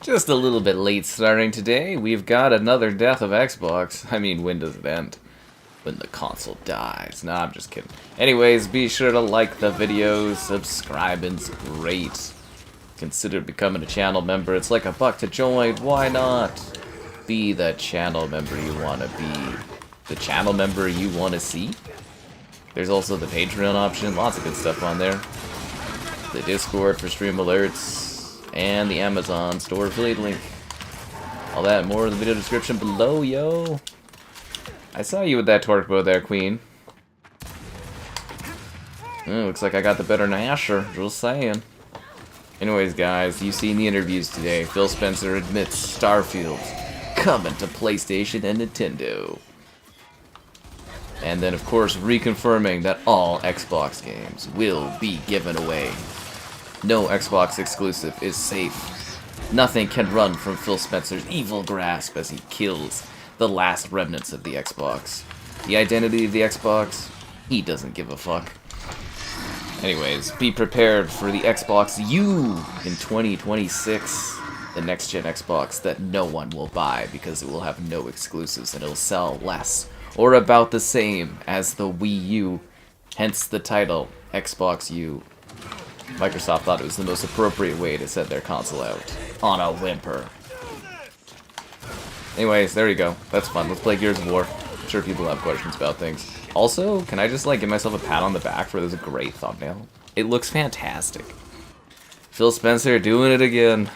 Just a little bit late starting today. We've got another death of Xbox. I mean, when does it end? When the console dies. Nah, I'm just kidding. Anyways, be sure to like the video, subscribing's great. Consider becoming a channel member. It's like $1 to join. Why not? Be the channel member you want to be. The channel member you want to see. There's also the Patreon option. Lots of good stuff on there. The Discord for stream alerts. And the Amazon store affiliate link. All that and more in the video description below, yo. I saw you with that torque bow there, Queen. Looks like I got the better Nasher, just saying. Anyways, guys, you seen the interviews today. Phil Spencer admits Starfield's coming to PlayStation and Nintendo. And then, of course, reconfirming that all Xbox games will be given away. No Xbox exclusive is safe. Nothing can run from Phil Spencer's evil grasp as he kills the last remnants of the Xbox. The identity of the Xbox, he doesn't give a fuck. Anyways, be prepared for the Xbox U in 2026. The next-gen Xbox that no one will buy because it will have no exclusives and it'll sell less or about the same as the Wii U. Hence the title, Xbox U. Microsoft thought it was the most appropriate way to send their console out. On a whimper. Anyways, there you go. That's fun. Let's play Gears of War. I'm sure people have questions about things. Also, can I just like give myself a pat on the back for this great thumbnail? It looks fantastic. Phil Spencer doing it again.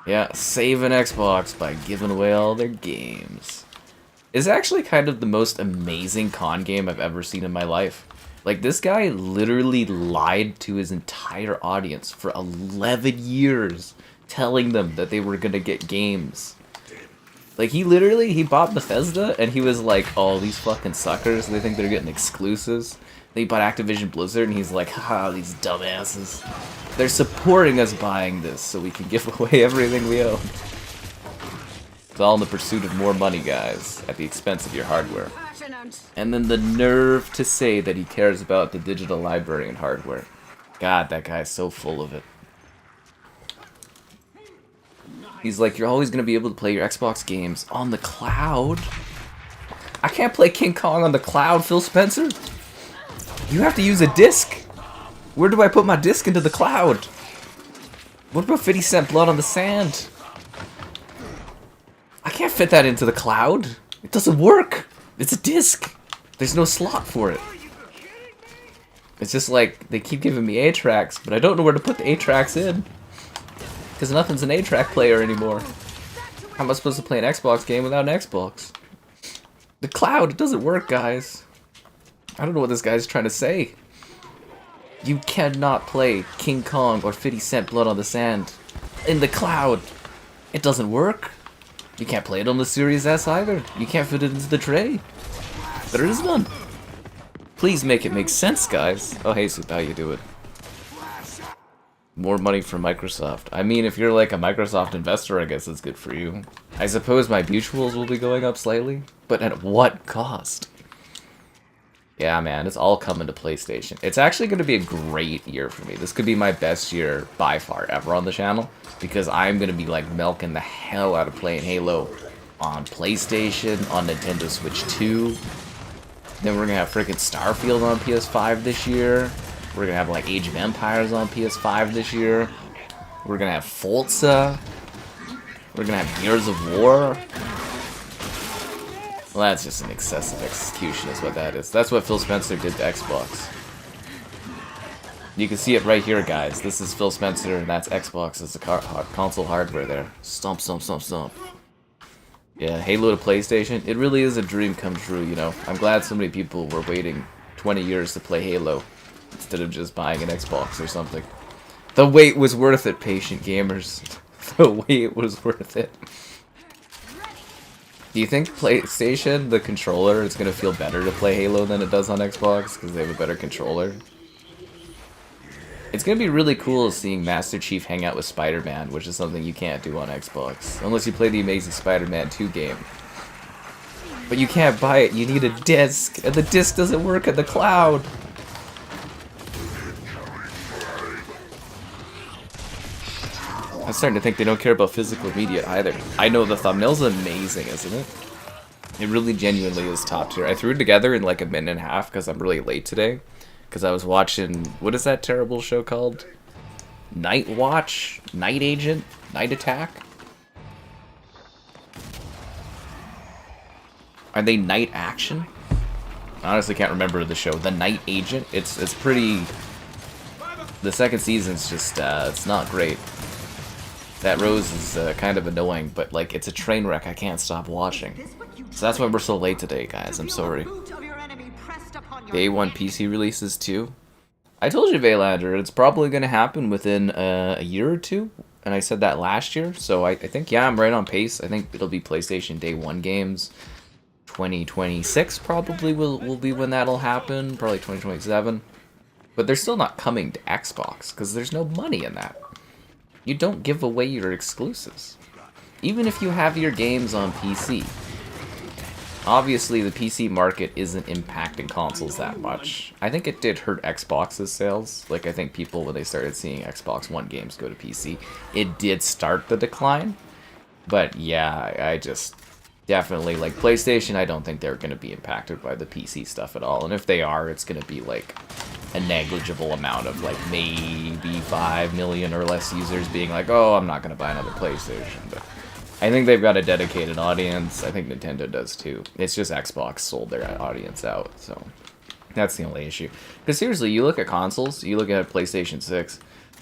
Yeah, saving Xbox by giving away all their games. It's actually kind of the most amazing con game I've ever seen in my life. Like, this guy literally lied to his entire audience for 11 years, telling them that they were gonna get games. Like, he bought Bethesda, and he was like, oh, these fucking suckers, they think they're getting exclusives. Then he bought Activision Blizzard, and he's like, ha, these dumbasses. They're supporting us buying this, so we can give away everything we own. It's all in the pursuit of more money, guys, at the expense of your hardware. And then the nerve to say that he cares about the digital library and hardware. God, that guy's so full of it. He's like, you're always going to be able to play your Xbox games on the cloud. I can't play King Kong on the cloud, Phil Spencer. You have to use a disc. Where do I put my disc into the cloud? What about 50 Cent Blood on the Sand? I can't fit that into the cloud. It doesn't work. It's a disc. There's no slot for it. It's just like, they keep giving me A-tracks, but I don't know where to put the A-tracks in. Because nothing's an A-track player anymore. How am I supposed to play an Xbox game without an Xbox? The cloud, it doesn't work, guys. I don't know what this guy's trying to say. You cannot play King Kong or 50 Cent Blood on the Sand in the cloud. It doesn't work. You can't play it on the Series S either. You can't fit it into the tray. There is none. Please make it make sense, guys. Oh, hey, Soup, how you doing? More money for Microsoft. I mean, if you're like a Microsoft investor, I guess it's good for you. I suppose my mutuals will be going up slightly, but at what cost? Yeah, man, it's all coming to PlayStation. It's actually going to be a great year for me. This could be my best year by far ever on the channel, because I'm going to be like milking the hell out of playing Halo on PlayStation, on Nintendo Switch 2. Then we're going to have freaking Starfield on PS5 this year. We're going to have like Age of Empires on PS5 this year. We're going to have Forza. We're going to have Gears of War. Well, that's just an excessive execution is what that is. That's what Phil Spencer did to Xbox. You can see it right here, guys. This is Phil Spencer, and that's Xbox as the console hardware there. Stomp, stomp, stomp, stomp. Yeah, Halo to PlayStation. It really is a dream come true, you know. I'm glad so many people were waiting 20 years to play Halo instead of just buying an Xbox or something. The wait was worth it, patient gamers. The wait was worth it. Do you think PlayStation, the controller, is going to feel better to play Halo than it does on Xbox because they have a better controller? It's going to be really cool seeing Master Chief hang out with Spider-Man, which is something you can't do on Xbox. Unless you play the Amazing Spider-Man 2 game. But you can't buy it, you need a disc, and the disc doesn't work in the cloud. I'm starting to think they don't care about physical media either. I know the thumbnail's amazing, isn't it? It really genuinely is top tier. I threw it together in like a minute and a half because I'm really late today. Because I was watching, what is that terrible show called? Night Watch? Night Agent? Night Attack? Are they Night Action? I honestly can't remember the show. The Night Agent? It's pretty... The second season's just, it's not great. That Rose is kind of annoying, but like, it's a train wreck I can't stop watching. So that's why we're so late today, guys. I'm sorry. Day 1 PC releases too. I told you, Veilander, it's probably going to happen within a year or two. And I said that last year. So I think, yeah, I'm right on pace. I think it'll be PlayStation Day 1 games. 2026 probably will be when that'll happen. Probably 2027. But they're still not coming to Xbox because there's no money in that. You don't give away your exclusives. Even if you have your games on PC. Obviously, the PC market isn't impacting consoles that much. I think it did hurt Xbox's sales. Like, I think people, when they started seeing Xbox One games go to PC, it did start the decline. But yeah, I just definitely, like, PlayStation, I don't think they're going to be impacted by the PC stuff at all. And if they are, it's going to be, like, a negligible amount of, like, maybe 5 million or less users being like, oh, I'm not going to buy another PlayStation. But I think they've got a dedicated audience. I think Nintendo does too. It's just Xbox sold their audience out, so that's the only issue. Because seriously, you look at consoles, you look at PlayStation 6,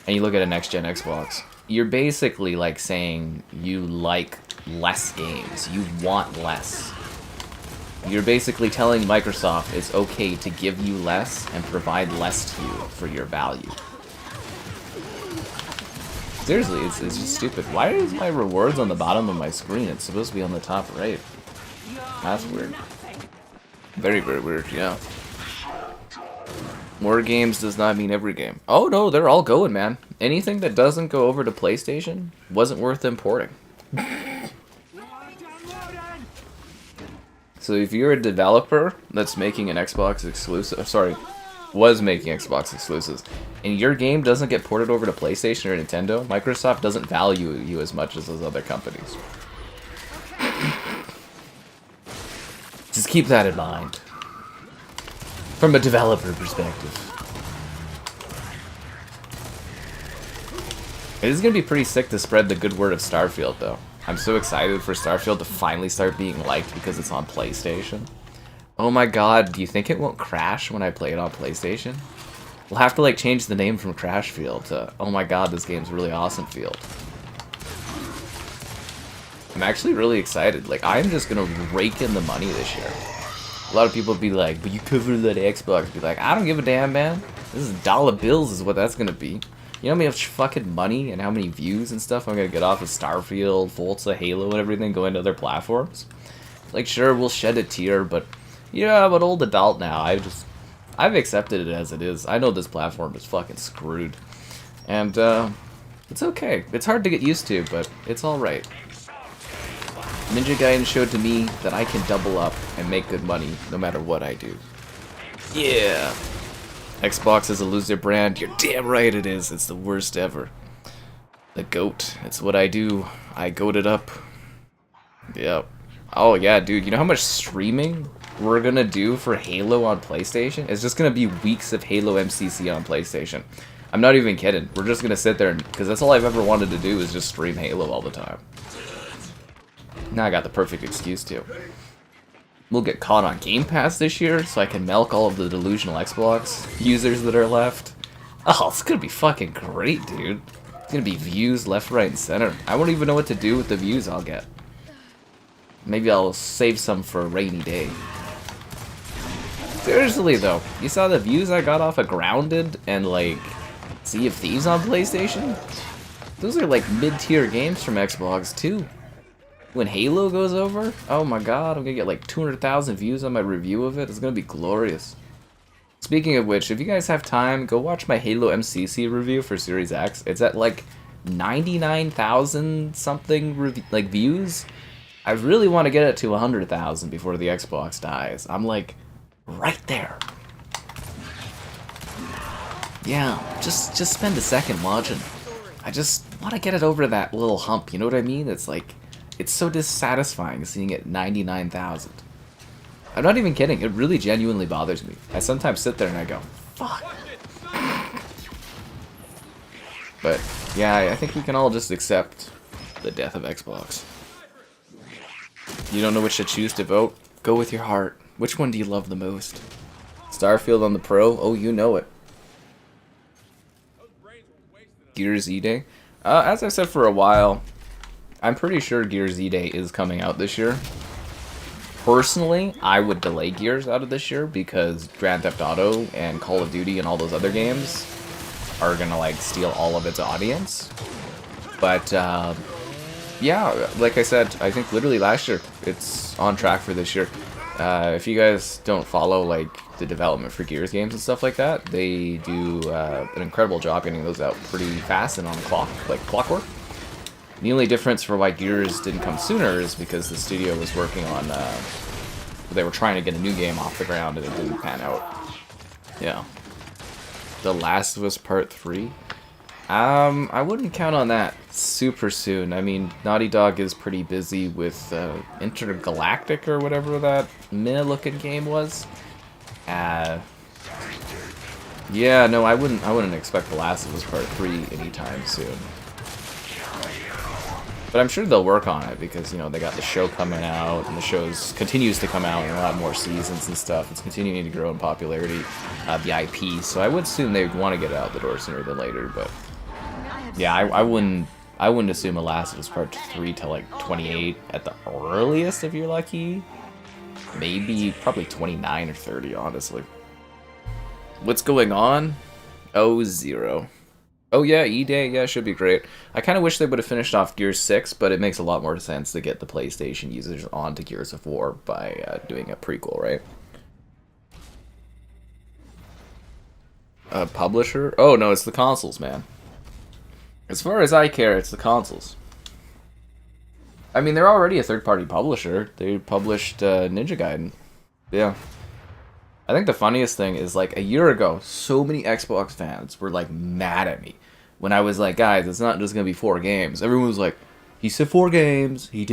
and you look at a next-gen Xbox, you're basically like saying you like less games. You want less. You're basically telling Microsoft it's okay to give you less and provide less to you for your value. Seriously, it's just stupid. Why is my rewards on the bottom of my screen? It's supposed to be on the top right. That's weird. Very, very weird, yeah. More games does not mean every game. Oh no, they're all going, man. Anything that doesn't go over to PlayStation wasn't worth importing. So if you're a developer that's making an Xbox exclusive, sorry, was making Xbox exclusives, and your game doesn't get ported over to PlayStation or Nintendo, Microsoft doesn't value you as much as those other companies. Just keep that in mind. From a developer perspective. It is going to be pretty sick to spread the good word of Starfield, though. I'm so excited for Starfield to finally start being liked because it's on PlayStation. Oh my god, do you think it won't crash when I play it on PlayStation? We'll have to like change the name from Crash Field to, oh my god, this game's really awesome Field. I'm actually really excited. Like, I'm just gonna rake in the money this year. A lot of people be like, but you covered that Xbox. Be like, I don't give a damn, man. This is dollar bills is what that's gonna be. You know how much fucking money and how many views and stuff I'm gonna get off of Starfield, Forza, Halo, and everything going to other platforms? Like, sure, we'll shed a tear, but yeah, I'm an old adult now. I've accepted it as it is. I know this platform is fucking screwed. And, it's okay. It's hard to get used to, but it's alright. Ninja Gaiden showed to me that I can double up and make good money no matter what I do. Yeah! Xbox is a loser brand. You're damn right it is. It's the worst ever. The goat. It's what I do. I goat it up. Yep. Oh yeah, dude. You know how much streaming we're gonna do for Halo on PlayStation? It's just gonna be weeks of Halo MCC on PlayStation. I'm not even kidding. We're just gonna sit there because that's all I've ever wanted to do is just stream Halo all the time. Now I got the perfect excuse to. We'll get caught on Game Pass this year, so I can milk all of the delusional Xbox users that are left. Oh, it's gonna be fucking great, dude. It's gonna be views left, right, and center. I won't even know what to do with the views I'll get. Maybe I'll save some for a rainy day. Seriously though, you saw the views I got off of Grounded and like Sea of Thieves on PlayStation? Those are like mid-tier games from Xbox too. When Halo goes over, oh my god, I'm gonna get like 200,000 views on my review of it. It's gonna be glorious. Speaking of which, if you guys have time, go watch my Halo MCC review for Series X. It's at like 99,000 something like views. I really want to get it to 100,000 before the Xbox dies. I'm like right there. Yeah, just spend a second watching. I just want to get it over that little hump, you know what I mean? It's like, it's so dissatisfying seeing it 99,000. I'm not even kidding, it really genuinely bothers me. I sometimes sit there and I go, fuck. But, yeah, I think we can all just accept the death of Xbox. You don't know which to choose to vote? Go with your heart. Which one do you love the most? Starfield on the Pro? Oh, you know it. Gears E-Day? As I've said for a while, I'm pretty sure Gears E-Day is coming out this year. Personally, I would delay Gears out of this year because Grand Theft Auto and Call of Duty and all those other games are gonna like steal all of its audience. But yeah, like I said, I think literally last year it's on track for this year. If you guys don't follow like the development for Gears games and stuff like that, they do an incredible job getting those out pretty fast and on clock, like clockwork. The only difference for why Gears didn't come sooner is because the studio was working on, they were trying to get a new game off the ground and it didn't pan out. Yeah. The Last of Us Part 3? I wouldn't count on that super soon. I mean, Naughty Dog is pretty busy with Intergalactic or whatever that meh-looking game was. Yeah, no, I wouldn't expect The Last of Us Part 3 anytime soon. But I'm sure they'll work on it because, you know, they got the show coming out and the show continues to come out in a lot more seasons and stuff. It's continuing to grow in popularity, the IP. So I would assume they'd want to get it out the door sooner than later. But yeah, I wouldn't assume a Last of Us Part 3 till like 28 at the earliest if you're lucky. Maybe probably 29 or 30, honestly. What's going on? Oh, 0. Oh yeah, E-Day, yeah, should be great. I kind of wish they would have finished off Gears 6, but it makes a lot more sense to get the PlayStation users onto Gears of War by doing a prequel, right? Publisher? Oh no, it's the consoles, man. As far as I care, it's the consoles. I mean, they're already a third-party publisher. They published Ninja Gaiden. Yeah. I think the funniest thing is, like, a year ago, so many Xbox fans were, like, mad at me. When I was like, guys, it's not just gonna be 4 games. Everyone was like, he said 4 games, he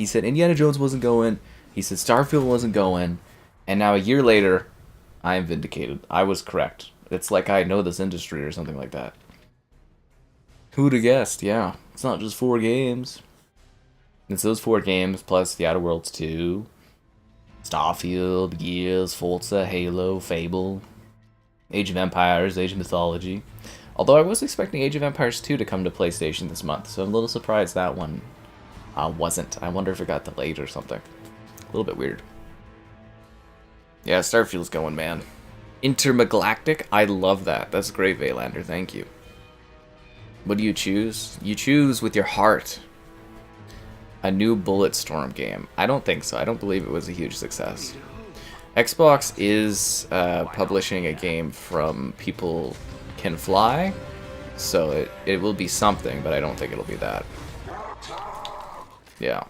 said Indiana Jones wasn't going, he said Starfield wasn't going, and now a year later, I am vindicated. I was correct. It's like I know this industry or something like that. Who'd have guessed? Yeah. It's not just 4 games. It's those 4 games plus The Outer Worlds 2, Starfield, Gears, Forza, Halo, Fable, Age of Empires, Age of Mythology. Although I was expecting Age of Empires 2 to come to PlayStation this month, so I'm a little surprised that one wasn't. I wonder if it got delayed or something. A little bit weird. Yeah, Starfield's going, man. Intergalactic? I love that. That's great, Vaylander. Thank you. What do you choose? You choose with your heart. A new Bulletstorm game. I don't think so. I don't believe it was a huge success. Xbox is publishing a game from People Can Fly, so it will be something, but I don't think it'll be that. Yeah.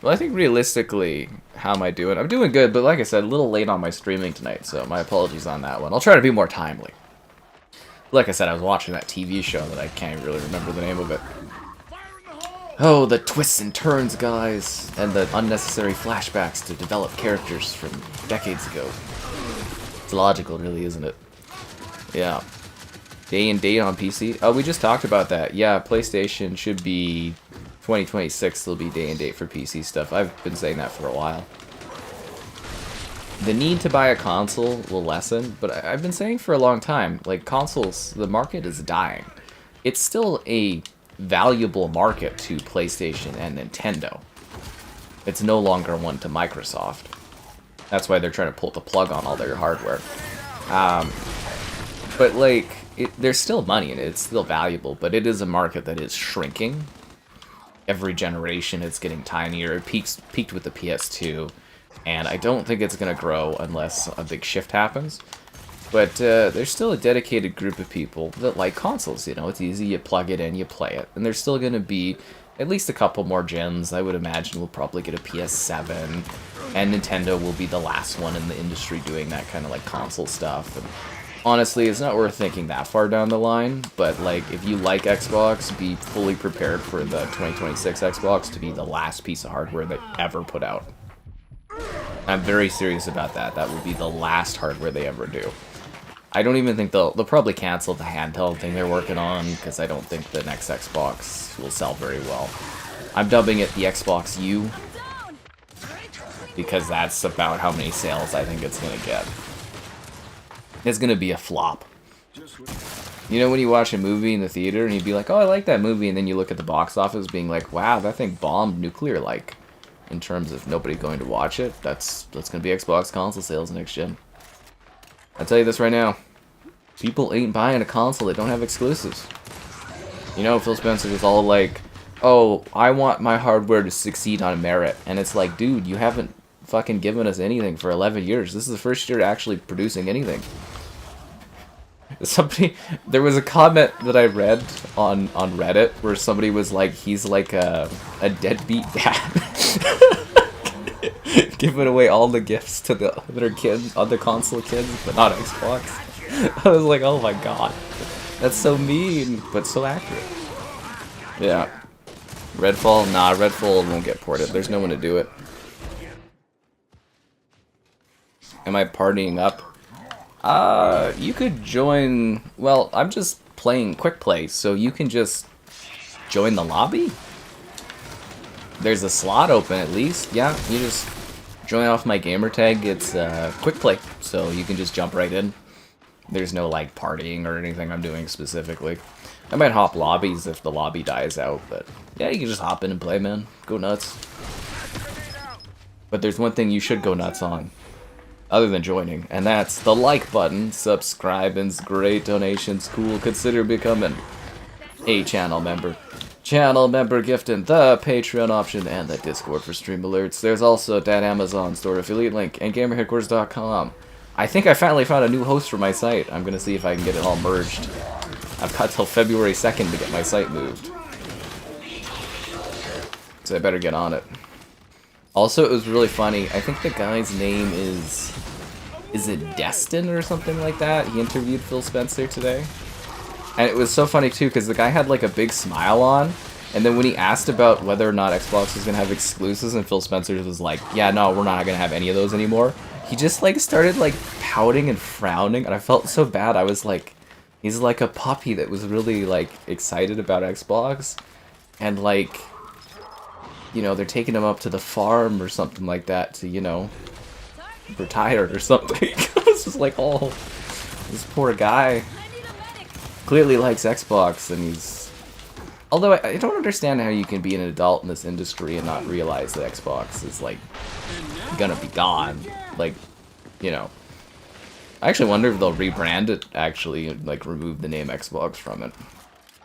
Well, I think realistically, how am I doing? I'm doing good, but like I said, a little late on my streaming tonight, so my apologies on that one. I'll try to be more timely. Like I said, I was watching that TV show that I can't really remember the name of it. Oh, the twists and turns, guys, and the unnecessary flashbacks to develop characters from decades ago. It's logical, really, isn't it? Yeah. Day and date on PC? Oh, we just talked about that. Yeah, PlayStation should be 2026. There'll be day and date for PC stuff. I've been saying that for a while. The need to buy a console will lessen, but I've been saying for a long time, like, consoles, the market is dying. It's still a valuable market to PlayStation and Nintendo. It's no longer one to Microsoft. That's why they're trying to pull the plug on all their hardware. But like, there's still money in it. It's still valuable, but it is a market that is shrinking. Every generation it's getting tinier. It peaked with the PS2, and I don't think it's going to grow unless a big shift happens. But there's still a dedicated group of people that like consoles, you know, it's easy, you plug it in, you play it. And there's still going to be at least a couple more gens. I would imagine we'll probably get a PS7, and Nintendo will be the last one in the industry doing that kind of like console stuff. And Honestly, it's not worth thinking that far down the line, but like if you like Xbox, be fully prepared for the 2026 Xbox to be the last piece of hardware they ever put out. I'm very serious about that. That will be the last hardware they ever do. I don't even think they'll probably cancel the handheld thing they're working on, because I don't think the next Xbox will sell very well. I'm dubbing it the Xbox U, because that's about how many sales I think it's going to get. It's going to be a flop. You know when you watch a movie in the theater and you'd be like, oh, I like that movie, and then you look at the box office being like, wow, that thing bombed nuclear-like. In terms of nobody going to watch it, that's going to be Xbox console sales next gen. I'll tell you this right now. People ain't buying a console that don't have exclusives. You know, Phil Spencer was all like, oh, I want my hardware to succeed on merit. And it's like, dude, you haven't fucking given us anything for 11 years. This is the first year actually producing anything. There was a comment that I read on Reddit where somebody was like, he's like a deadbeat dad. Giving away all the gifts to the other kids, other console kids, but not Xbox. I was like, oh my god. That's so mean, but so accurate. Yeah. Redfall? Nah, Redfall won't get ported. There's no one to do it. Am I partying up? You could join... Well, I'm just playing quick play, so you can just join the lobby? There's a slot open at least. Yeah, you just join off my gamer tag. It's quick play, so you can just jump right in. There's no like partying or anything I'm doing specifically. I might hop lobbies if the lobby dies out, but yeah, you can just hop in and play, man. Go nuts. But there's one thing you should go nuts on, other than joining, and that's the like button. Subscribing's great, donations cool. Consider becoming a channel member. Channel member gifting, the Patreon option, and the Discord for stream alerts. There's also that Amazon store affiliate link and gamerheadquarters.com. I think I finally found a new host for my site. I'm gonna see if I can get it all merged. I've got till February 2nd to get my site moved, so I better get on it. Also, it was really funny. I think the guy's name is it Destin or something like that? He interviewed Phil Spencer today. And it was so funny too, because the guy had like a big smile on, and then when he asked about whether or not Xbox was going to have exclusives, and Phil Spencer was like, yeah, no, we're not going to have any of those anymore, he just like started like pouting and frowning, and I felt so bad. I was like, he's like a puppy that was really like excited about Xbox, and like, you know, they're taking him up to the farm or something like that to, you know, retire or something. I was just like, oh, this poor guy clearly likes Xbox, and he's... Although I don't understand how you can be an adult in this industry and not realize that Xbox is, like, gonna be gone. Like, you know. I actually wonder if they'll rebrand it, actually, and, like, remove the name Xbox from it.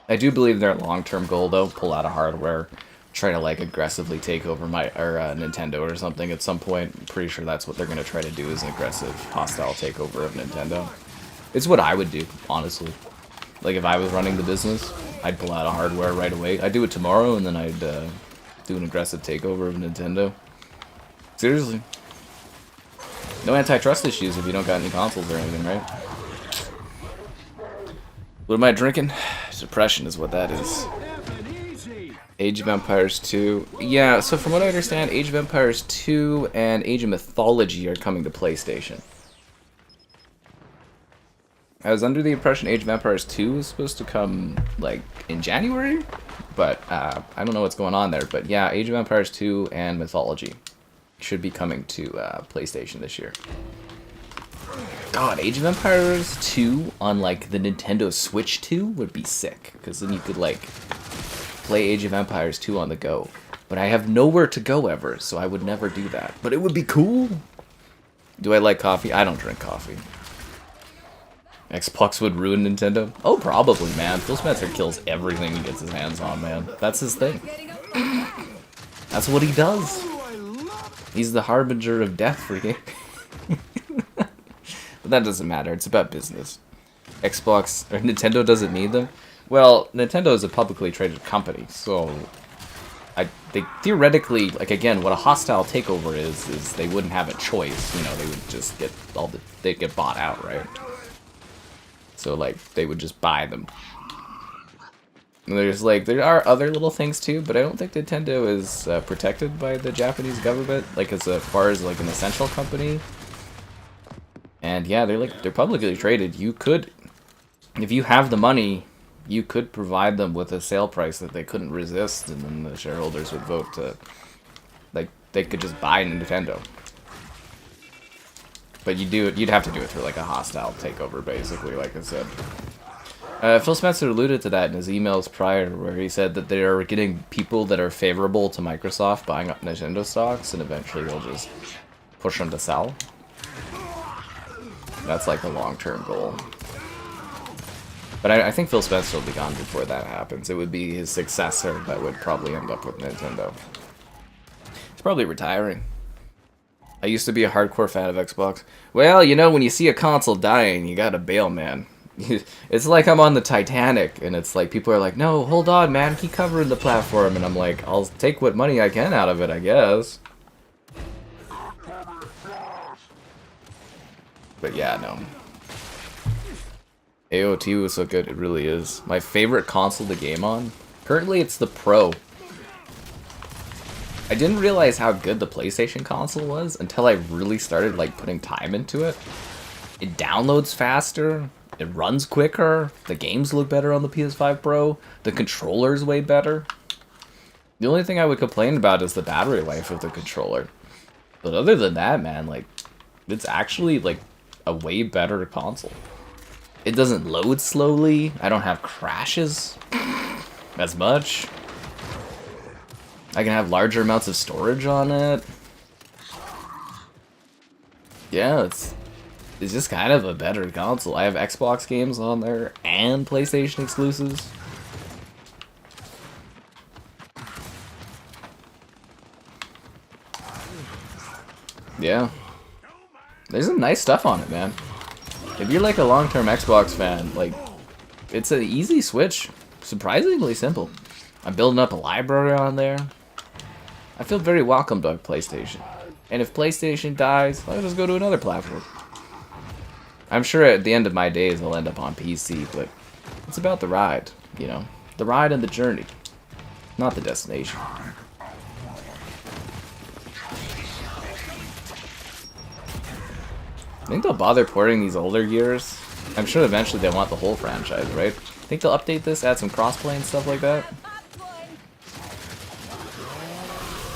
I do believe their long-term goal, though, pull out of hardware, try to, like, aggressively take over Nintendo or something at some point. I'm pretty sure that's what they're gonna try to do, is an aggressive, hostile takeover of Nintendo. It's what I would do, honestly. Like, if I was running the business, I'd pull out of hardware right away. I'd do it tomorrow, and then I'd do an aggressive takeover of Nintendo. Seriously. No antitrust issues if you don't got any consoles or anything, right? What am I drinking? Suppression is what that is. Age of Empires 2. Yeah, so from what I understand, Age of Empires 2 and Age of Mythology are coming to PlayStation. I was under the impression Age of Empires 2 was supposed to come, like, in January? But, I don't know what's going on there. But yeah, Age of Empires 2 and Mythology should be coming to PlayStation this year. God, Age of Empires 2 on, like, the Nintendo Switch 2 would be sick. Because then you could, like, play Age of Empires 2 on the go. But I have nowhere to go ever, so I would never do that. But it would be cool. Do I like coffee? I don't drink coffee. Xbox would ruin Nintendo? Oh, probably, man. Phil Spencer kills everything he gets his hands on, man. That's his thing. That's what he does. He's the harbinger of death for you. But that doesn't matter. It's about business. Xbox or Nintendo doesn't need them. Well, Nintendo is a publicly traded company, so they theoretically, like, again, what a hostile takeover is they wouldn't have a choice. You know, they would just get they'd get bought out, right? So like they would just buy them. And there's like there are other little things too, but I don't think Nintendo is protected by the Japanese government, like as far as like an essential company. And yeah, they're publicly traded. You could, if you have the money, you could provide them with a sale price that they couldn't resist, and then the shareholders would vote to, like, they could just buy Nintendo. But you'd have to do it through like a hostile takeover, basically, like I said. Phil Spencer alluded to that in his emails prior, where he said that they are getting people that are favorable to Microsoft buying up Nintendo stocks, and eventually they'll just push them to sell. That's like the long-term goal. But I think Phil Spencer will be gone before that happens. It would be his successor that would probably end up with Nintendo. He's probably retiring. I used to be a hardcore fan of Xbox. Well, you know, when you see a console dying, you gotta bail, man. It's like I'm on the Titanic, and it's like people are like, no, hold on, man, keep covering the platform. And I'm like, I'll take what money I can out of it, I guess. But yeah, no. AOT was so good, it really is. My favorite console to game on? Currently, it's the Pro. I didn't realize how good the PlayStation console was until I really started like putting time into it. It downloads faster, it runs quicker, the games look better on the PS5 Pro, the controller's way better. The only thing I would complain about is the battery life of the controller. But other than that, man, like, it's actually like a way better console. It doesn't load slowly. I don't have crashes as much. I can have larger amounts of storage on it. Yeah, it's just kind of a better console. I have Xbox games on there and PlayStation exclusives. Yeah. There's some nice stuff on it, man. If you're like a long-term Xbox fan, like, it's an easy switch. Surprisingly simple. I'm building up a library on there. I feel very welcomed by PlayStation. And if PlayStation dies, I'll just go to another platform. I'm sure at the end of my days I'll end up on PC, but it's about the ride, you know? The ride and the journey, not the destination. I think they'll bother porting these older gears. I'm sure eventually they want the whole franchise, right? Think they'll update this, add some crossplay and stuff like that?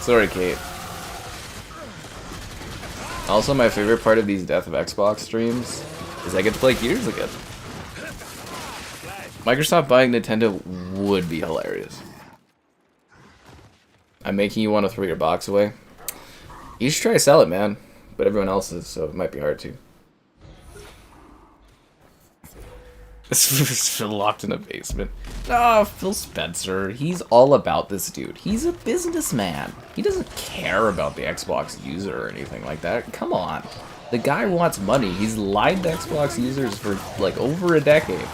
Sorry, Kait. Also, my favorite part of these Death of Xbox streams is I get to play Gears again. Microsoft buying Nintendo would be hilarious. I'm making you want to throw your box away. You should try to sell it, man. But everyone else is, so it might be hard to. Phil locked in a basement. Ah, Phil Spencer. He's all about this dude. He's a businessman. He doesn't care about the Xbox user or anything like that. Come on. The guy wants money. He's lied to Xbox users for like over a decade.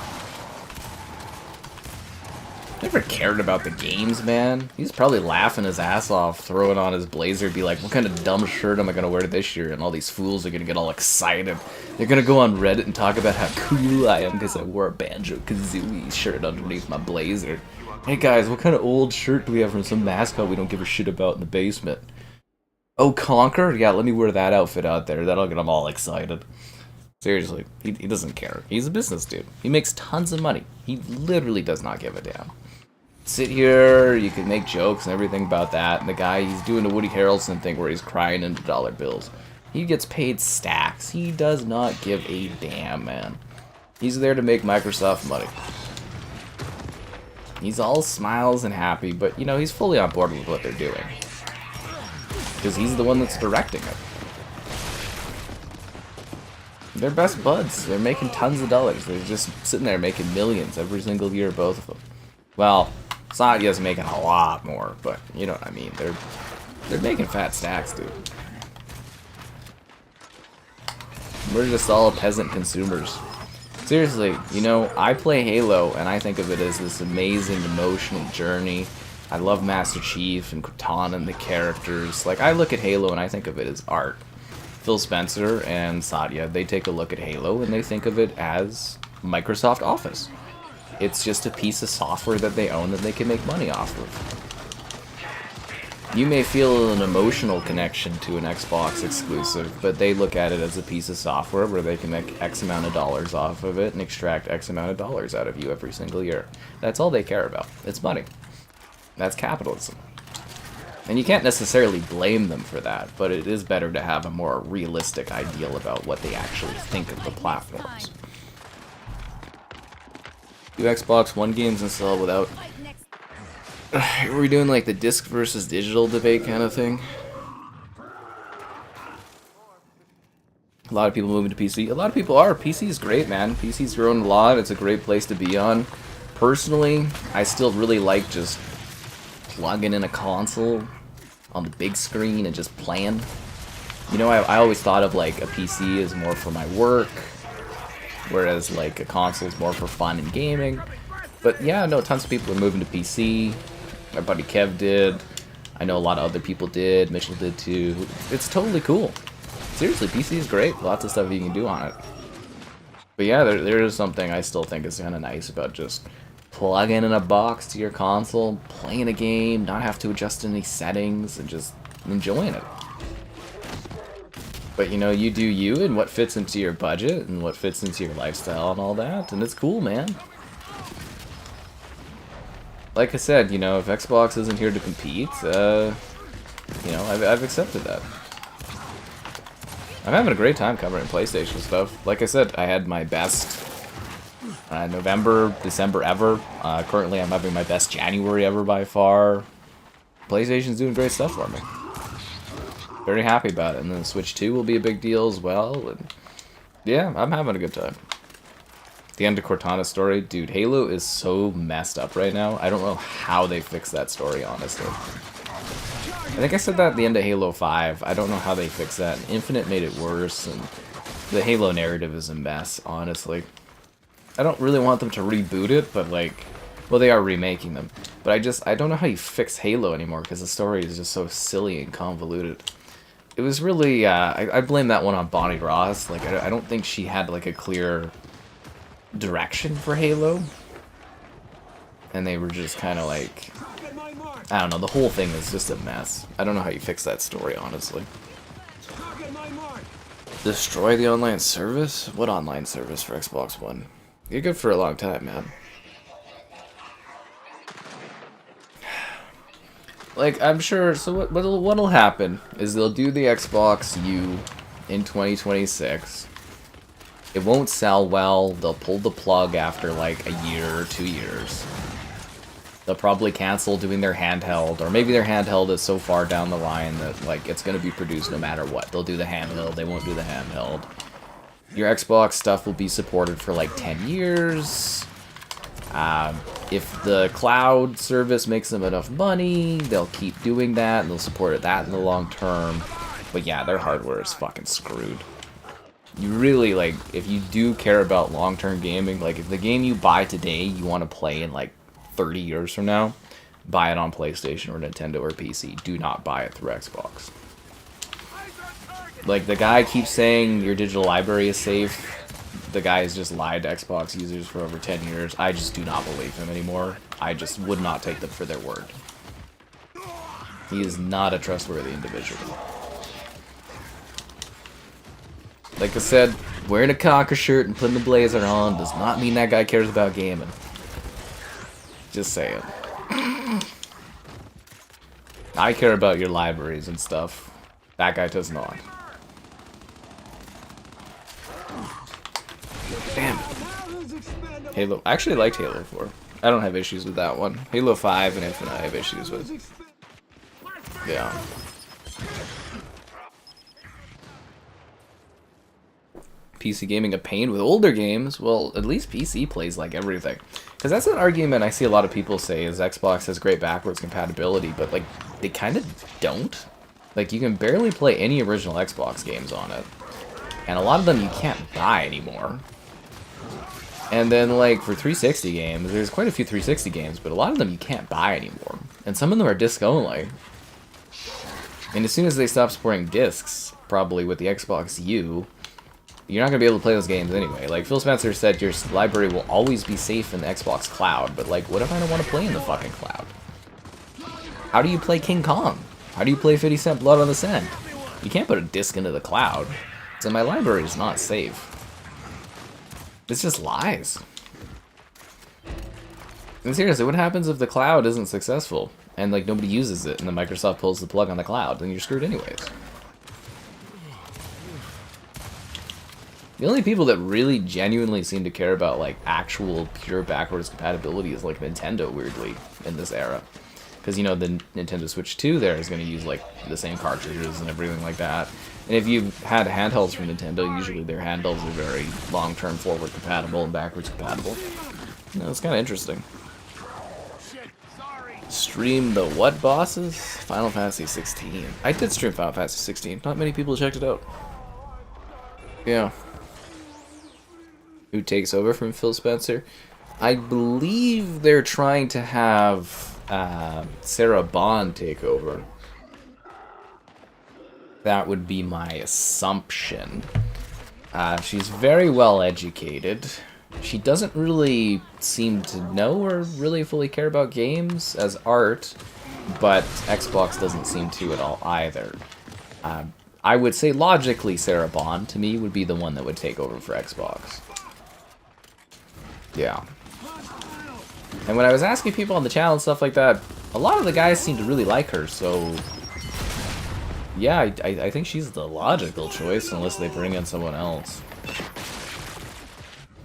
Never cared about the games, man. He's probably laughing his ass off, throwing on his blazer, be like, what kind of dumb shirt am I gonna wear this year? And all these fools are gonna get all excited. They're gonna go on Reddit and talk about how cool I am because I wore a Banjo-Kazooie shirt underneath my blazer. Hey guys, what kind of old shirt do we have from some mascot we don't give a shit about in the basement? Oh, Conquer? Yeah, let me wear that outfit out there. That'll get them all excited. Seriously, he doesn't care. He's a business dude. He makes tons of money. He literally does not give a damn. Sit here, you can make jokes and everything about that, and the guy, he's doing the Woody Harrelson thing where he's crying into dollar bills. He gets paid stacks. He does not give a damn, man. He's there to make Microsoft money. He's all smiles and happy, but, you know, he's fully on board with what they're doing. Because he's the one that's directing it. They're best buds. They're making tons of dollars. They're just sitting there making millions every single year, both of them. Well, Satya's making a lot more, but you know what I mean. They're making fat stacks, dude. We're just all peasant consumers. Seriously, you know, I play Halo, and I think of it as this amazing emotional journey. I love Master Chief and Cortana and the characters. Like, I look at Halo and I think of it as art. Phil Spencer and Satya, they take a look at Halo and they think of it as Microsoft Office. It's just a piece of software that they own that they can make money off of. You may feel an emotional connection to an Xbox exclusive, but they look at it as a piece of software where they can make X amount of dollars off of it and extract X amount of dollars out of you every single year. That's all they care about. It's money. That's capitalism. And you can't necessarily blame them for that, but it is better to have a more realistic ideal about what they actually think of the platforms. Do Xbox One games install without... Are we doing like the disc versus digital debate kind of thing? A lot of people moving to PC. A lot of people are. PC is great, man. PC's grown a lot. It's a great place to be on. Personally, I still really like just plugging in a console on the big screen and just playing. You know, I always thought of like a PC as more for my work, whereas like a console is more for fun and gaming. But yeah, no, tons of people are moving to PC. My buddy Kev did. I know a lot of other people did. Mitchell did too. It's totally cool. Seriously, PC is great. Lots of stuff you can do on it. But yeah, there is something I still think is kind of nice about just plugging in a box to your console, playing a game, not have to adjust any settings, and just enjoying it. But you know, you do you and what fits into your budget and what fits into your lifestyle and all that, and it's cool, man. Like I said, you know, if Xbox isn't here to compete, you know, I've accepted that. I'm having a great time covering PlayStation stuff. Like I said, I had my best November, December ever. Currently, I'm having my best January ever by far. PlayStation's doing great stuff for me. Very happy about it. And then Switch 2 will be a big deal as well. And yeah, I'm having a good time. The end of Cortana's story. Dude, Halo is so messed up right now. I don't know how they fixed that story, honestly. I think I said that at the end of Halo 5. I don't know how they fixed that. Infinite made it worse, and the Halo narrative is a mess, honestly. I don't really want them to reboot it, but like, well, they are remaking them. But I don't know how you fix Halo anymore, because the story is just so silly and convoluted. It was really, I blame that one on Bonnie Ross. Like, I don't think she had like a clear direction for Halo, and they were just kind of like, I don't know, the whole thing is just a mess. I don't know how you fix that story, honestly. Destroy the online service? What online service for Xbox One? You're good for a long time, man. Like, I'm sure, so what'll happen is they'll do the Xbox U in 2026. It won't sell well. They'll pull the plug after like a year or 2 years. They'll probably cancel doing their handheld, or maybe their handheld is so far down the line that like it's going to be produced no matter what. They'll do the handheld, they won't do the handheld. Your Xbox stuff will be supported for like 10 years. If the cloud service makes them enough money, they'll keep doing that, and they'll support that in the long term. But yeah, their hardware is fucking screwed. You really, like, if you do care about long-term gaming, like, if the game you buy today you want to play in, like, 30 years from now, buy it on PlayStation or Nintendo or PC. Do not buy it through Xbox. Like, the guy keeps saying your digital library is safe. The guy has just lied to Xbox users for over 10 years. I just do not believe him anymore. I just would not take them for their word. He is not a trustworthy individual. Like I said, wearing a Conquer shirt and putting the blazer on does not mean that guy cares about gaming. Just saying. I care about your libraries and stuff. That guy does not. Damn it. Halo. I actually liked Halo 4. I don't have issues with that one. Halo 5 and Infinite I have issues with. Yeah. PC gaming a pain with older games? Well, at least PC plays like everything. Because that's an argument I see a lot of people say is Xbox has great backwards compatibility, but like, they kind of don't. Like, you can barely play any original Xbox games on it. And a lot of them you can't buy anymore. And then, like, for 360 games, there's quite a few 360 games, but a lot of them you can't buy anymore. And some of them are disc only. And as soon as they stop supporting discs, probably with the Xbox U, you're not gonna be able to play those games anyway. Like, Phil Spencer said your library will always be safe in the Xbox cloud, but like, what if I don't want to play in the fucking cloud? How do you play King Kong? How do you play 50 Cent Blood on the Sand? You can't put a disc into the cloud. So my library is not safe. It's just lies. And seriously, what happens if the cloud isn't successful and like nobody uses it and then Microsoft pulls the plug on the cloud? Then you're screwed anyways. The only people that really genuinely seem to care about like actual pure backwards compatibility is like Nintendo, weirdly, in this era. Because, you know, the Nintendo Switch 2 there is going to use like the same cartridges and everything like that. And if you've had handhelds from Nintendo, usually their handhelds are very long-term forward compatible and backwards compatible. You know, it's kind of interesting. Stream the what bosses? Final Fantasy 16. I did stream Final Fantasy 16. Not many people checked it out. Yeah. Who takes over from Phil Spencer? I believe they're trying to have Sarah Bond take over. That would be my assumption. She's very well educated. She doesn't really seem to know or really fully care about games as art, but Xbox doesn't seem to at all either. I would say logically Sarah Bond, to me, would be the one that would take over for Xbox. Yeah. And when I was asking people on the channel and stuff like that, a lot of the guys seem to really like her, so... yeah, I think she's the logical choice, unless they bring in someone else.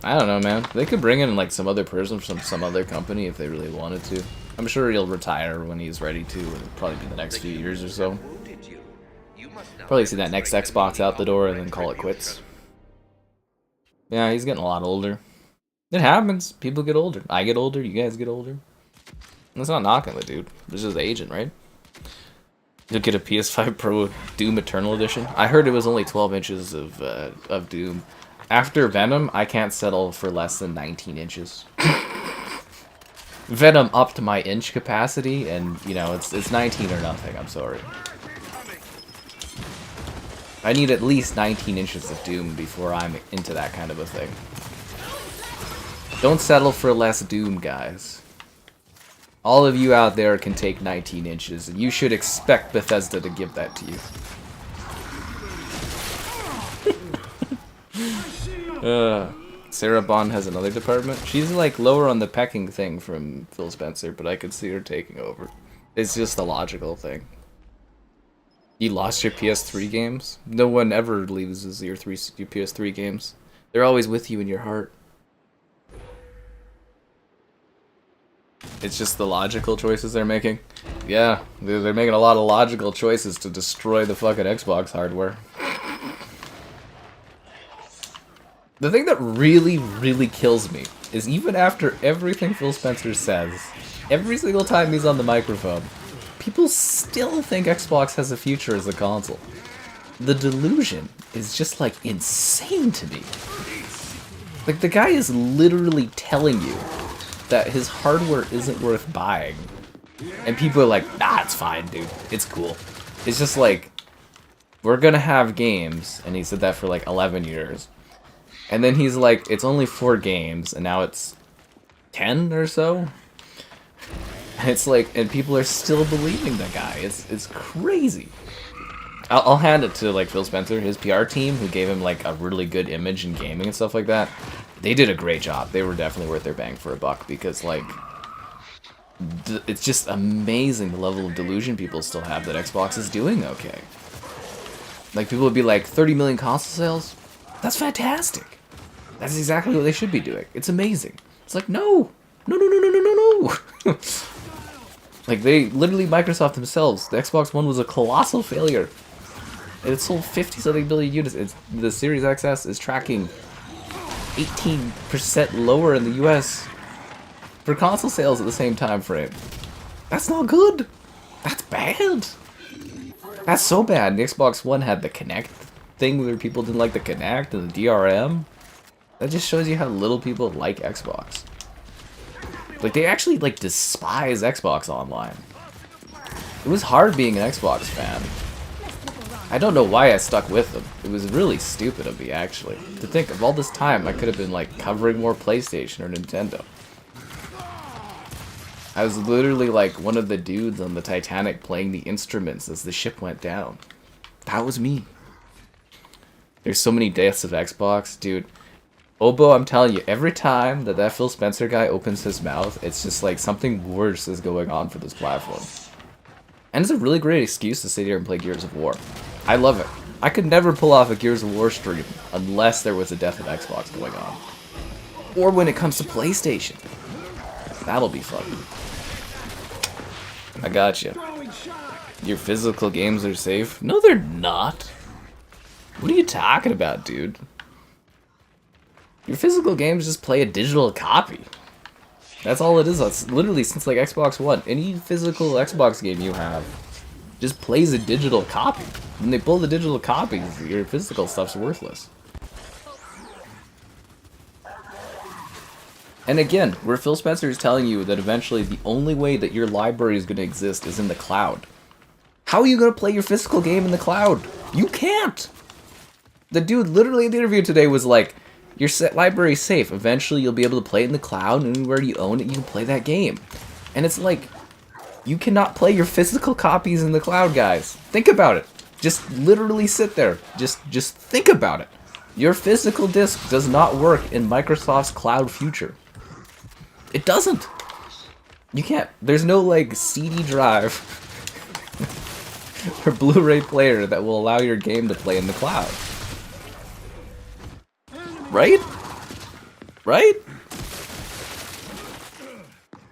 I don't know, man. They could bring in, like, some other person from some other company if they really wanted to. I'm sure he'll retire when he's ready to, it'll probably be the next few years or so. Probably see that next Xbox out the door and then call it quits. Yeah, he's getting a lot older. It happens. People get older. I get older. You guys get older. That's not knocking the dude. It's just aging, right? You'll get a PS5 Pro Doom Eternal Edition. I heard it was only 12 inches of Doom. After Venom, I can't settle for less than 19 inches. Venom upped my inch capacity, and, you know, it's 19 or nothing. I'm sorry. I need at least 19 inches of Doom before I'm into that kind of a thing. Don't settle for less Doom, guys. All of you out there can take 19 inches, and you should expect Bethesda to give that to you. Sarah Bond has another department. She's like lower on the pecking thing from Phil Spencer, but I could see her taking over. It's just a logical thing. You lost your PS3 games? No one ever loses your PS3 games. They're always with you in your heart. It's just the logical choices they're making. Yeah, they're making a lot of logical choices to destroy the fucking Xbox hardware. The thing that really, really kills me is even after everything Phil Spencer says, every single time he's on the microphone, people still think Xbox has a future as a console. The delusion is just, like, insane to me. Like, the guy is literally telling you that his hardware isn't worth buying. And people are like, nah, it's fine, dude. It's cool. It's just like, we're gonna have games, and he said that for like 11 years. And then he's like, it's only 4 games, and now it's 10 or so? And it's like, and people are still believing that guy. It's crazy. I'll hand it to like Phil Spencer, his PR team, who gave him like a really good image in gaming and stuff like that. They did a great job. They were definitely worth their bang for a buck, because like it's just amazing the level of delusion people still have that Xbox is doing okay. Like, people would be like, 30 million console sales? That's fantastic. That's exactly what they should be doing. It's amazing. It's like, no. No, no, no, no, no, no, no. Like, they literally, Microsoft themselves, the Xbox One was a colossal failure. It sold 50-something billion units. The Series XS is tracking 18% lower in the US for console sales at the same time frame. That's not good. That's bad. That's so bad. The Xbox One had the Kinect thing where people didn't like the Kinect and the DRM. That just shows you how little people like Xbox. Like, they actually, like, despise Xbox Online. It was hard being an Xbox fan. I don't know why I stuck with them. It was really stupid of me, actually. To think of all this time, I could have been, like, covering more PlayStation or Nintendo. I was literally, like, one of the dudes on the Titanic playing the instruments as the ship went down. That was me. There's so many deaths of Xbox. Dude, Obo, I'm telling you, every time that Phil Spencer guy opens his mouth, it's just like something worse is going on for this platform. And it's a really great excuse to sit here and play Gears of War. I love it. I could never pull off a Gears of War stream unless there was a death of Xbox going on. Or when it comes to PlayStation. That'll be fun. I got you. Your physical games are safe? No, they're not. What are you talking about, dude? Your physical games just play a digital copy. That's all it is. It's literally since like Xbox One. Any physical Xbox game you have just plays a digital copy. When they pull the digital copies, your physical stuff's worthless. And again, where Phil Spencer is telling you that eventually the only way that your library is going to exist is in the cloud. How are you going to play your physical game in the cloud? You can't! The dude literally in the interview today was like, your library's safe. Eventually you'll be able to play it in the cloud, and anywhere you own it, you can play that game. And it's like, you cannot play your physical copies in the cloud, guys. Think about it. Just literally sit there. Just think about it. Your physical disc does not work in Microsoft's cloud future. It doesn't. You can't. There's no, like, CD drive or Blu-ray player that will allow your game to play in the cloud. Right? Right?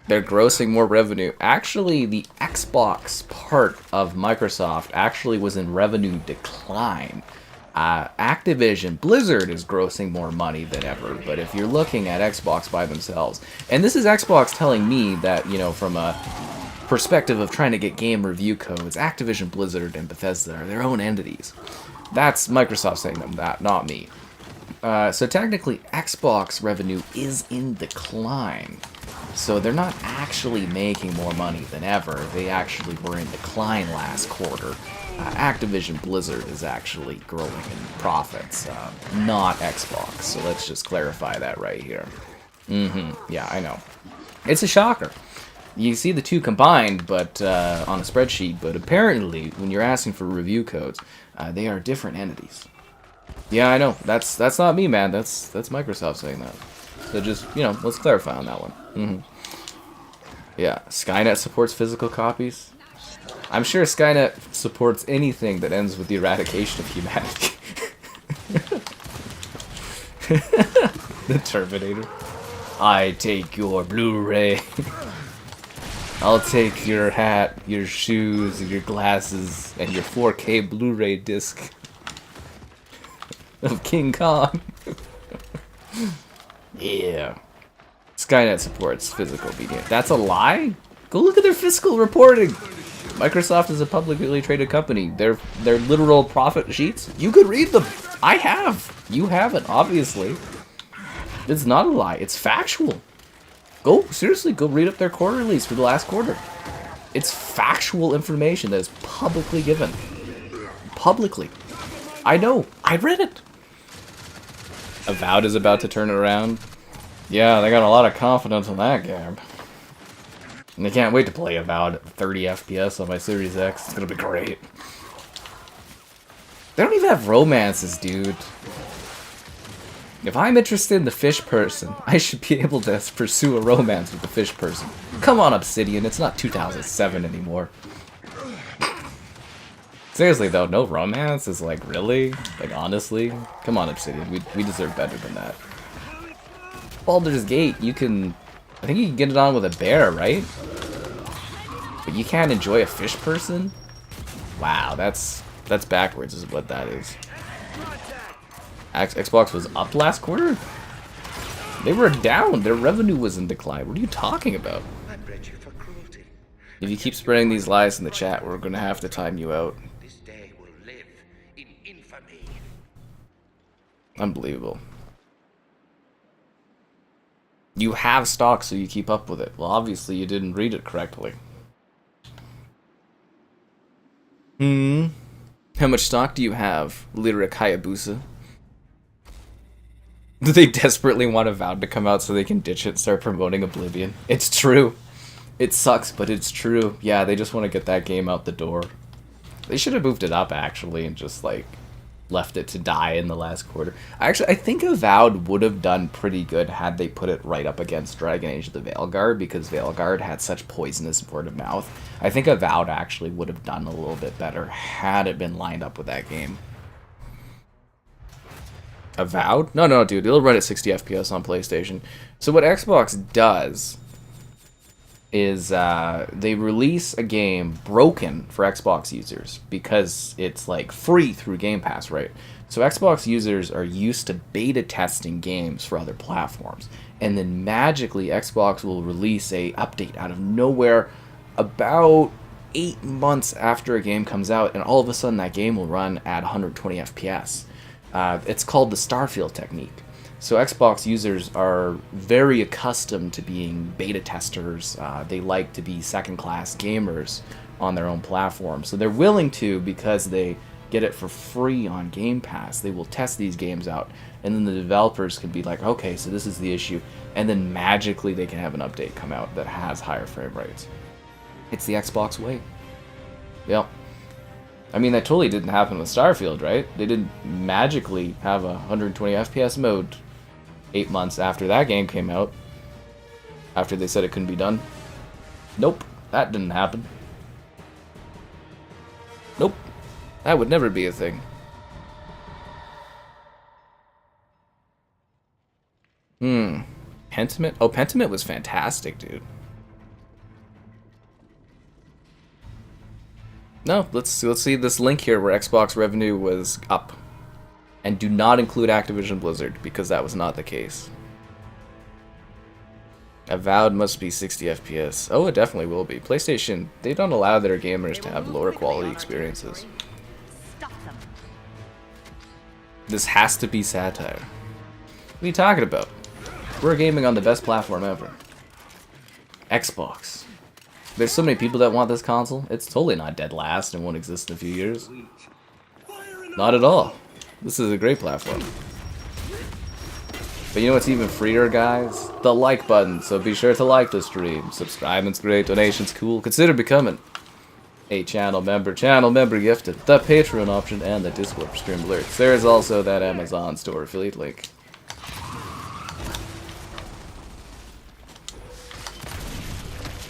They're grossing more revenue. Actually, the Xbox part of Microsoft actually was in revenue decline. Activision, Blizzard is grossing more money than ever, but if you're looking at Xbox by themselves, and this is Xbox telling me that, you know, from a perspective of trying to get game review codes, Activision, Blizzard, and Bethesda are their own entities. That's Microsoft saying them that, not me. So technically, Xbox revenue is in decline. So they're not actually making more money than ever. They actually were in decline last quarter. Activision Blizzard is actually growing in profits, not Xbox. So let's just clarify that right here. Yeah, I know. It's a shocker. You see the two combined, but on a spreadsheet. But apparently, when you're asking for review codes, they are different entities. Yeah, I know. That's not me, man. That's Microsoft saying that. So just, you know, let's clarify on that one. Yeah, Skynet supports physical copies. I'm sure Skynet supports anything that ends with the eradication of humanity. The Terminator. I take your Blu-ray. I'll take your hat, your shoes, your glasses, and your 4K Blu-ray disc of King Kong. Yeah. Skynet supports physical media. That's a lie? Go look at their fiscal reporting. Microsoft is a publicly traded company. Their literal profit sheets, you could read them. I have. You haven't, obviously. It's not a lie. It's factual. Seriously, go read up their quarterlies for the last quarter. It's factual information that is publicly given. Publicly. I know. I read it. Avowed is about to turn it around. Yeah, they got a lot of confidence in that game. And I can't wait to play Avowed at 30 FPS on my Series X. It's gonna be great. They don't even have romances, dude. If I'm interested in the fish person, I should be able to pursue a romance with the fish person. Come on, Obsidian, it's not 2007 anymore. Seriously though, no romance is like, really? Like, honestly? Come on, Obsidian, we deserve better than that. Baldur's Gate, you can... I think you can get it on with a bear, right? But you can't enjoy a fish person? Wow, that's backwards is what that is. Xbox was up last quarter? They were down. Their revenue was in decline. What are you talking about? If you keep spreading these lies in the chat, we're going to have to time you out. This day will live in infamy. Unbelievable. You have stock, so you keep up with it. Well, obviously you didn't read it correctly. How much stock do you have, Lyric Hayabusa? Do they desperately want Avowed to come out so they can ditch it and start promoting Oblivion? It's true. It sucks, but it's true. Yeah, they just want to get that game out the door. They should have moved it up, actually, and just, like, left it to die in the last quarter. I think Avowed would have done pretty good had they put it right up against Dragon Age of the Veilguard, because Veilguard had such poisonous word of mouth. I think Avowed actually would have done a little bit better had it been lined up with that game. Avowed? No, dude, it'll run at 60 FPS on PlayStation. So what Xbox does is they release a game broken for Xbox users because it's like free through Game Pass, right? So Xbox users are used to beta testing games for other platforms, and then magically Xbox will release a update out of nowhere about 8 months after a game comes out, and all of a sudden that game will run at 120 FPS. It's called the Starfield technique. So Xbox users are very accustomed to being beta testers. They like to be second-class gamers on their own platform. So they're willing to, because they get it for free on Game Pass, they will test these games out. And then the developers can be like, okay, so this is the issue. And then magically they can have an update come out that has higher frame rates. It's the Xbox way. Yep. I mean, that totally didn't happen with Starfield, right? They didn't magically have a 120 FPS mode 8 months after that game came out, after they said it couldn't be done. Nope, that didn't happen. Nope, that would never be a thing. Pentiment? Oh, Pentiment was fantastic, dude. No, let's see this link here where Xbox revenue was up. And do not include Activision Blizzard, because that was not the case. Avowed must be 60 FPS. Oh, it definitely will be. PlayStation, they don't allow their gamers to have lower quality experiences. This has to be satire. What are you talking about? We're gaming on the best platform ever. Xbox. There's so many people that want this console. It's totally not dead last and won't exist in a few years. Not at all. This is a great platform. But you know what's even freer, guys? The like button. So be sure to like the stream. Subscribing's great. Donation's cool. Consider becoming a channel member. Channel member gifted. The Patreon option and the Discord for stream alerts. There is also that Amazon store affiliate link.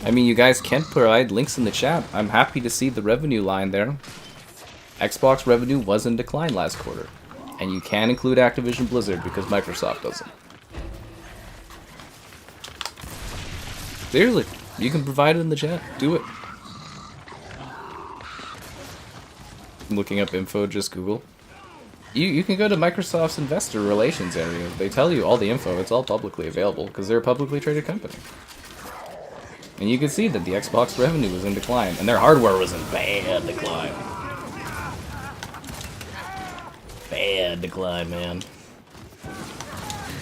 I mean, you guys can provide links in the chat. I'm happy to see the revenue line there. Xbox revenue was in decline last quarter. And you can include Activision Blizzard because Microsoft doesn't. Seriously, you can provide it in the chat. Do it. I'm looking up info, just Google. You can go to Microsoft's investor relations area. They tell you all the info. It's all publicly available because they're a publicly traded company. And you can see that the Xbox revenue was in decline, and their hardware was in bad decline. Bad decline, man.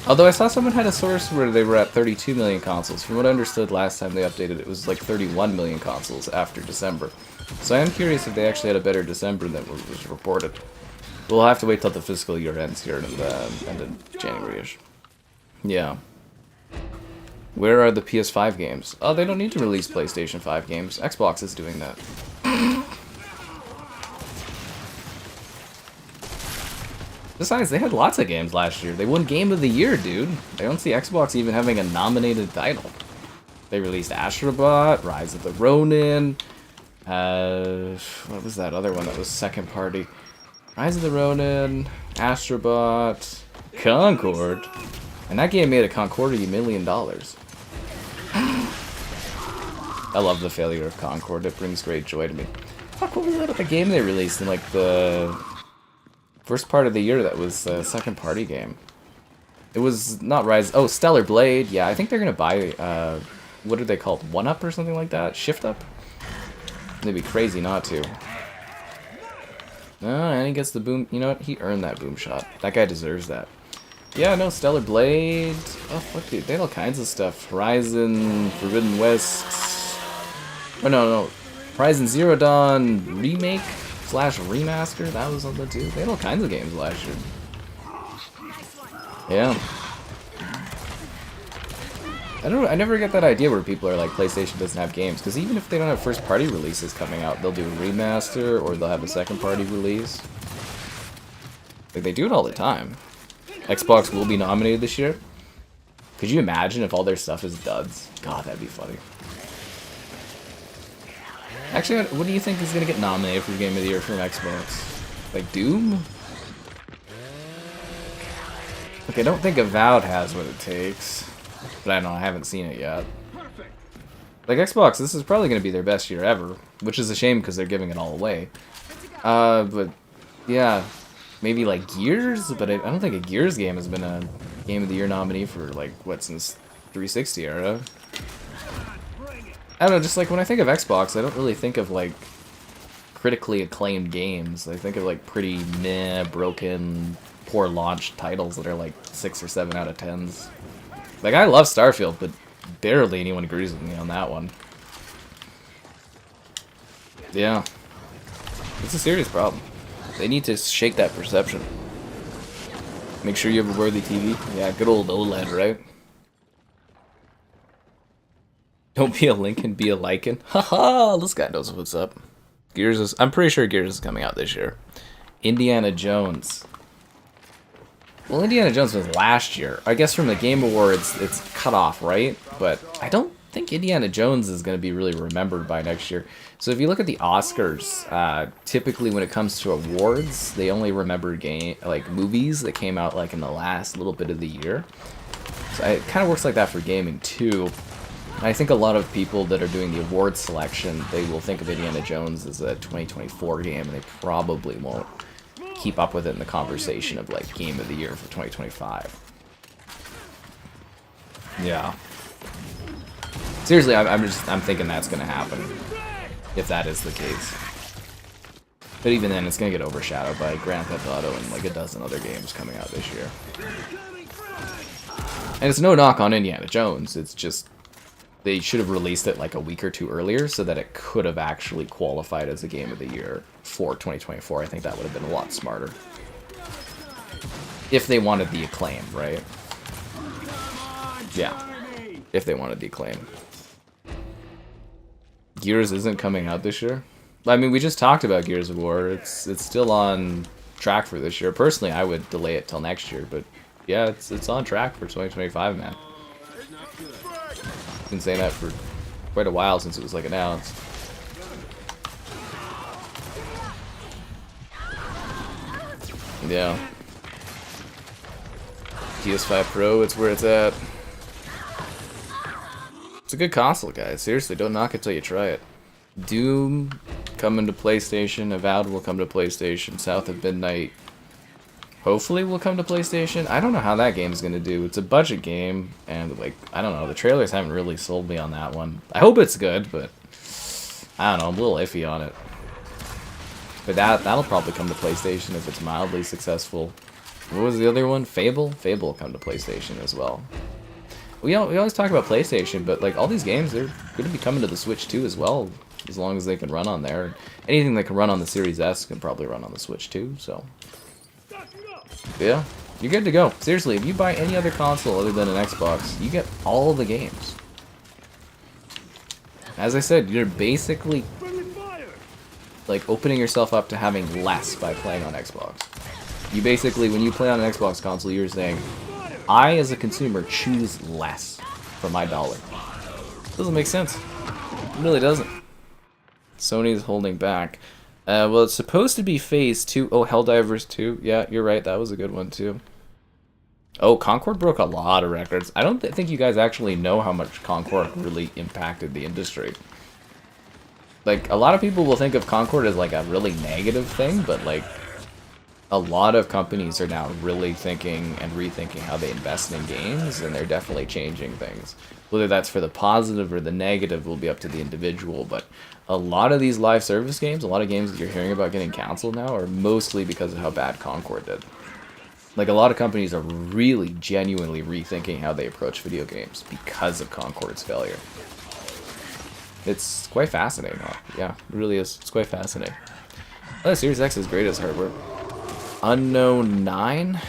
Although I saw someone had a source where they were at 32 million consoles. From what I understood last time they updated, it was like 31 million consoles after December. So I am curious if they actually had a better December than what was reported. We'll have to wait till the fiscal year ends here in the end of January-ish. Yeah. Where are the PS5 games? Oh, they don't need to release PlayStation 5 games. Xbox is doing that. Besides, they had lots of games last year. They won Game of the Year, dude. I don't see Xbox even having a nominated title. They released Astrobot, Rise of the Ronin. What was that other one that was second party? Rise of the Ronin, Astrobot, Concord. And that game made a Concordia $1 million. I love the failure of Concord. It brings great joy to me. Fuck, what was that other game they released in like the first part of the year that was a second party game? It was not Rise. Oh, Stellar Blade. Yeah, I think they're gonna buy what are they called? 1UP or something like that? Shift Up? They'd be crazy not to. Oh, and he gets the boom. You know what? He earned that boom shot. That guy deserves that. Yeah, no, Stellar Blade. Oh, fuck, dude. They had all kinds of stuff. Horizon, Forbidden West. Oh, no. Horizon Zero Dawn Remake. Slash Remaster, that was on the too. They had all kinds of games last year. Yeah. I never get that idea where people are like, PlayStation doesn't have games, because even if they don't have first-party releases coming out, they'll do a remaster, or they'll have a second-party release. Like, they do it all the time. Xbox will be nominated this year. Could you imagine if all their stuff is duds? God, that'd be funny. Actually, what do you think is going to get nominated for Game of the Year from Xbox? Like, Doom? Okay, I don't think Avowed has what it takes. But I don't know, I haven't seen it yet. Like, Xbox, this is probably going to be their best year ever. Which is a shame because they're giving it all away. But, yeah. Maybe, like, Gears? But I don't think a Gears game has been a Game of the Year nominee for, like, what, since 360 era? I don't know, just like, when I think of Xbox, I don't really think of, like, critically acclaimed games. I think of, like, pretty meh, broken, poor launch titles that are, like, 6 or 7 out of 10s. Like, I love Starfield, but barely anyone agrees with me on that one. Yeah. It's a serious problem. They need to shake that perception. Make sure you have a worthy TV. Yeah, good old OLED, right? Don't be a Lincoln, be a Lycan. Haha, this guy knows what's up. Gears is... I'm pretty sure Gears is coming out this year. Indiana Jones. Well, Indiana Jones was last year. I guess from the Game Awards, it's cut off, right? But I don't think Indiana Jones is going to be really remembered by next year. So if you look at the Oscars, typically when it comes to awards, they only remember movies that came out like in the last little bit of the year. So it kind of works like that for gaming too. And I think a lot of people that are doing the award selection, they will think of Indiana Jones as a 2024 game, and they probably won't keep up with it in the conversation of like Game of the Year for 2025. Yeah. Seriously, I'm thinking that's gonna happen, if that is the case. But even then, it's gonna get overshadowed by Grand Theft Auto and like a dozen other games coming out this year. And it's no knock on Indiana Jones. It's just they should have released it like a week or two earlier so that it could have actually qualified as a Game of the Year for 2024. I think that would have been a lot smarter. If they wanted the acclaim, right? Yeah. If they wanted the acclaim. Gears isn't coming out this year? I mean, we just talked about Gears of War. It's still on track for this year. Personally, I would delay it till next year, but yeah, it's on track for 2025, man. Been saying that for quite a while since it was like announced. Yeah. PS5 Pro, it's where it's at. It's a good console, guys. Seriously, don't knock it till you try it. Doom coming to PlayStation. Avowed will come to PlayStation. South of Midnight hopefully will come to PlayStation. I don't know how that game's gonna do. It's a budget game, and like, I don't know, the trailers haven't really sold me on that one. I hope it's good, but I don't know, I'm a little iffy on it. But that'll probably come to PlayStation if it's mildly successful. What was the other one? Fable? Fable will come to PlayStation as well. We always talk about PlayStation, but like all these games, they're going to be coming to the Switch too as well, as long as they can run on there. Anything that can run on the Series S can probably run on the Switch too, so... Yeah, you're good to go. Seriously, if you buy any other console other than an Xbox, you get all the games. As I said, you're basically like opening yourself up to having less by playing on Xbox. You basically, when you play on an Xbox console, you're saying, I as a consumer choose less for my dollar. Doesn't make sense. It really doesn't. Sony's holding back. Well, it's supposed to be Phase 2. Oh, Helldivers 2. Yeah, you're right. That was a good one, too. Oh, Concord broke a lot of records. I don't think you guys actually know how much Concord really impacted the industry. Like, a lot of people will think of Concord as, like, a really negative thing, but, like, a lot of companies are now really thinking and rethinking how they invest in games, and they're definitely changing things. Whether that's for the positive or the negative will be up to the individual, but a lot of these live service games, a lot of games that you're hearing about getting canceled now are mostly because of how bad Concord did. Like, a lot of companies are really genuinely rethinking how they approach video games because of Concord's failure. It's quite fascinating. Yeah, it really is. It's quite fascinating. Oh, Series X is great as hardware. Unknown 9?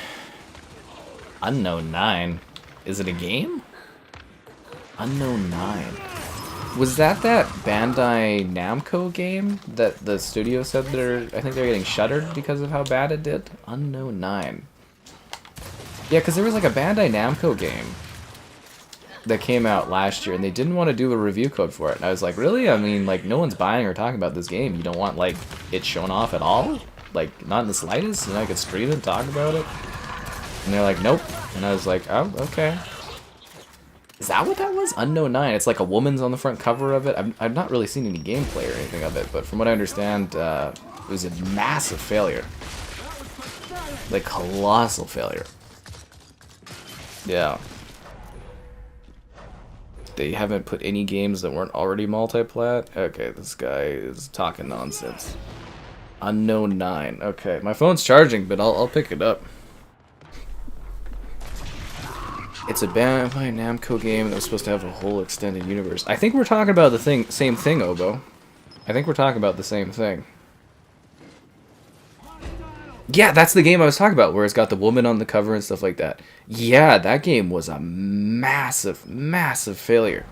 Unknown 9? Is it a game? Unknown 9. Was that Bandai Namco game that the studio said I think they're getting shuttered because of how bad it did? Unknown 9. Yeah, because there was like a Bandai Namco game that came out last year, and they didn't want to do a review code for it. And I was like, really? I mean, like, no one's buying or talking about this game. You don't want, like, it shown off at all? Like, not in the slightest? You know, I could stream it and talk about it? And they're like, nope. And I was like, oh, okay. Is that what that was? Unknown 9. It's like a woman's on the front cover of it. I've not really seen any gameplay or anything of it, but from what I understand, it was a massive failure. Like, colossal failure. Yeah. They haven't put any games that weren't already multi-plat? Okay, this guy is talking nonsense. Unknown 9. Okay, my phone's charging, but I'll pick it up. It's a Bandai Namco game that was supposed to have a whole extended universe. I think we're talking about the same thing, Obo. I think we're talking about the same thing. Yeah, that's the game I was talking about, where it's got the woman on the cover and stuff like that. Yeah, that game was a massive, massive failure.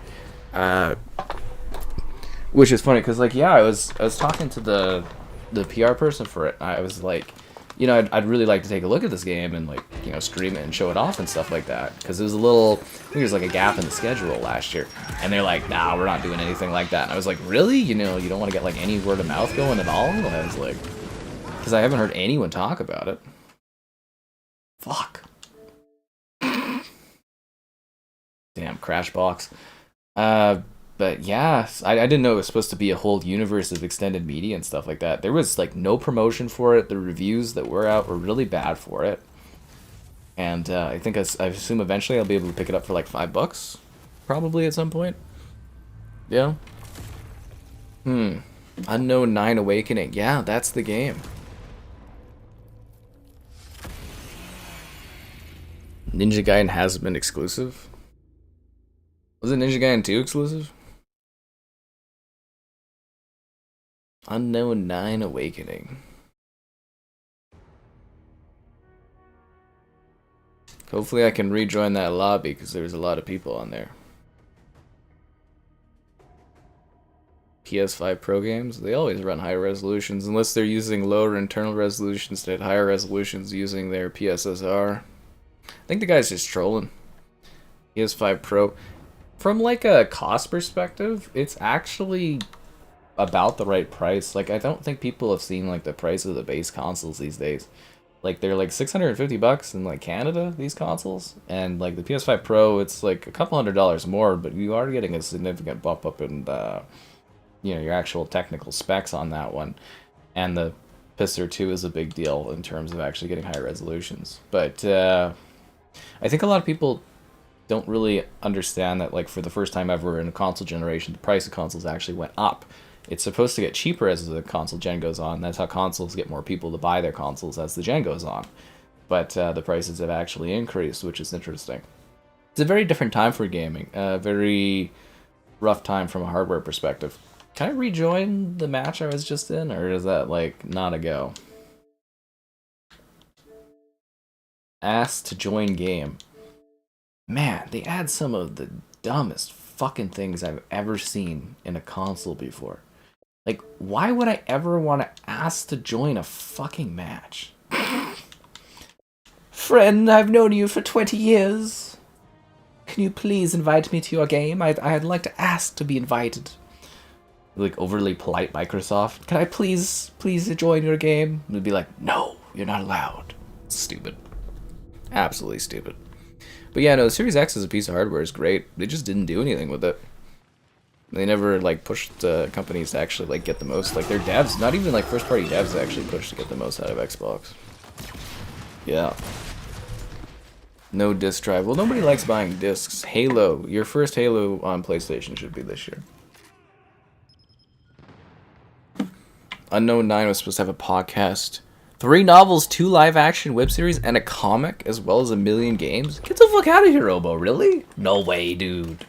Which is funny, because, like, yeah, I was talking to the PR person for it. I was like, you know, I'd really like to take a look at this game and, like, you know, stream it and show it off and stuff like that. Because it was a little, I think there was, like, a gap in the schedule last year. And they're like, nah, we're not doing anything like that. And I was like, really? You know, you don't want to get, like, any word of mouth going at all? And I was like... Because I haven't heard anyone talk about it. Fuck. Damn, Crashbox. But yeah, I didn't know it was supposed to be a whole universe of extended media and stuff like that. There was like no promotion for it. The reviews that were out were really bad for it. And I think I assume eventually I'll be able to pick it up for like $5, probably at some point. Yeah. Unknown 9 Awakening. Yeah, that's the game. Ninja Gaiden hasn't been exclusive? Was it Ninja Gaiden 2 exclusive? Unknown 9 Awakening. Hopefully I can rejoin that lobby, because there's a lot of people on there. PS5 Pro games, they always run higher resolutions, unless they're using lower internal resolutions to hit higher resolutions using their PSSR. I think the guy's just trolling. PS5 Pro. From like a cost perspective, it's actually about the right price. Like, I don't think people have seen like the price of the base consoles these days. Like, they're like $650 in like Canada, these consoles. And like the PS5 Pro, it's like a couple $100 more, but you are getting a significant bump up in you know, your actual technical specs on that one. And the Pisser 2 is a big deal in terms of actually getting higher resolutions. But I think a lot of people don't really understand that, like, for the first time ever in a console generation, the price of consoles actually went up. It's supposed to get cheaper as the console gen goes on. That's how consoles get more people to buy their consoles as the gen goes on. But the prices have actually increased, which is interesting. It's a very different time for gaming. A very rough time from a hardware perspective. Can I rejoin the match I was just in, or is that, like, not a go? Asked to join game. Man, they add some of the dumbest fucking things I've ever seen in a console before. Like, why would I ever want to ask to join a fucking match? Friend, I've known you for 20 years. Can you please invite me to your game? I'd like to ask to be invited. Like, overly polite Microsoft. Can I please join your game? And they'd be like, no, you're not allowed. Stupid. Absolutely stupid. But yeah, no, the Series X as a piece of hardware is great. They just didn't do anything with it. They never, like, pushed companies to actually, like, get the most. Like, their devs, not even, like, first-party devs actually pushed to get the most out of Xbox. Yeah. No disc drive. Well, nobody likes buying discs. Halo. Your first Halo on PlayStation should be this year. Unknown 9 was supposed to have a podcast. 3 novels, 2 live-action web series, and a comic, as well as 1 million games? Get the fuck out of here, Robo, really? No way, dude.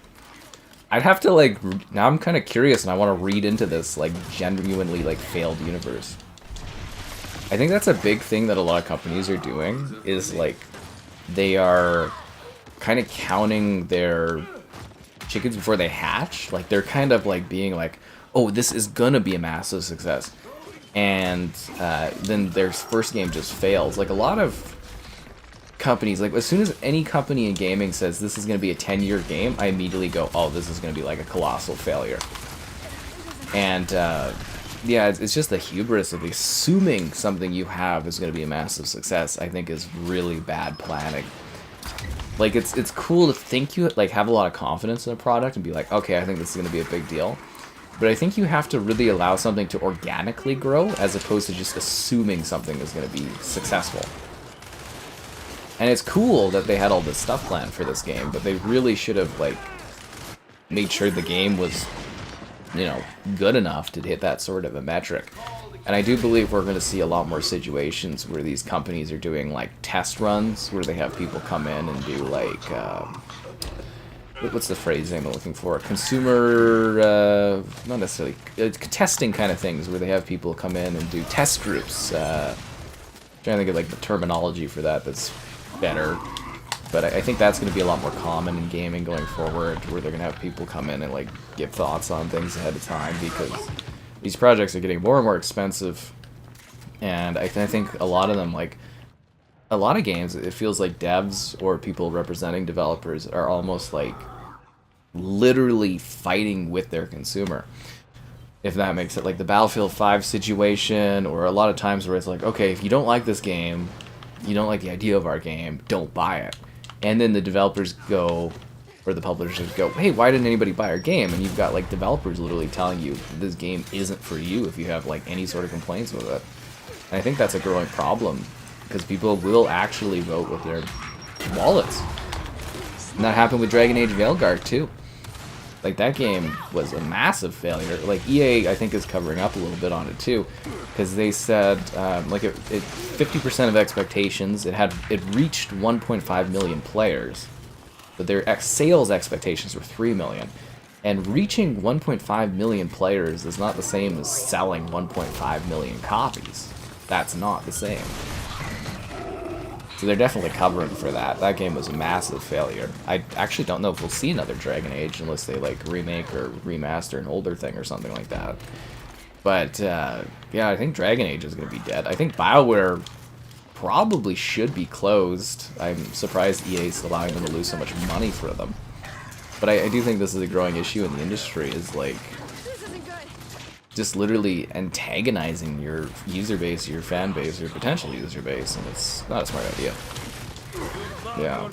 I'd have to, like... Now I'm kind of curious, and I want to read into this, like, genuinely, like, failed universe. I think that's a big thing that a lot of companies are doing, is like they are kind of counting their chickens before they hatch. Like they're kind of like being like, oh, this is gonna be a massive success, and then their first game just fails. Like a lot of companies, like as soon as any company in gaming says this is gonna be a 10-year game, I immediately go, oh, this is gonna be like a colossal failure. And yeah, it's just the hubris of assuming something you have is going to be a massive success, I think is really bad planning. Like, it's cool to think you, like, have a lot of confidence in a product and be like, okay, I think this is going to be a big deal. But I think you have to really allow something to organically grow as opposed to just assuming something is going to be successful. And it's cool that they had all this stuff planned for this game, but they really should have, like, made sure the game was, you know, good enough to hit that sort of a metric. And I do believe we're going to see a lot more situations where these companies are doing like test runs where they have people come in and do like what's the phrasing I'm looking for, consumer not necessarily testing kind of things, where they have people come in and do test groups. Trying to think of like the terminology for that that's better. But I think that's going to be a lot more common in gaming going forward, where they're going to have people come in and like give thoughts on things ahead of time, because these projects are getting more and more expensive. And I think a lot of them, like a lot of games, it feels like devs or people representing developers are almost like literally fighting with their consumer, if that makes it. Like the Battlefield 5 situation, or a lot of times where it's like, okay, if you don't like this game, you don't like the idea of our game, don't buy it. And then the developers go, or the publishers go, hey, why didn't anybody buy our game? And you've got like developers literally telling you this game isn't for you if you have like any sort of complaints with it. And I think that's a growing problem, because people will actually vote with their wallets. And that happened with Dragon Age Veilguard too. Like that game was a massive failure. Like EA, I think, is covering up a little bit on it too, because they said like it 50% of expectations. It reached 1.5 million players, but their sales expectations were 3 million. And reaching 1.5 million players is not the same as selling 1.5 million copies. That's not the same. So they're definitely covering for that. That game was a massive failure. I actually don't know if we'll see another Dragon Age unless they like remake or remaster an older thing or something like that. But yeah, I think Dragon Age is going to be dead. I think BioWare probably should be closed. I'm surprised EA is allowing them to lose so much money for them. But I do think this is a growing issue in the industry, is like just literally antagonizing your user base, your fan base, your potential user base, and it's not a smart idea. Yeah.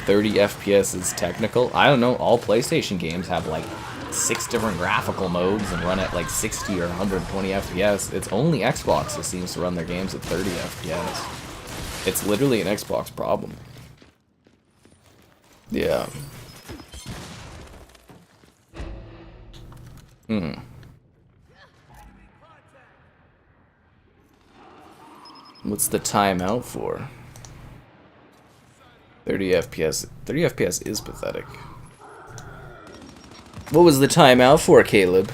30 FPS is technical? I don't know, all PlayStation games have like 6 different graphical modes and run at like 60 or 120 FPS. It's only Xbox that seems to run their games at 30 FPS. It's literally an Xbox problem. Yeah. What's the timeout for? 30 FPS. 30 FPS is pathetic. What was the timeout for, Caleb?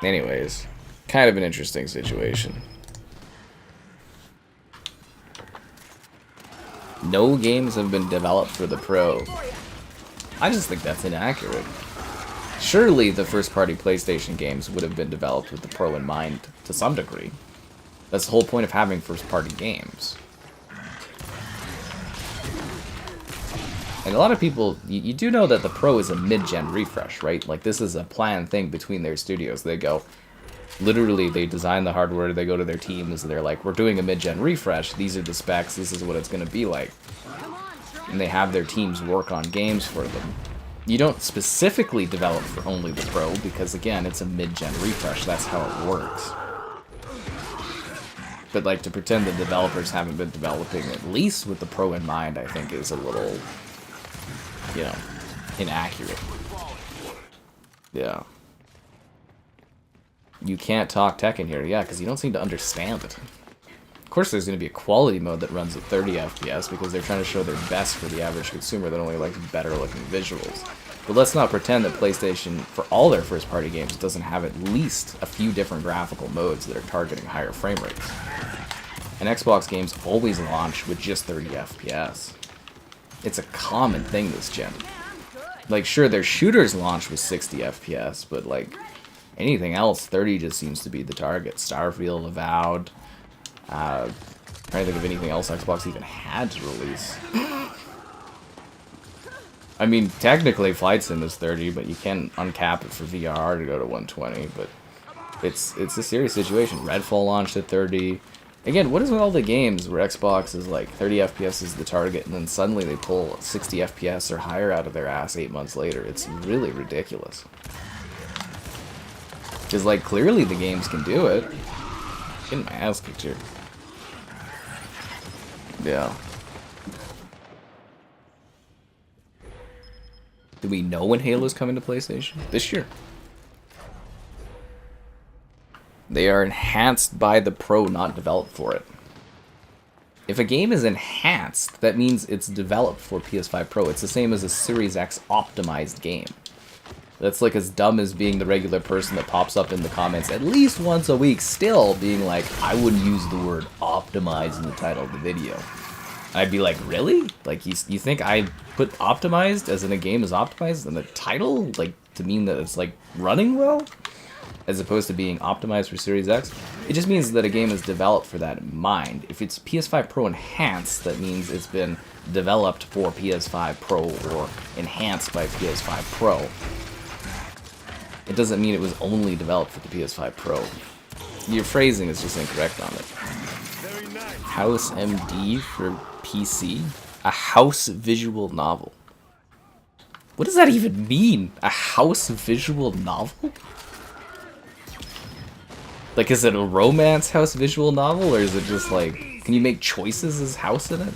Anyways, kind of an interesting situation. No games have been developed for the Pro. I just think that's inaccurate. Surely the first-party PlayStation games would have been developed with the Pro in mind to some degree. That's the whole point of having first-party games. And a lot of people, you do know that the Pro is a mid-gen refresh, right? Like, this is a planned thing between their studios. They go, literally, they design the hardware, they go to their teams, and they're like, we're doing a mid-gen refresh, these are the specs, this is what it's going to be like. And they have their teams work on games for them. You don't specifically develop for only the Pro, because again, it's a mid-gen refresh, that's how it works. But like, to pretend the developers haven't been developing at least with the Pro in mind, I think is a little, you know, inaccurate. Yeah. You can't talk tech in here, yeah, because you don't seem to understand it. course there's going to be a quality mode that runs at 30 FPS because they're trying to show their best for the average consumer that only likes better looking visuals. But let's not pretend that PlayStation, for all their first-party games, doesn't have at least a few different graphical modes that are targeting higher frame rates. And Xbox games always launch with just 30 FPS. It's a common thing this gen. Like, sure, their shooters launch with 60 FPS, but, like, anything else, 30 just seems to be the target. Starfield, Avowed, trying to think of anything else Xbox even had to release. I mean, technically, Flight Sim is 30, but you can uncap it for VR to go to 120, but it's a serious situation. Redfall launched at 30. Again, what is with all the games where Xbox is like 30 FPS is the target, and then suddenly they pull 60 FPS or higher out of their ass 8 months later? It's really ridiculous. Because, like, clearly the games can do it. I'm getting my ass kicked here. Yeah. Do we know when Halo's coming to PlayStation? This year. They are enhanced by the Pro, not developed for it. If a game is enhanced, that means it's developed for PS5 Pro. It's the same as a Series X optimized game. That's like as dumb as being the regular person that pops up in the comments at least once a week still being like, I wouldn't use the word optimized in the title of the video. I'd be like, really? Like, you think I put optimized as in a game is optimized in the title? Like, to mean that it's, like, running well? As opposed to being optimized for Series X? It just means that a game is developed for that in mind. If it's PS5 Pro Enhanced, that means it's been developed for PS5 Pro or enhanced by PS5 Pro. It doesn't mean it was only developed for the PS5 Pro. Your phrasing is just incorrect on it. House MD for PC? A house visual novel. What does that even mean? A house visual novel? Like, is it a romance house visual novel, or is it just like, can you make choices as house in it?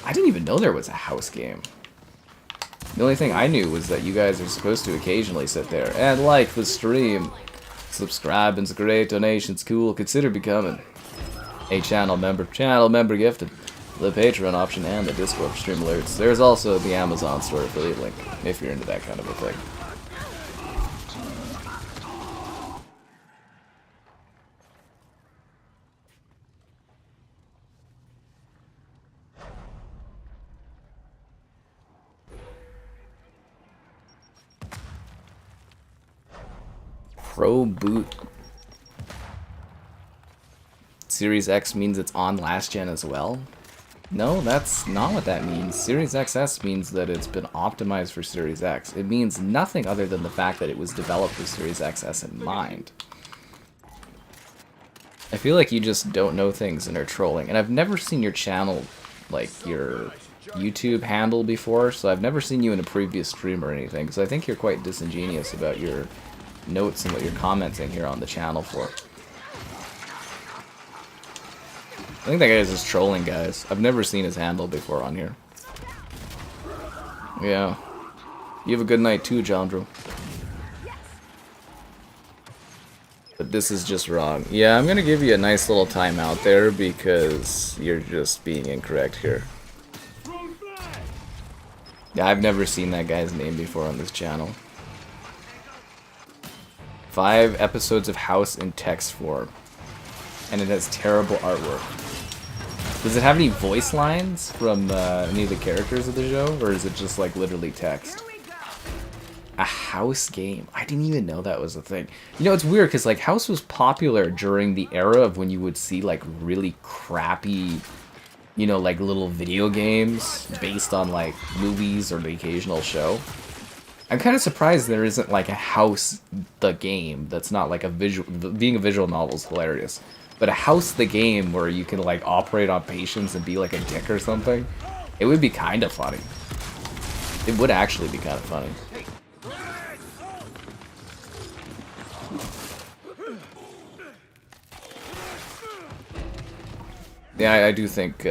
I didn't even know there was a house game. The only thing I knew was that you guys are supposed to occasionally sit there and like the stream. Subscribe and's great, donations cool, consider becoming a channel member gifted, the Patreon option, and the Discord for stream alerts. There's also the Amazon store affiliate link, if you're into that kind of a thing. Pro boot. Series X means it's on last gen as well? No, that's not what that means. Series XS means that it's been optimized for Series X. It means nothing other than the fact that it was developed with Series XS in mind. I feel like you just don't know things and are trolling. And I've never seen your channel, like your YouTube handle before, so I've never seen you in a previous stream or anything, because I think you're quite disingenuous about your notes and what you're commenting here on the channel for. I think that guy's just trolling, guys. I've never seen his handle before on here. Yeah. You have a good night too, Jandro. But this is just wrong. Yeah, I'm gonna give you a nice little timeout there because you're just being incorrect here. Yeah, I've never seen that guy's name before on this channel. 5 episodes of House in text form. And it has terrible artwork. Does it have any voice lines from any of the characters of the show? Or is it just like literally text? A house game. I didn't even know that was a thing. You know, it's weird because like House was popular during the era of when you would see like really crappy, you know, like little video games based on like movies or the occasional show. I'm kind of surprised there isn't like a House the game that's not like a visual. Being a visual novel is hilarious, but a House the game where you can like operate on patients and be like a dick or something, it would be kind of funny. It would actually be kind of funny. Yeah, I do think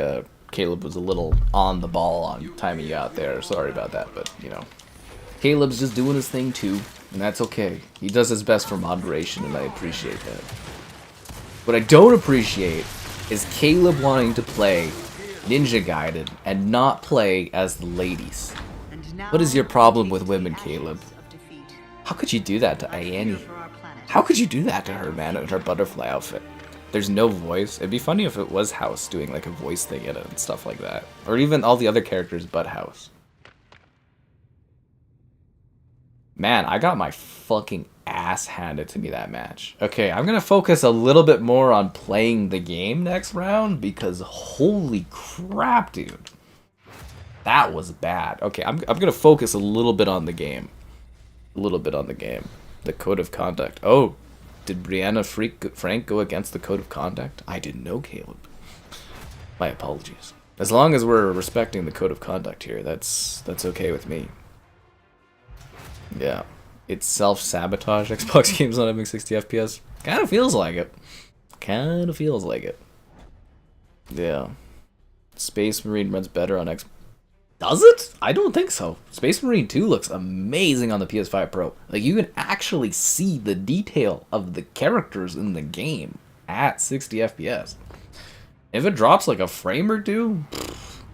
Caleb was a little on the ball on timing you out there. Sorry about that, but you know. Caleb's just doing his thing too, and that's okay. He does his best for moderation, and I appreciate that. What I don't appreciate is Caleb wanting to play Ninja Gaiden and not play as the ladies. What is your problem with women, Caleb? How could you do that to Ayani? How could you do that to her, man, in her butterfly outfit? There's no voice. It'd be funny if it was House doing like a voice thing in it and stuff like that. Or even all the other characters but House. Man, I got my fucking ass handed to me that match. Okay, I'm gonna focus a little bit more on playing the game next round because holy crap, dude. That was bad. Okay, I'm gonna focus a little bit on the game. A little bit on the game. The code of conduct. Oh, did Brianna Frank go against the code of conduct? I didn't know, Caleb. My apologies. As long as we're respecting the code of conduct here, that's okay with me. Yeah. It's self-sabotage Xbox games not having 60 FPS. Kind of feels like it. Kind of feels like it. Yeah. Space Marine runs better on Xbox. Does it? I don't think so. Space Marine 2 looks amazing on the PS5 Pro. Like, you can actually see the detail of the characters in the game at 60 FPS. If it drops like a frame or two,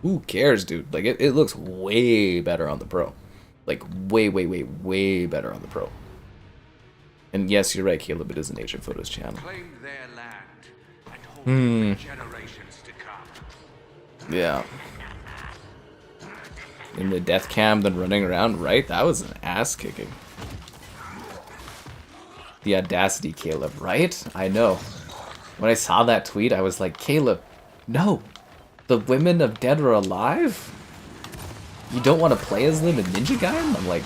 who cares, dude? Like, it looks way better on the Pro. Like, way better on the Pro. And yes, you're right, Caleb, it is an Ancient Photos channel. Claim their land and hold generations to come. Yeah. In the death cam, then running around, right? That was an ass kicking. The audacity, Caleb, right? I know. When I saw that tweet, I was like, Caleb, no. The women of Dead are alive? You don't want to play as them in Ninja Gaiden? I'm like,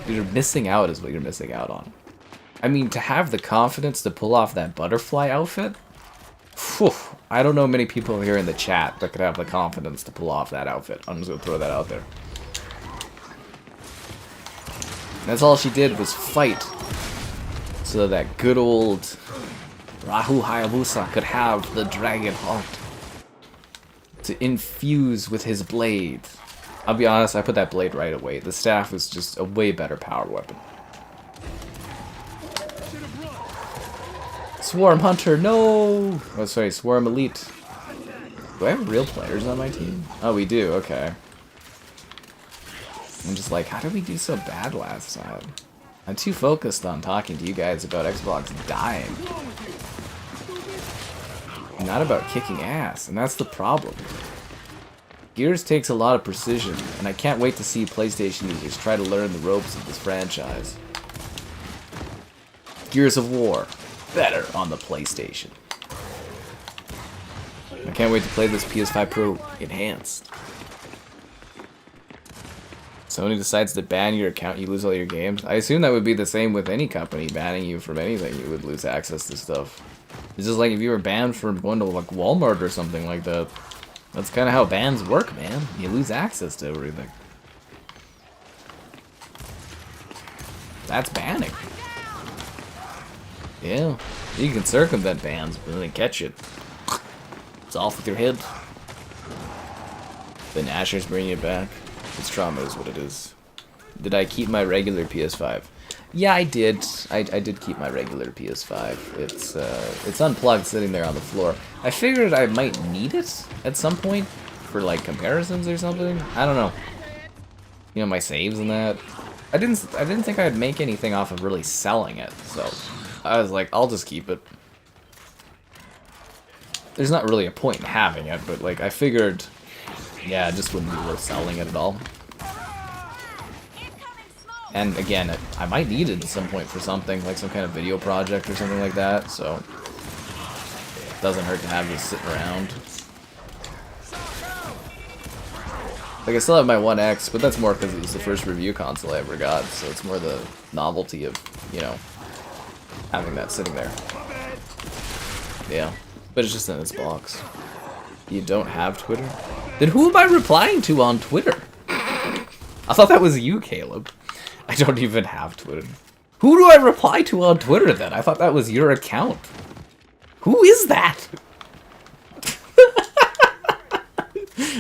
you're missing out is what you're missing out on. I mean, to have the confidence to pull off that butterfly outfit? Whew, I don't know many people here in the chat that could have the confidence to pull off that outfit. I'm just gonna throw that out there. That's all she did was fight. So that good old Rahu Hayabusa could have the dragon heart to infuse with his blade. I'll be honest, I put that blade right away. The staff was just a way better power weapon. Swarm Hunter, no! Oh, sorry, Swarm Elite. Do I have real players on my team? Oh, we do, okay. I'm just like, how did we do so bad last time? I'm too focused on talking to you guys about Xbox dying. Not about kicking ass, and that's the problem. Gears takes a lot of precision, and I can't wait to see PlayStation users try to learn the ropes of this franchise. Gears of War. Better on the PlayStation. I can't wait to play this PS5 Pro Enhanced. Sony decides to ban your account, you lose all your games. I assume that would be the same with any company banning you from anything. You would lose access to stuff. It's just like if you were banned from going to like Walmart or something like that. That's kind of how bans work, man. You lose access to everything. That's banning. Yeah, you can circumvent bans, but then catch it. It's off with your head. Then Asher's bringing it back. It's trauma is what it is. Did I keep my regular PS5? Yeah, I did. I did keep my regular PS5. It's unplugged, sitting there on the floor. I figured I might need it at some point for like comparisons or something. I don't know. You know, my saves and that. I didn't think I'd make anything off of really selling it, so I was like, I'll just keep it. There's not really a point in having it, but like I figured, yeah, it just wouldn't be worth selling it at all. And again, I might need it at some point for something, like some kind of video project or something like that, so it doesn't hurt to have this sitting around. Like, I still have my One X, but that's more because it was the first review console I ever got, so it's more the novelty of, you know, having that sitting there. Yeah, but it's just in this box. You don't have Twitter? Then who am I replying to on Twitter? I thought that was you, Caleb. I don't even have Twitter. Who do I reply to on Twitter then? I thought that was your account. Who is that?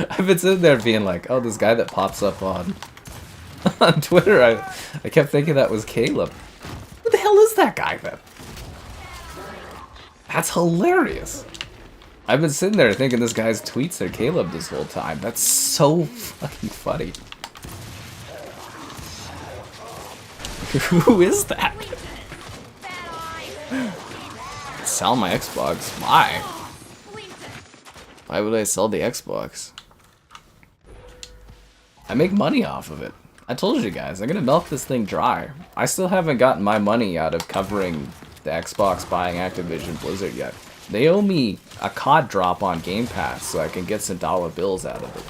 I've been sitting there being like, oh, this guy that pops up on Twitter, I kept thinking that was Caleb. Who the hell is that guy then? That's hilarious. I've been sitting there thinking this guy's tweets are Caleb this whole time. That's so fucking funny. Who is that? Sell my Xbox. Why? Why would I sell the Xbox? I make money off of it. I told you guys, I'm gonna milk this thing dry. I still haven't gotten my money out of covering the Xbox buying Activision Blizzard yet. They owe me a COD drop on Game Pass so I can get some dollar bills out of it.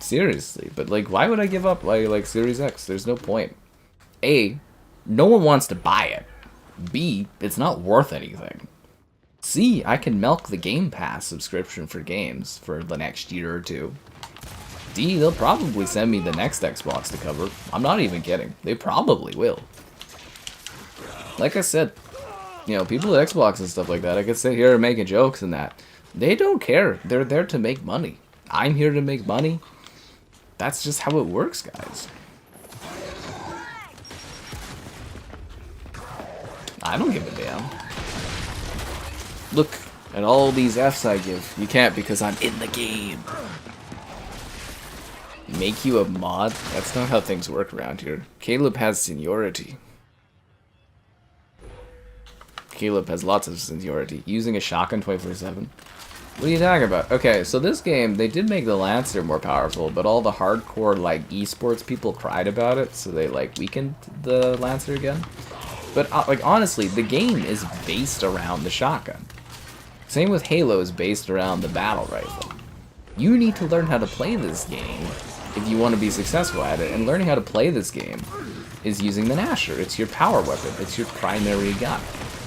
Seriously, but like, why would I give up like Series X? There's no point. A, no one wants to buy it. B, it's not worth anything. C, I can milk the Game Pass subscription for games for the next year or two. D, they'll probably send me the next Xbox to cover. I'm not even kidding. They probably will. Like I said, you know, people at Xbox and stuff like that, I could sit here making jokes and that. They don't care. They're there to make money. I'm here to make money. That's just how it works, guys. I don't give a damn. Look at all these Fs I give. You can't because I'm in the game. Make you a mod? That's not how things work around here. Caleb has seniority. Caleb has lots of seniority. Using a shotgun 24/7. What are you talking about? Okay, so this game, they did make the Lancer more powerful, but all the hardcore, like, esports people cried about it, so they, like, weakened the Lancer again. But, like, honestly, the game is based around the shotgun. Same with Halo is based around the battle rifle. You need to learn how to play this game if you want to be successful at it, and learning how to play this game is using the Gnasher. It's your power weapon. It's your primary gun.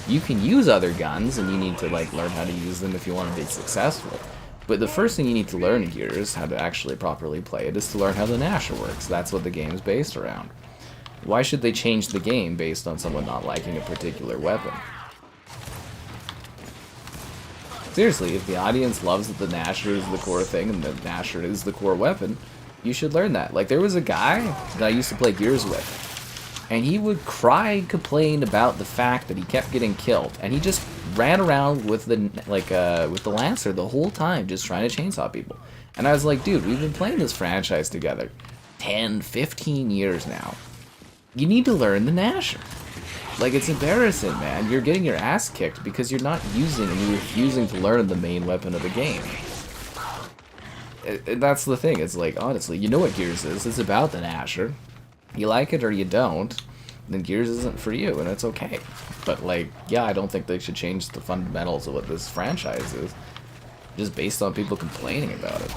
You can use other guns, and you need to like learn how to use them if you want to be successful. But the first thing you need to learn here is how to actually properly play it, is to learn how the Gnasher works. That's what the game is based around. Why should they change the game based on someone not liking a particular weapon? Seriously, if the audience loves that the Gnasher is the core thing and the Gnasher is the core weapon, you should learn that. Like, there was a guy that I used to play Gears with, and he would cry and complain about the fact that he kept getting killed, and he just ran around with the with the Lancer the whole time, just trying to chainsaw people. And I was like, dude, we've been playing this franchise together 10, 15 years now. You need to learn the Gnasher. Like, it's embarrassing, man. You're getting your ass kicked because you're not using and you're refusing to learn the main weapon of the game. That's the thing. It's like, honestly, you know what Gears is. It's about the Gnasher. You like it or you don't, then Gears isn't for you, and it's okay. But, like, yeah, I don't think they should change the fundamentals of what this franchise is, just based on people complaining about it.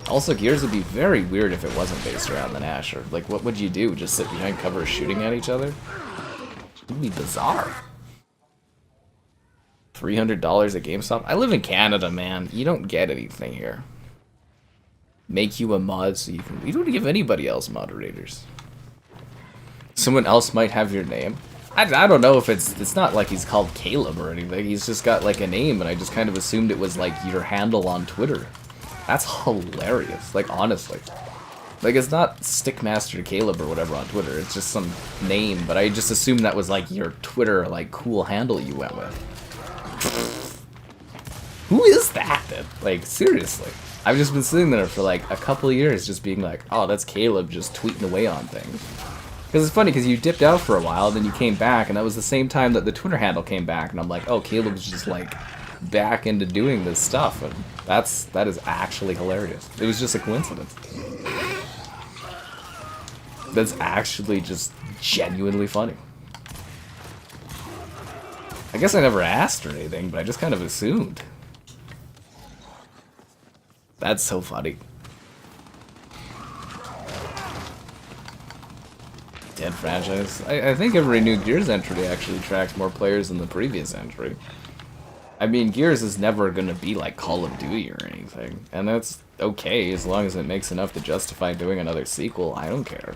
Also, Gears would be very weird if it wasn't based around the Gnasher. Like, what would you do? Just sit behind cover shooting at each other? It would be bizarre. $300 at GameStop? I live in Canada, man. You don't get anything here. Make you a mod so you can... You don't give anybody else moderators. Someone else might have your name. I don't know if it's not like he's called Caleb or anything. He's just got like a name, and I just kind of assumed it was like your handle on Twitter. That's hilarious. Like, honestly. Like, it's not Stickmaster Caleb or whatever on Twitter. It's just some name, but I just assumed that was like your Twitter, like, cool handle you went with. Who is that then? Like, seriously. I've just been sitting there for like a couple of years just being like, oh, that's Caleb just tweeting away on things. Because it's funny, because you dipped out for a while, then you came back, and that was the same time that the Twitter handle came back, and I'm like, oh, Caleb's just like back into doing this stuff, and that is actually hilarious. It was just a coincidence. That's actually just genuinely funny. I guess I never asked or anything, but I just kind of assumed. That's so funny. Dead franchise. I think every new Gears entry actually attracts more players than the previous entry. I mean, Gears is never going to be like Call of Duty or anything. And that's okay, as long as it makes enough to justify doing another sequel. I don't care.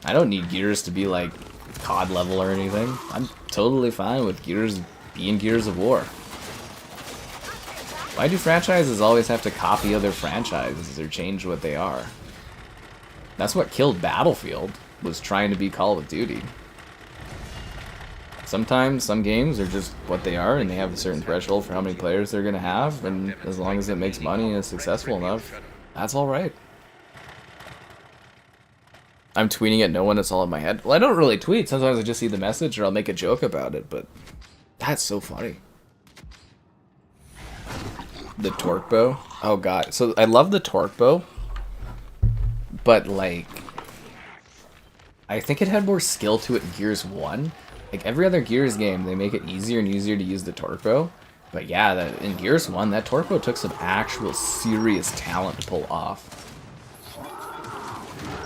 I don't need Gears to be like COD level or anything. I'm totally fine with Gears being Gears of War. Why do franchises always have to copy other franchises or change what they are? That's what killed Battlefield, was trying to be Call of Duty. Sometimes some games are just what they are, and they have a certain threshold for how many players they're gonna have, and as long as it makes money and is successful enough, that's alright. I'm tweeting at no one, it's all in my head. Well, I don't really tweet, sometimes I just see the message or I'll make a joke about it, but that's so funny. The torque bow? Oh god, so I love the torque bow, but like, I think it had more skill to it in Gears 1. Like every other Gears game, they make it easier and easier to use the torque bow. But yeah, in Gears 1, that torque bow took some actual serious talent to pull off.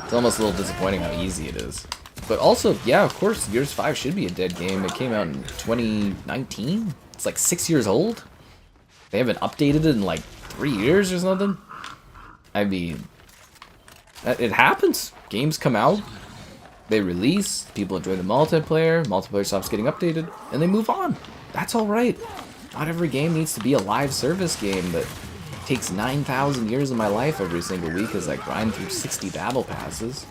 It's almost a little disappointing how easy it is. But also, yeah, of course, Gears 5 should be a dead game. It came out in 2019. It's like 6 years old. They haven't updated it in like 3 years or something. I mean, it happens. Games come out. They release, people enjoy the multiplayer stops getting updated, and they move on. That's alright. Not every game needs to be a live service game that takes 9,000 years of my life every single week as I grind through 60 battle passes.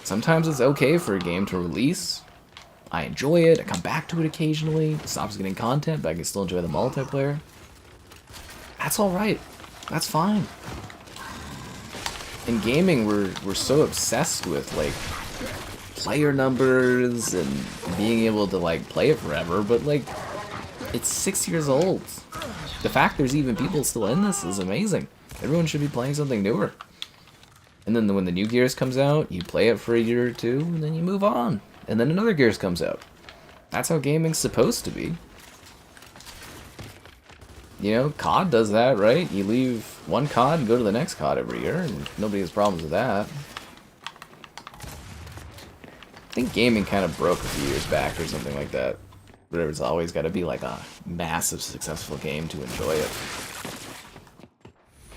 Sometimes it's okay for a game to release. I enjoy it, I come back to it occasionally, it stops getting content, but I can still enjoy the multiplayer. That's alright. That's fine. In gaming, we're so obsessed with like player numbers and being able to like play it forever, but like it's 6 years old. The fact there's even people still in this is amazing. Everyone should be playing something newer. And then when the new Gears comes out, you play it for a year or two, and then you move on. And then another Gears comes out. That's how gaming's supposed to be. You know, COD does that, right? You leave one COD and go to the next COD every year, and nobody has problems with that. I think gaming kind of broke a few years back or something like that. But there's always got to be like a massive successful game to enjoy it.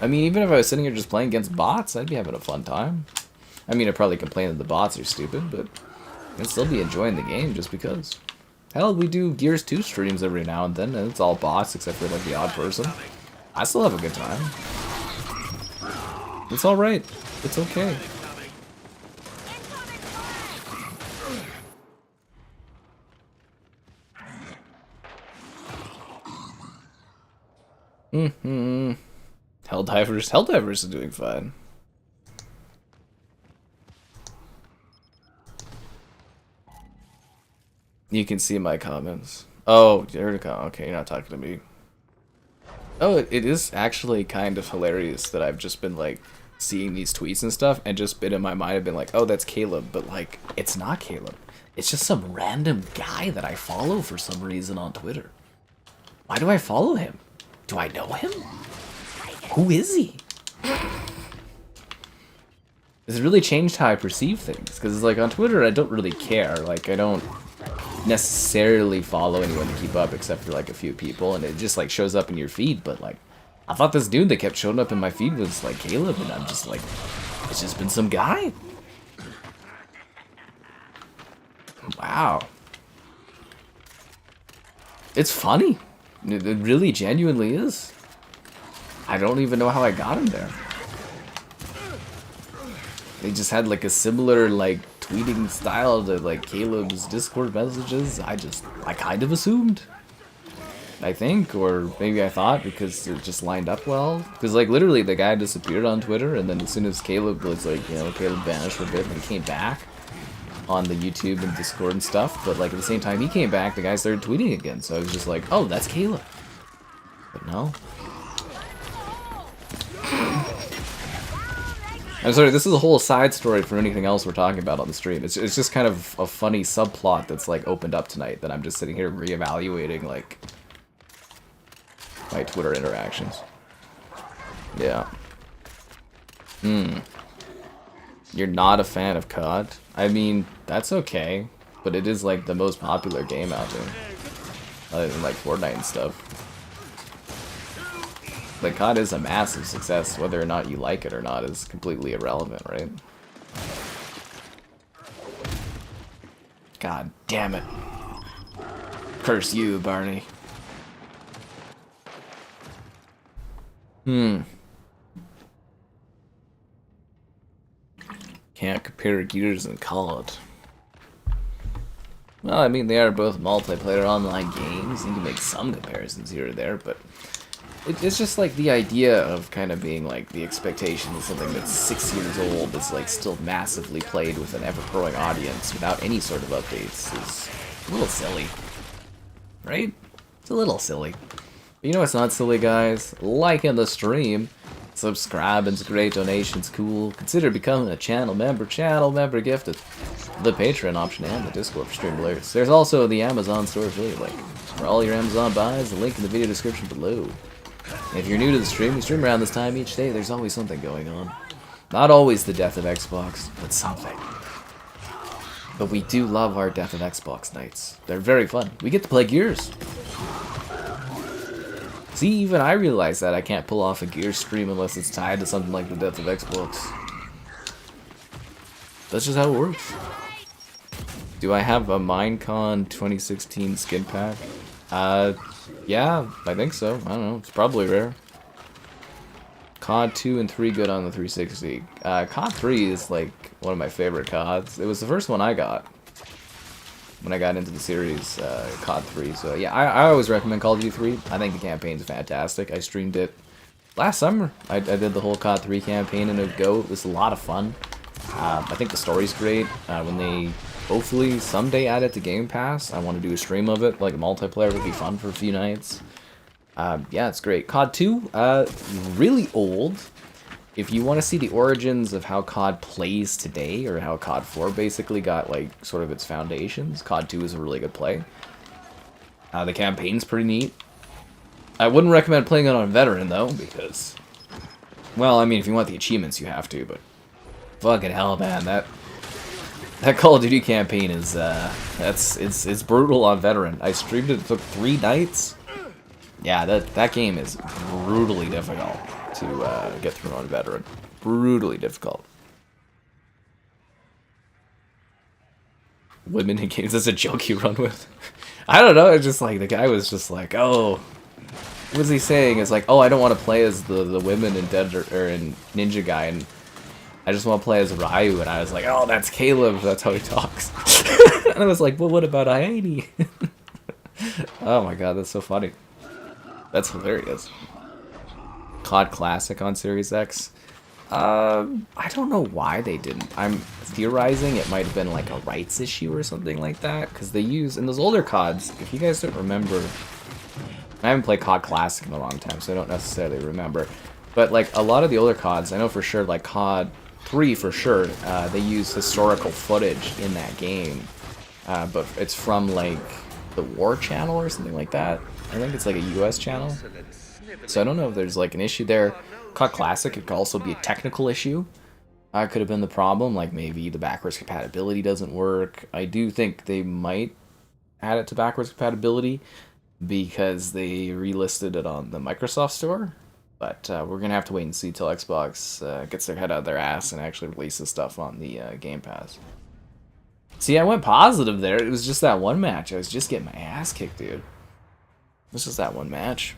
I mean, even if I was sitting here just playing against bots, I'd be having a fun time. I mean, I'd probably complain that the bots are stupid, but I'd still be enjoying the game just because. Hell, we do Gears 2 streams every now and then, and it's all bots except for like the odd person. I still have a good time. It's alright. It's okay. Helldivers is doing fine. You can see my comments. Oh, okay, you're not talking to me. Oh, it is actually kind of hilarious that I've just been like seeing these tweets and stuff and just been in my mind I've been like, oh, that's Caleb, but like it's not Caleb. It's just some random guy that I follow for some reason on Twitter. Why do I follow him? Do I know him? Who is he? It's really changed how I perceive things, because like on Twitter I don't really care. Like I don't necessarily follow anyone to keep up except for like a few people, and it just like shows up in your feed. But like I thought this dude that kept showing up in my feed was like Caleb, and I'm just like, it's just been some guy. Wow. It's funny. It really genuinely is. I don't even know how I got him there. They just had like a similar like tweeting style to like Caleb's Discord messages. I kind of assumed. I think, or maybe I thought, because it just lined up well. Because like literally the guy disappeared on Twitter, and then as soon as Caleb was like, you know, Caleb vanished for a bit and he came back on the YouTube and Discord and stuff. But like at the same time he came back, the guy started tweeting again. So I was just like, oh, that's Caleb. But no. I'm sorry, this is a whole side story from anything else we're talking about on the stream. It's just kind of a funny subplot that's like opened up tonight that I'm just sitting here reevaluating like my Twitter interactions. Yeah. You're not a fan of COD? I mean, that's okay, but it is like the most popular game out there. Other than like Fortnite and stuff. Like, COD is a massive success. Whether or not you like it or not is completely irrelevant, right? God damn it. Curse you, Barney. compare Gears and COD. Well, I mean, they are both multiplayer online games. You can make some comparisons here or there, but it's just like the idea of kind of being like the expectation of something that's 6 years old is like still massively played with an ever-growing audience without any sort of updates is a little silly. Right? It's a little silly. But you know what's not silly, guys? Liking the stream. Subscribing's great, donation's cool. Consider becoming a channel member. Channel member gifted. The Patreon option and the Discord for stream alerts. There's also the Amazon store affiliate link for all your Amazon buys. The link in the video description below. And if you're new to the stream, we stream around this time each day. There's always something going on. Not always the death of Xbox, but something. But we do love our death of Xbox nights. They're very fun. We get to play Gears. See, even I realize that I can't pull off a Gears stream unless it's tied to something like the death of Xbox. That's just how it works. Do I have a Minecon 2016 skin pack? Yeah, I think so. I don't know. It's probably rare. COD 2 and 3 good on the 360. COD 3 is like one of my favorite CODs. It was the first one I got when I got into the series, COD 3. So yeah, I always recommend Call of Duty 3. I think the campaign's fantastic. I streamed it last summer. I did the whole COD 3 campaign in a go. It was a lot of fun. I think the story's great. When they hopefully someday add it to Game Pass, I want to do a stream of it. Like, multiplayer would be fun for a few nights. Yeah, it's great. COD 2, really old. If you want to see the origins of how COD plays today, or how COD 4 basically got, like, sort of its foundations, COD 2 is a really good play. The campaign's pretty neat. I wouldn't recommend playing it on Veteran, though, because... Well, I mean, if you want the achievements, you have to, but... Fucking hell, man, that Call of Duty campaign is, it's brutal on Veteran. I streamed it took 3 nights. Yeah, that game is brutally difficult to get through on Veteran. Brutally difficult. Women in games is a joke you run with. I don't know, it's just like, the guy was just like, oh... What was he saying? It's like, oh, I don't want to play as the women in Dead or in Ninja Guy, and I just want to play as Ryu, and I was like, oh, that's Caleb, that's how he talks. And I was like, well, what about Heidi? Oh my god, that's so funny. That's hilarious. COD Classic on Series X. I don't know why they didn't. I'm theorizing it might have been like a rights issue or something like that, because they use, in those older CODs, if you guys don't remember, I haven't played COD Classic in a long time, so I don't necessarily remember, but like a lot of the older CODs, I know for sure, like COD 3 for sure, they use historical footage in that game, but it's from like the War Channel or something like that. I think it's like a US channel, so I don't know if there's like an issue there. COD Classic, it could also be a technical issue. Could have been the problem, like maybe the backwards compatibility doesn't work. I do think they might add it to backwards compatibility because they relisted it on the Microsoft Store. But we're going to have to wait and see till Xbox gets their head out of their ass and actually releases stuff on the Game Pass. See, I went positive there. It was just that one match. I was just getting my ass kicked, dude. This is that one match.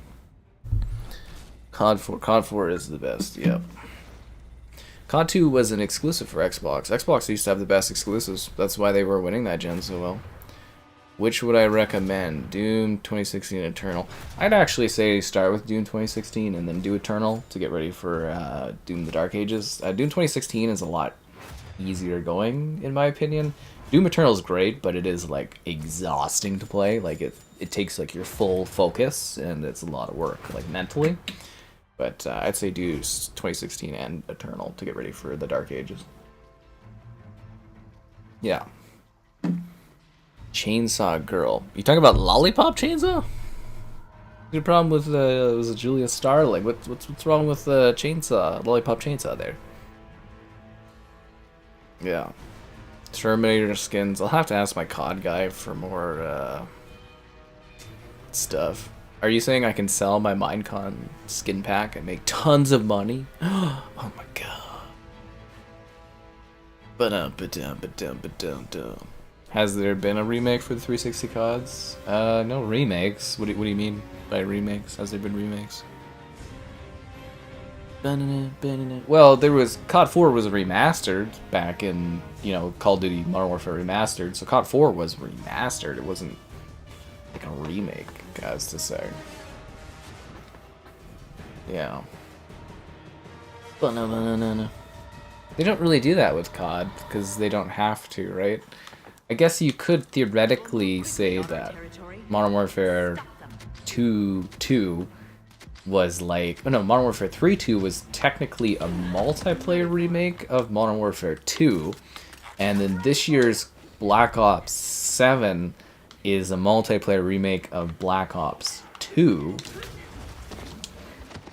COD 4 is the best, yep. COD 2 was an exclusive for Xbox. Xbox used to have the best exclusives. That's why they were winning that gen so well. Which would I recommend? Doom 2016 Eternal. I'd actually say start with Doom 2016 and then do Eternal to get ready for Doom the Dark Ages. Doom 2016 is a lot easier going, in my opinion. Doom Eternal is great, but it is like exhausting to play. Like it takes like your full focus, and it's a lot of work, like mentally. But I'd say do 2016 and Eternal to get ready for the Dark Ages. Yeah. Chainsaw Girl. You talking about Lollipop Chainsaw? Good problem with was it Julia Starling? What's wrong with the Chainsaw, Lollipop Chainsaw there? Yeah. Terminator skins. I'll have to ask my COD guy for more stuff. Are you saying I can sell my Minecon skin pack and make tons of money? Oh my god. Ba-dum. Has there been a remake for the 360 CODs? No remakes. What do you mean by remakes? Has there been remakes? Well, there was COD 4 was remastered back in, you know, Call of Duty Modern Warfare Remastered. So COD 4 was remastered. It wasn't like a remake, as to say. Yeah. They don't really do that with COD because they don't have to, right? I guess you could theoretically say that Modern Warfare 2 was like... Oh no, Modern Warfare 3 was technically a multiplayer remake of Modern Warfare 2. And then this year's Black Ops 7 is a multiplayer remake of Black Ops 2.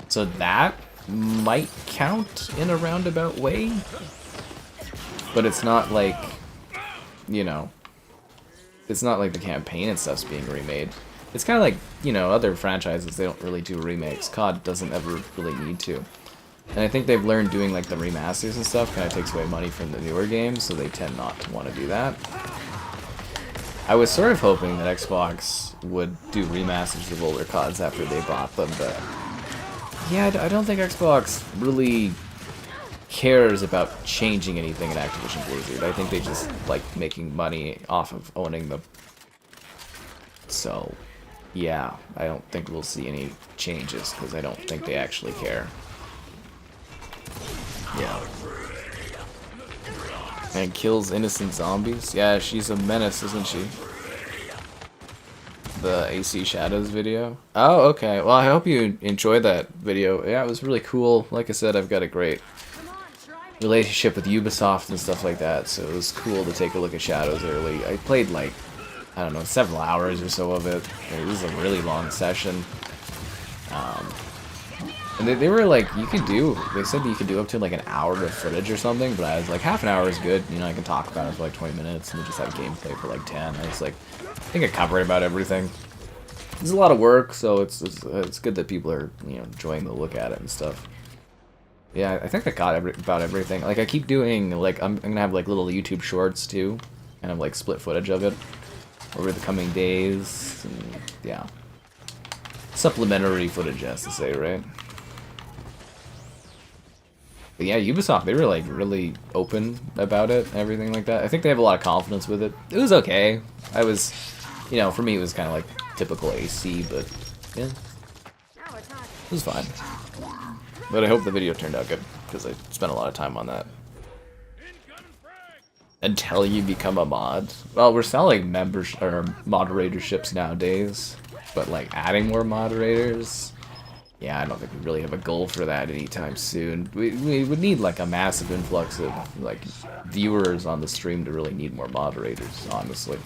So that might count in a roundabout way. But it's not like, you know, it's not like the campaign and stuff's being remade. It's kind of like, you know, other franchises, they don't really do remakes. COD doesn't ever really need to. And I think they've learned doing like the remasters and stuff kind of takes away money from the newer games, so they tend not to want to do that. I was sort of hoping that Xbox would do remasters of older CODs after they bought them, but yeah, I don't think Xbox really cares about changing anything in Activision Blizzard. I think they just like making money off of owning them. So, yeah, I don't think we'll see any changes because I don't think they actually care. Yeah. And kills innocent zombies. Yeah, she's a menace, isn't she? The AC Shadows video. Oh, okay. Well, I hope you enjoyed that video. Yeah, it was really cool. Like I said, I've got a great relationship with Ubisoft and stuff like that, so it was cool to take a look at Shadows early. I played like, I don't know, several hours or so of it. It was a really long session. And they were like, they said that you could do up to like an hour of footage or something, but I was like, half an hour is good, you know, I can talk about it for like 20 minutes, and we just have gameplay for like 10. I was like, I think I covered about everything. It's a lot of work, so it's good that people are, you know, enjoying the look at it and stuff. Yeah, I think I got about everything. Like, I keep doing, like, I'm gonna have like little YouTube shorts too, kind of like split footage of it over the coming days, and yeah. Supplementary footage, as to say, right? But yeah, Ubisoft, they were like really open about it, everything like that. I think they have a lot of confidence with it. It was okay. I was, you know, for me it was kind of like typical AC, but yeah, it was fine. But I hope the video turned out good, because I spent a lot of time on that. Until you become a mod. Well, we're selling members or moderatorships nowadays, but like adding more moderators, yeah, I don't think we really have a goal for that anytime soon. We would need like a massive influx of like viewers on the stream to really need more moderators, honestly.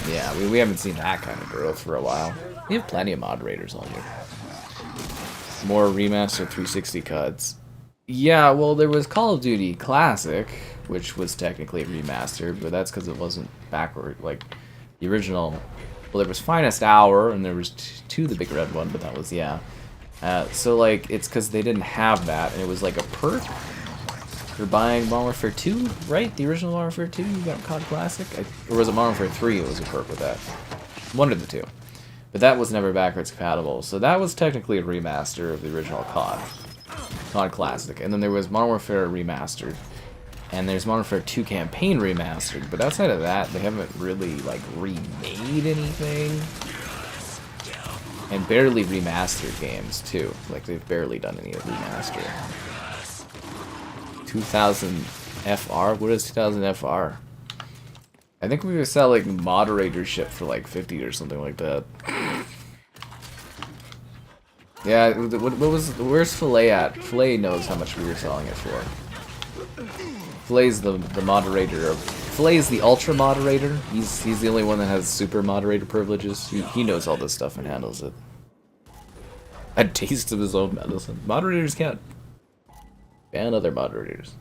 Yeah, we haven't seen that kind of growth for a while. We have plenty of moderators on here. More remastered 360 CUDs. Yeah, well, there was Call of Duty Classic, which was technically remastered, but that's because it wasn't backward. Like, the original... Well, there was Finest Hour, and there was two, the big red one, but that was, yeah. So, like, it's because they didn't have that, and it was like a perk for buying Modern Warfare 2, right? The original Modern Warfare 2, you got COD Classic? Or was it Modern Warfare 3 it was a perk with that? One of the two. But that was never backwards compatible, so that was technically a remaster of the original COD. COD Classic. And then there was Modern Warfare Remastered. And there's Modern Warfare 2 Campaign Remastered, but outside of that, they haven't really, like, remade anything. And barely remastered games, too. Like, they've barely done any remaster. 2000 FR? What is 2000 FR? I think we were selling moderatorship for like 50 or something like that. Yeah, where's Filet at? Filet knows how much we were selling it for. Filet's the moderator of... Filet's the ultra moderator. He's the only one that has super moderator privileges. He knows all this stuff and handles it. A taste of his own medicine. Moderators can't ban other moderators.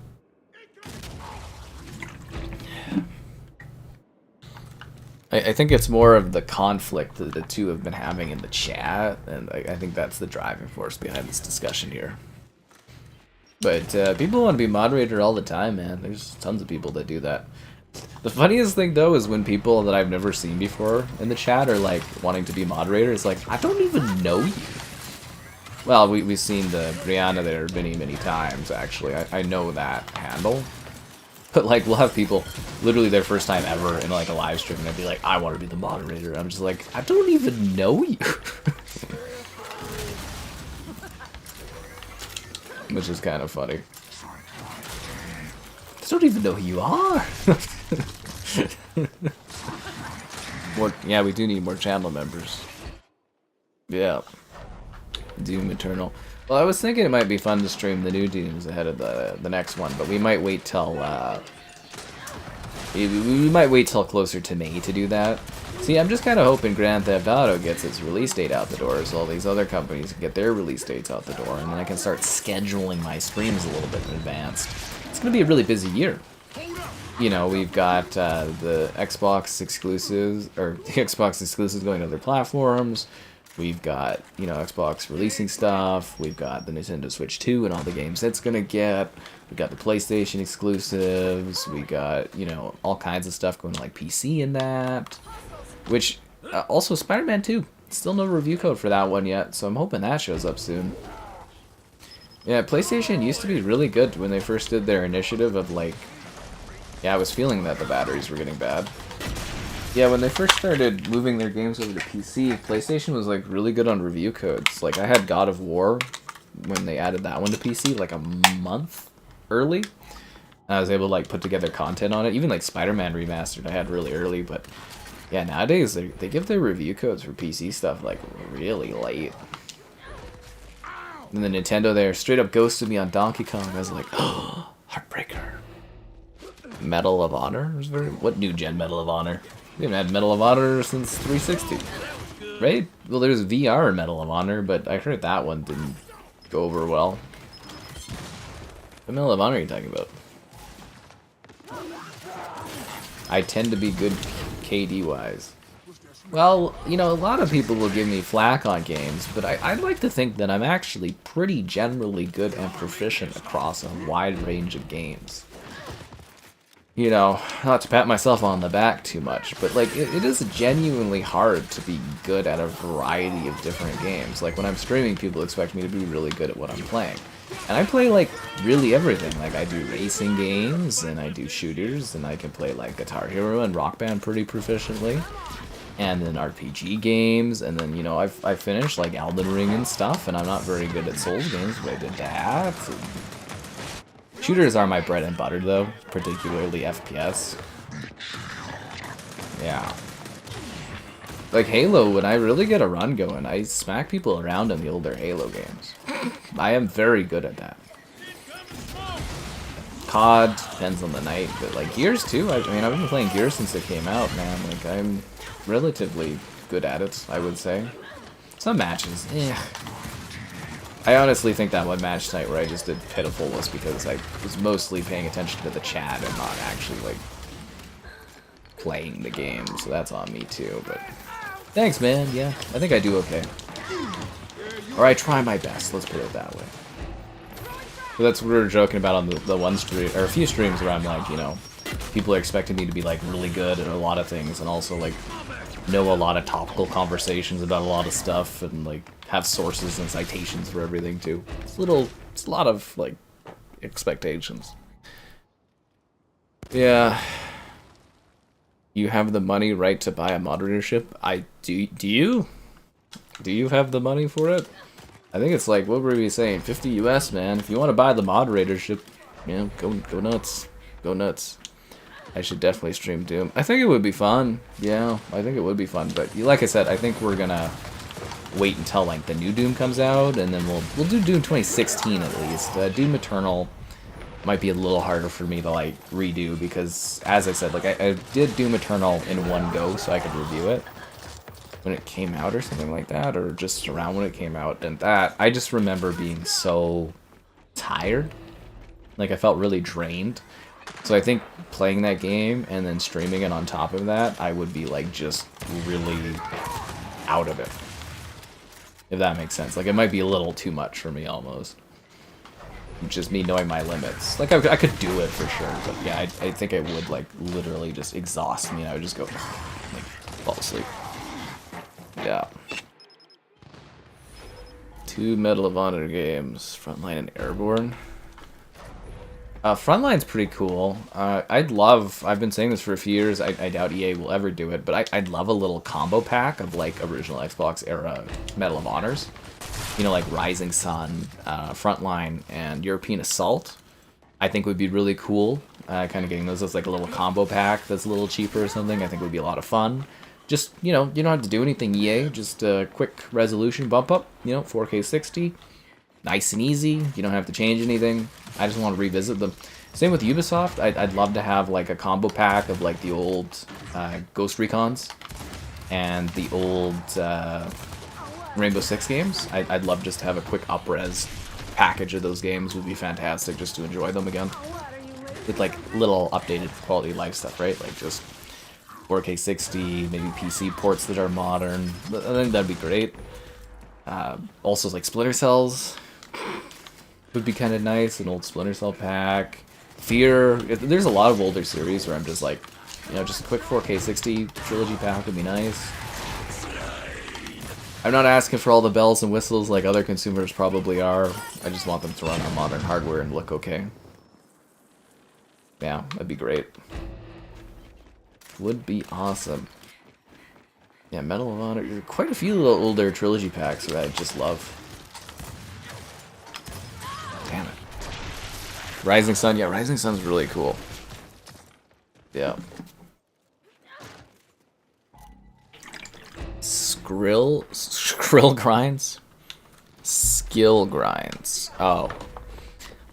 I think it's more of the conflict that the two have been having in the chat, and I think that's the driving force behind this discussion here. But people want to be moderator all the time, man. There's tons of people that do that. The funniest thing though is when people that I've never seen before in the chat are like wanting to be moderators, like, I don't even know you. Well, we've seen the Brianna there many times, actually. I know that handle. But like, we'll have people literally their first time ever in like a live stream and they'd be like, I want to be the moderator. I'm just like, I don't even know you. Which is kind of funny. I don't even know who you are. Yeah, we do need more channel members. Yeah. Doom Eternal. Well, I was thinking it might be fun to stream the new Dooms ahead of the next one, but we might wait till we might wait till closer to May to do that. See, I'm just kind of hoping Grand Theft Auto gets its release date out the door, so all these other companies can get their release dates out the door, and then I can start scheduling my streams a little bit in advance. It's going to be a really busy year. You know, we've got the Xbox exclusives, or the Xbox exclusives going to other platforms. We've got, you know, Xbox releasing stuff. We've got the Nintendo Switch 2 and all the games that's going to get. We've got the PlayStation exclusives. We got, you know, all kinds of stuff going to, like, PC in that. Which, also Spider-Man 2. Still no review code for that one yet, so I'm hoping that shows up soon. Yeah, PlayStation used to be really good when they first did their initiative of, like... Yeah, I was feeling that the batteries were getting bad. Yeah, when they first started moving their games over to PC, PlayStation was like really good on review codes. Like I had God of War when they added that one to PC like a month early. I was able to like put together content on it. Even like Spider-Man Remastered I had really early, but yeah, nowadays they give their review codes for PC stuff like really late. And the Nintendo there straight up ghosted me on Donkey Kong. I was like, oh, Heartbreaker. Medal of Honor? What new gen Medal of Honor? We haven't had Medal of Honor since 360, right? Well, there's VR Medal of Honor, but I heard that one didn't go over well. What Medal of Honor are you talking about? I tend to be good KD-wise. Well, you know, a lot of people will give me flack on games, but I'd like to think that I'm actually pretty generally good and proficient across a wide range of games. You know, not to pat myself on the back too much, but like it is genuinely hard to be good at a variety of different games. Like when I'm streaming, people expect me to be really good at what I'm playing. And I play like really everything. Like I do racing games, and I do shooters, and I can play like Guitar Hero and Rock Band pretty proficiently. And then RPG games, and then, you know, I finished like Elden Ring and stuff, and I'm not very good at Souls games, but I did that. Shooters are my bread and butter, though, particularly FPS. Yeah. Like Halo, when I really get a run going, I smack people around in the older Halo games. I am very good at that. COD, depends on the night, but like Gears too, I mean, I've been playing Gears since it came out, man. Like, I'm relatively good at it, I would say. Some matches, I honestly think that one match tonight where I just did pitiful was because I was mostly paying attention to the chat and not actually, like, playing the game, so that's on me too, but... Thanks, man, yeah, I think I do okay. Or I try my best, let's put it that way. So that's what we were joking about on the one stream, or a few streams where I'm like, you know, people are expecting me to be, like, really good at a lot of things, and also, like, know a lot of topical conversations about a lot of stuff, and, like, have sources and citations for everything too. It's a lot of like expectations. Yeah. You have the money, right, to buy a moderatorship? I do. Do you? Do you have the money for it? I think it's like, what were we saying? 50 US, man. If you want to buy the moderatorship, yeah, go nuts. Go nuts. I should definitely stream Doom. I think it would be fun. Yeah, I think it would be fun. But like I said, I think we're gonna wait until like the new Doom comes out, and then we'll do Doom 2016 at least. Doom Eternal might be a little harder for me to like redo because, as I said, like I did Doom Eternal in one go so I could review it when it came out or something like that, or just around when it came out, and that I just remember being so tired, like I felt really drained. So I think playing that game and then streaming it on top of that, I would be like just really out of it. If that makes sense. Like, it might be a little too much for me, almost. just me knowing my limits. Like, I could do it for sure, but yeah, I think it would, like, literally just exhaust me, and I would just go, like, fall asleep. Yeah. 2 Medal of Honor games, Frontline and Airborne. Frontline's pretty cool. I've been saying this for a few years, I doubt EA will ever do it, but I'd love a little combo pack of, like, original Xbox era Medal of Honors. You know, like Rising Sun, Frontline, and European Assault. I think would be really cool. Kind of getting those as like a little combo pack that's a little cheaper or something. I think would be a lot of fun. Just, you know, you don't have to do anything, EA. Just a quick resolution bump up, you know, 4K 60. Nice and easy. You don't have to change anything. I just want to revisit them. Same with Ubisoft. I'd love to have like a combo pack of like the old Ghost Recons and the old Rainbow Six games. I'd love just to have a quick up-res package of those games. Would be fantastic just to enjoy them again. With like little updated quality of life stuff, right? Like just 4K 60, maybe PC ports that are modern. I think that'd be great. Also like Splinter Cells would be kind of nice. An old Splinter Cell pack. Fear. There's a lot of older series where I'm just like, you know, just a quick 4K 60 trilogy pack would be nice. I'm not asking for all the bells and whistles like other consumers probably are. I just want them to run on modern hardware and look okay. Yeah, that'd be great. Would be awesome. Yeah, Medal of Honor. Quite a few little older trilogy packs that I just love. Damn it. Rising Sun. Yeah, Rising Sun's really cool. Yeah. Skrill grinds? Skill grinds. Oh.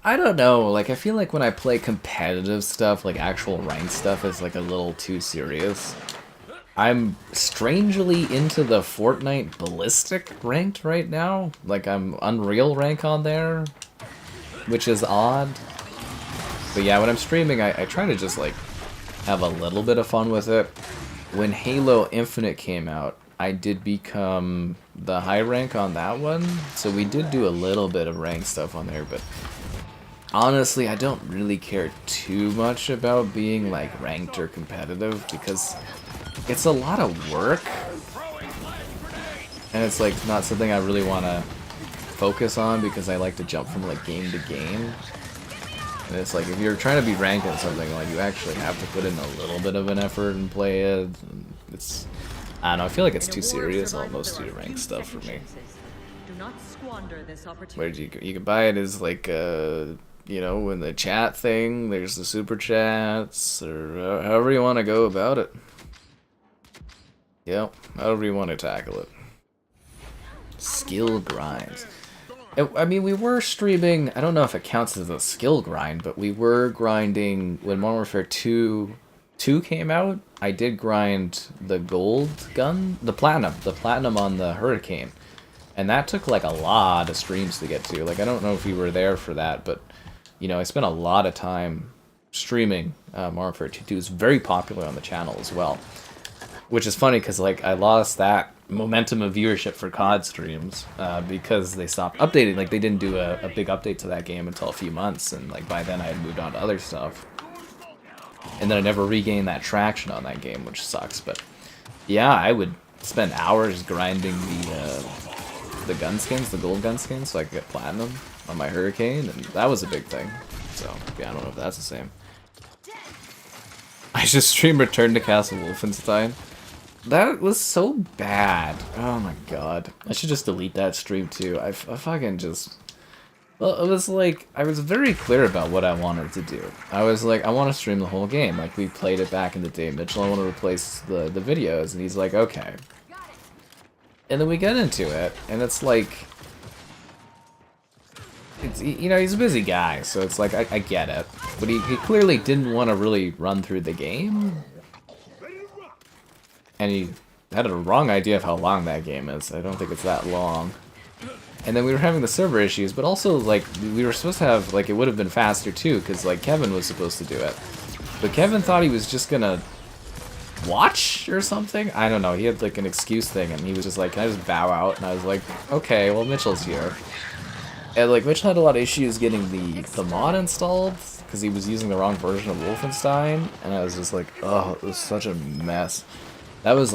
I don't know, like, I feel like when I play competitive stuff, like actual ranked stuff, is like a little too serious. I'm strangely into the Fortnite Ballistic ranked right now. Like, I'm Unreal rank on there, which is odd. But yeah, when I'm streaming, I try to just, like, have a little bit of fun with it. When Halo Infinite came out, I did become the high rank on that one, so we did do a little bit of ranked stuff on there, but honestly, I don't really care too much about being like ranked or competitive because it's a lot of work, and it's like not something I really want to focus on because I like to jump from like game to game. And it's like if you're trying to be ranked in something, like you actually have to put in a little bit of an effort and play it. And it's, I don't know, I feel like it's too serious almost to do ranked stuff for me. Where do you can buy it as like you know, in the chat thing, there's the super chats, or however you want to go about it. Yep, however you want to tackle it. Skill grinds. I mean, we were streaming, I don't know if it counts as a skill grind, but we were grinding when Modern Warfare 2 came out. I did grind the gold gun, the platinum on the Hurricane. And that took like a lot of streams to get to. Like, I don't know if you were there for that, but you know, I spent a lot of time streaming Modern Warfare 2. It's very popular on the channel as well. Which is funny because, like, I lost that momentum of viewership for COD streams because they stopped updating. Like, they didn't do a big update to that game until a few months, and, like, by then I had moved on to other stuff. And then I never regained that traction on that game, which sucks. But, yeah, I would spend hours grinding the gun skins, the gold gun skins, so I could get platinum on my Hurricane, and that was a big thing. So, yeah, I don't know if that's the same. I just streamed Return to Castle Wolfenstein. That was so bad. Oh my god. I should just delete that stream too. I fucking just... Well, it was like, I was very clear about what I wanted to do. I was like, I want to stream the whole game. Like, we played it back in the day. Mitchell, I want to replace the videos. And he's like, okay. And then we get into it, and it's like... It's, you know, he's a busy guy, so it's like, I get it. But he clearly didn't want to really run through the game. And he had a wrong idea of how long that game is. I don't think it's that long. And then we were having the server issues, but also, like, we were supposed to have, like, it would have been faster, too, because, like, Kevin was supposed to do it. But Kevin thought he was just gonna watch or something? I don't know. He had, like, an excuse thing, and he was just like, can I just bow out? And I was like, okay, well, Mitchell's here. And like Mitchell had a lot of issues getting the mod installed because he was using the wrong version of Wolfenstein, and I was just like, oh, it was such a mess. That was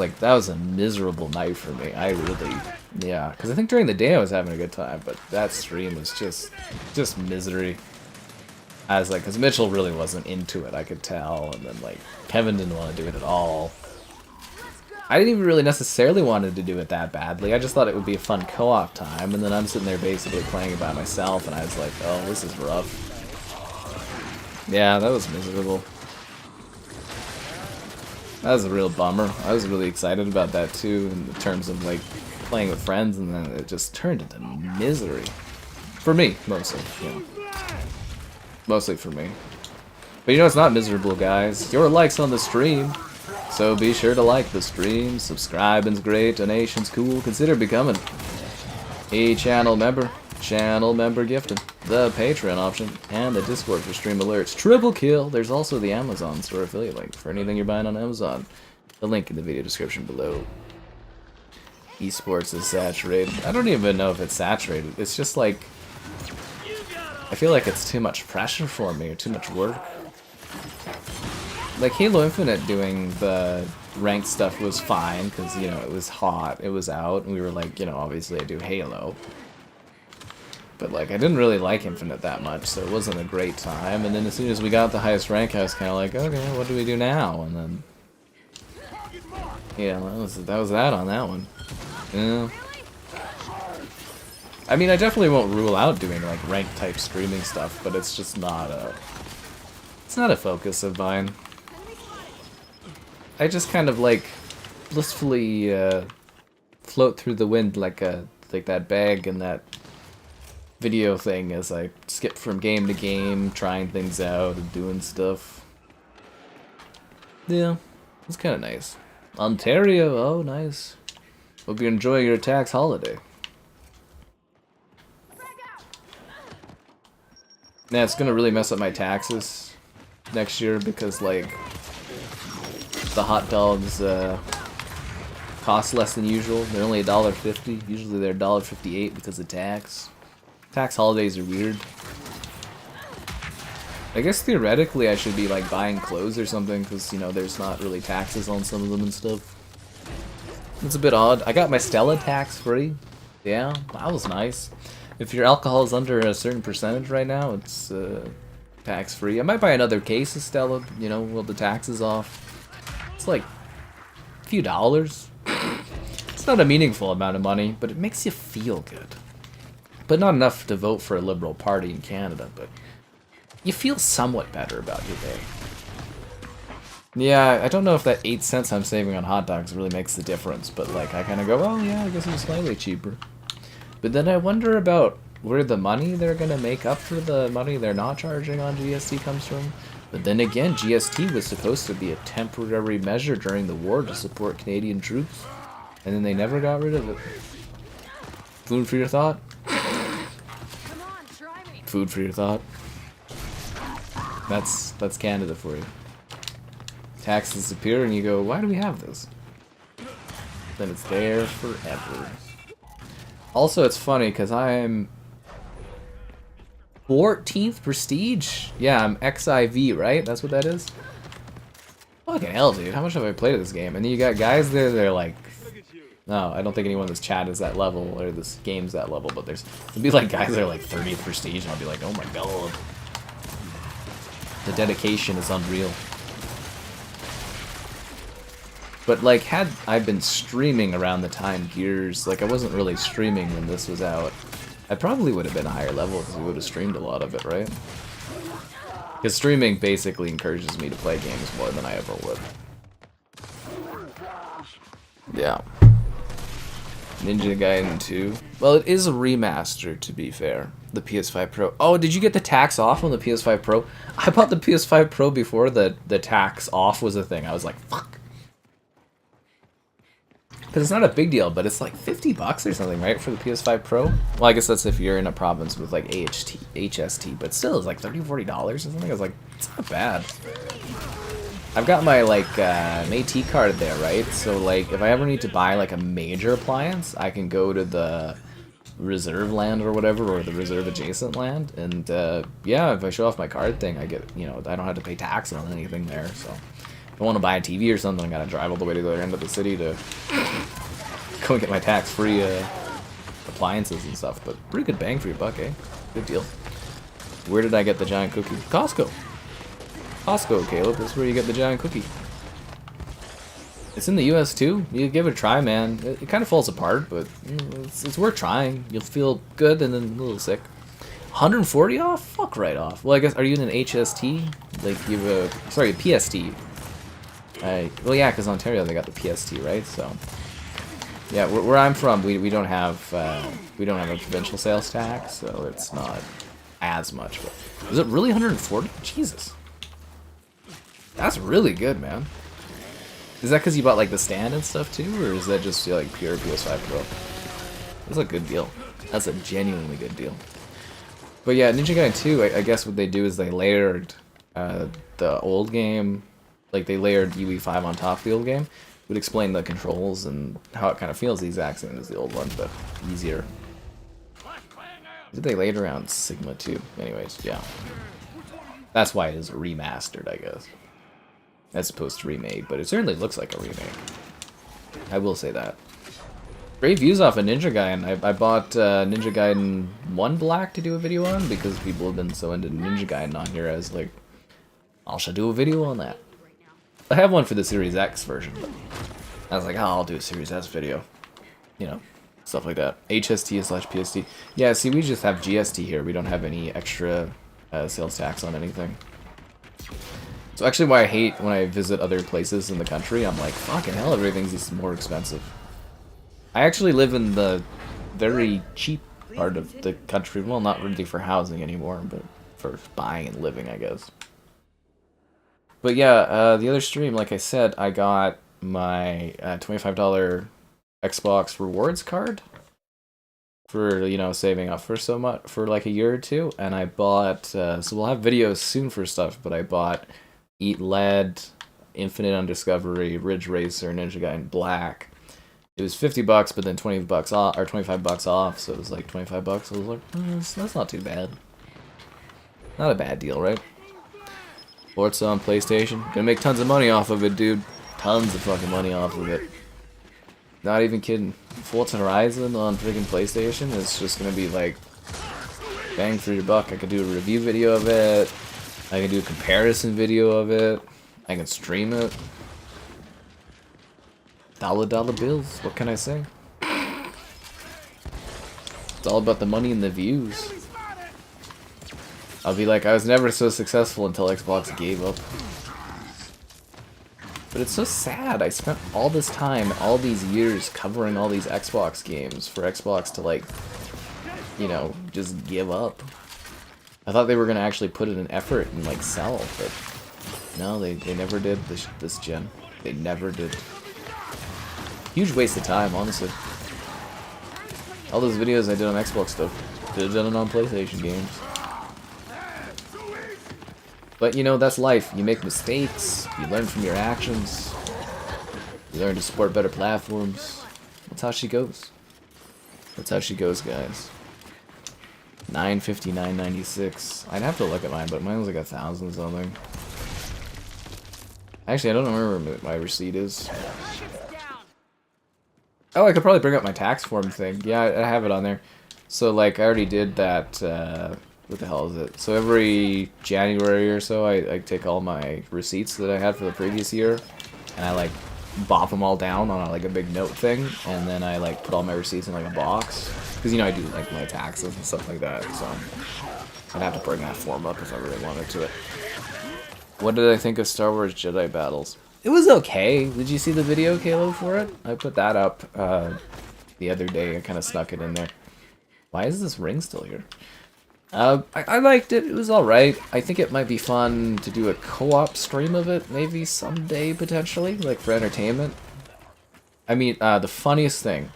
a miserable night for me. I really, yeah, because I think during the day I was having a good time, but that stream was just misery. I was like, because Mitchell really wasn't into it, I could tell, and then like Kevin didn't want to do it at all. I didn't even really necessarily wanted to do it that badly. I just thought it would be a fun co-op time, and then I'm sitting there basically playing it by myself, and I was like, oh, this is rough. Yeah, that was miserable. That was a real bummer. I was really excited about that too, in terms of like playing with friends, and then it just turned into misery. For me, mostly. Yeah. Mostly for me. But you know it's not miserable, guys. Your likes on the stream. So be sure to like the stream, subscribing's great, donation's cool, consider becoming a channel member gifting, the Patreon option, and the Discord for stream alerts. Triple kill! There's also the Amazon store affiliate link for anything you're buying on Amazon. The link in the video description below. Esports is saturated. I don't even know if it's saturated. It's just like, I feel like it's too much pressure for me, or too much work. Like, Halo Infinite doing the ranked stuff was fine, because, you know, it was hot, it was out, and we were like, you know, obviously I do Halo. But, like, I didn't really like Infinite that much, so it wasn't a great time, and then as soon as we got the highest rank, I was kind of like, okay, what do we do now? And then, yeah, that was that on that one. Yeah. I mean, I definitely won't rule out doing, like, ranked type streaming stuff, but it's just not a... It's not a focus of mine. I just kind of like blissfully float through the wind like that bag in that video thing as I skip from game to game, trying things out and doing stuff. Yeah, it's kind of nice. Ontario, oh nice. Hope you're enjoying your tax holiday. Yeah, it's gonna really mess up my taxes next year because like the hot dogs cost less than usual. They're only $1.50. Usually they're $1.58 because of tax. Tax holidays are weird. I guess theoretically I should be like buying clothes or something because, you know, there's not really taxes on some of them and stuff. It's a bit odd. I got my Stella tax free. Yeah, that was nice. If your alcohol is under a certain percentage right now, it's tax free. I might buy another case of Stella, you know, with the taxes off. It's like a few dollars. It's not a meaningful amount of money, but it makes you feel good. But not enough to vote for a Liberal Party in Canada, but you feel somewhat better about your day. Yeah, I don't know if that 8 cents I'm saving on hot dogs really makes the difference, but like I kind of go, oh yeah, I guess it's slightly cheaper. But then I wonder about where the money they're going to make up for the money they're not charging on GST comes from. But then again, GST was supposed to be a temporary measure during the war to support Canadian troops, and then they never got rid of it. Food for your thought? Food for your thought. That's Canada for you. Taxes disappear and you go, why do we have this? Then it's there forever. Also, it's funny because I'm 14th prestige? Yeah, I'm XIV, right? That's what that is? Fucking hell, dude. How much have I played of this game? And then you got guys there that are like... No, I don't think anyone in this chat is that level, or this game's that level, but there'll be like guys that are like 30th prestige, and I'll be like, oh my god. The dedication is unreal. But like, had I been streaming around the time Gears, like I wasn't really streaming when this was out, I probably would have been a higher level because we would have streamed a lot of it, right? Because streaming basically encourages me to play games more than I ever would. Yeah. Ninja Gaiden 2. Well, it is a remaster, to be fair. The PS5 Pro. Oh, did you get the tax off on the PS5 Pro? I bought the PS5 Pro before the tax off was a thing. I was like, fuck. Because it's not a big deal, but it's like $50 or something, right, for the PS5 Pro? Well, I guess that's if you're in a province with like HST, but still, it's like $30, $40 or something. I was like, it's not bad. I've got my like Métis card there, right? So like, if I ever need to buy like a major appliance, I can go to the reserve land or whatever, or the reserve adjacent land. And yeah, if I show off my card thing, I get, you know, I don't have to pay tax on anything there. So if I want to buy a TV or something, I gotta drive all the way to the other end of the city to go and get my tax-free appliances and stuff. But pretty good bang for your buck, eh? Good deal. Where did I get the giant cookie? Costco. Costco, Caleb. That's where you get the giant cookie. It's in the US too. You give it a try, man. It kind of falls apart, but it's worth trying. You'll feel good and then a little sick. 140 off? Fuck right off. Well, I guess, are you in an HST? Like, you have a, sorry, a PST. Well, yeah, because Ontario, they got the PST, right? So, yeah, where I'm from, we don't have a provincial sales tax, so it's not as much. But is it really 140? Jesus. That's really good, man. Is that because you bought like the stand and stuff too, or is that just like pure PS5 Pro? That's a good deal. That's a genuinely good deal. But yeah, Ninja Gaiden 2, I guess what they do is they layered the old game, like they layered UE5 on top of the old game. Would explain the controls and how it kind of feels the exact same as the old one, but easier. Did they laid around Sigma 2? Anyways, yeah. That's why it is remastered, I guess. As opposed to remade, but it certainly looks like a remake. I will say that. Great views off of Ninja Gaiden. I bought Ninja Gaiden 1 Black to do a video on because people have been so into Ninja Gaiden on here. I was like, I should do a video on that. I have one for the Series X version, but I was like, oh, I'll do a Series S video. You know, stuff like that. HST/PST. Yeah, see, we just have GST here. We don't have any extra sales tax on anything. So actually why I hate when I visit other places in the country, I'm like, fucking hell, everything's more expensive. I actually live in the very cheap part of the country. Well, not really for housing anymore, but for buying and living, I guess. But yeah, the other stream, like I said, I got my $25 Xbox rewards card for, you know, saving up for so much, for like a year or two. And I bought, so we'll have videos soon for stuff, but I bought Eat Lead, Infinite Undiscovery, Ridge Racer, Ninja Gaiden Black. It was $50, but then $20 off, or $25 off, so it was like $25. I was like, that's not too bad. Not a bad deal, right? Forza on PlayStation. Gonna make tons of money off of it, dude. Tons of fucking money off of it. Not even kidding. Forza Horizon on freaking PlayStation is just gonna be like bang for your buck. I could do a review video of it. I can do a comparison video of it. I can stream it. Dollar bills. What can I say? It's all about the money and the views. I'll be like, I was never so successful until Xbox gave up. But it's so sad. I spent all this time, all these years covering all these Xbox games for Xbox to, like, you know, just give up. I thought they were going to actually put in an effort and, like, sell, but no, they never did this gen. They never did. Huge waste of time, honestly. All those videos I did on Xbox stuff, could have done it on PlayStation games. But, you know, that's life. You make mistakes, you learn from your actions, you learn to support better platforms. That's how she goes. That's how she goes, guys. 959.96. I'd have to look at mine, but mine was like 1,000 something. Actually, I don't remember what my receipt is. Oh, I could probably bring up my tax form thing. Yeah, I have it on there. So, like, I already did that, what the hell is it? So every January or so, I take all my receipts that I had for the previous year, and I, like, bop them all down on, like, a big note thing, and then I, like, put all my receipts in, like, a box. Because, you know, I do, like, my taxes and stuff like that, so I'd have to bring that form up if I really wanted to it. What did I think of Star Wars Jedi Battles? It was okay. Did you see the video, Caleb, for it? I put that up the other day. I kind of snuck it in there. Why is this ring still here? I liked it. It was alright. I think it might be fun to do a co-op stream of it, maybe someday, potentially, like for entertainment. I mean, the funniest thing,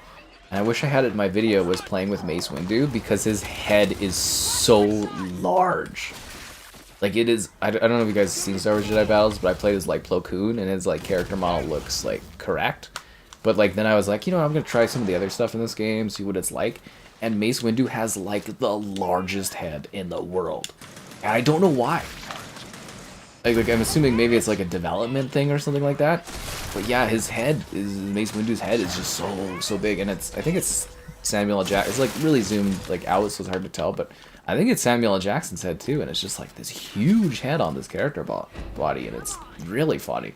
and I wish I had it in my video, was playing with Mace Windu, because his head is so large. Like, it is, I don't know if you guys have seen Star Wars Jedi Battles, but I played as, like, Plo Koon, and his, like, character model looks, like, correct. But, like, then I was like, you know, I'm gonna try some of the other stuff in this game, see what it's like. and Mace Windu has like the largest head in the world. And I don't know why. Like I'm assuming maybe it's like a development thing or something like that. But yeah, his head is Mace Windu's head is just so big, and I think it's Samuel L. Jackson. It's like really zoomed like out, so it's hard to tell, but I think it's Samuel L. Jackson's head too, and it's just like this huge head on this character body, and it's really funny.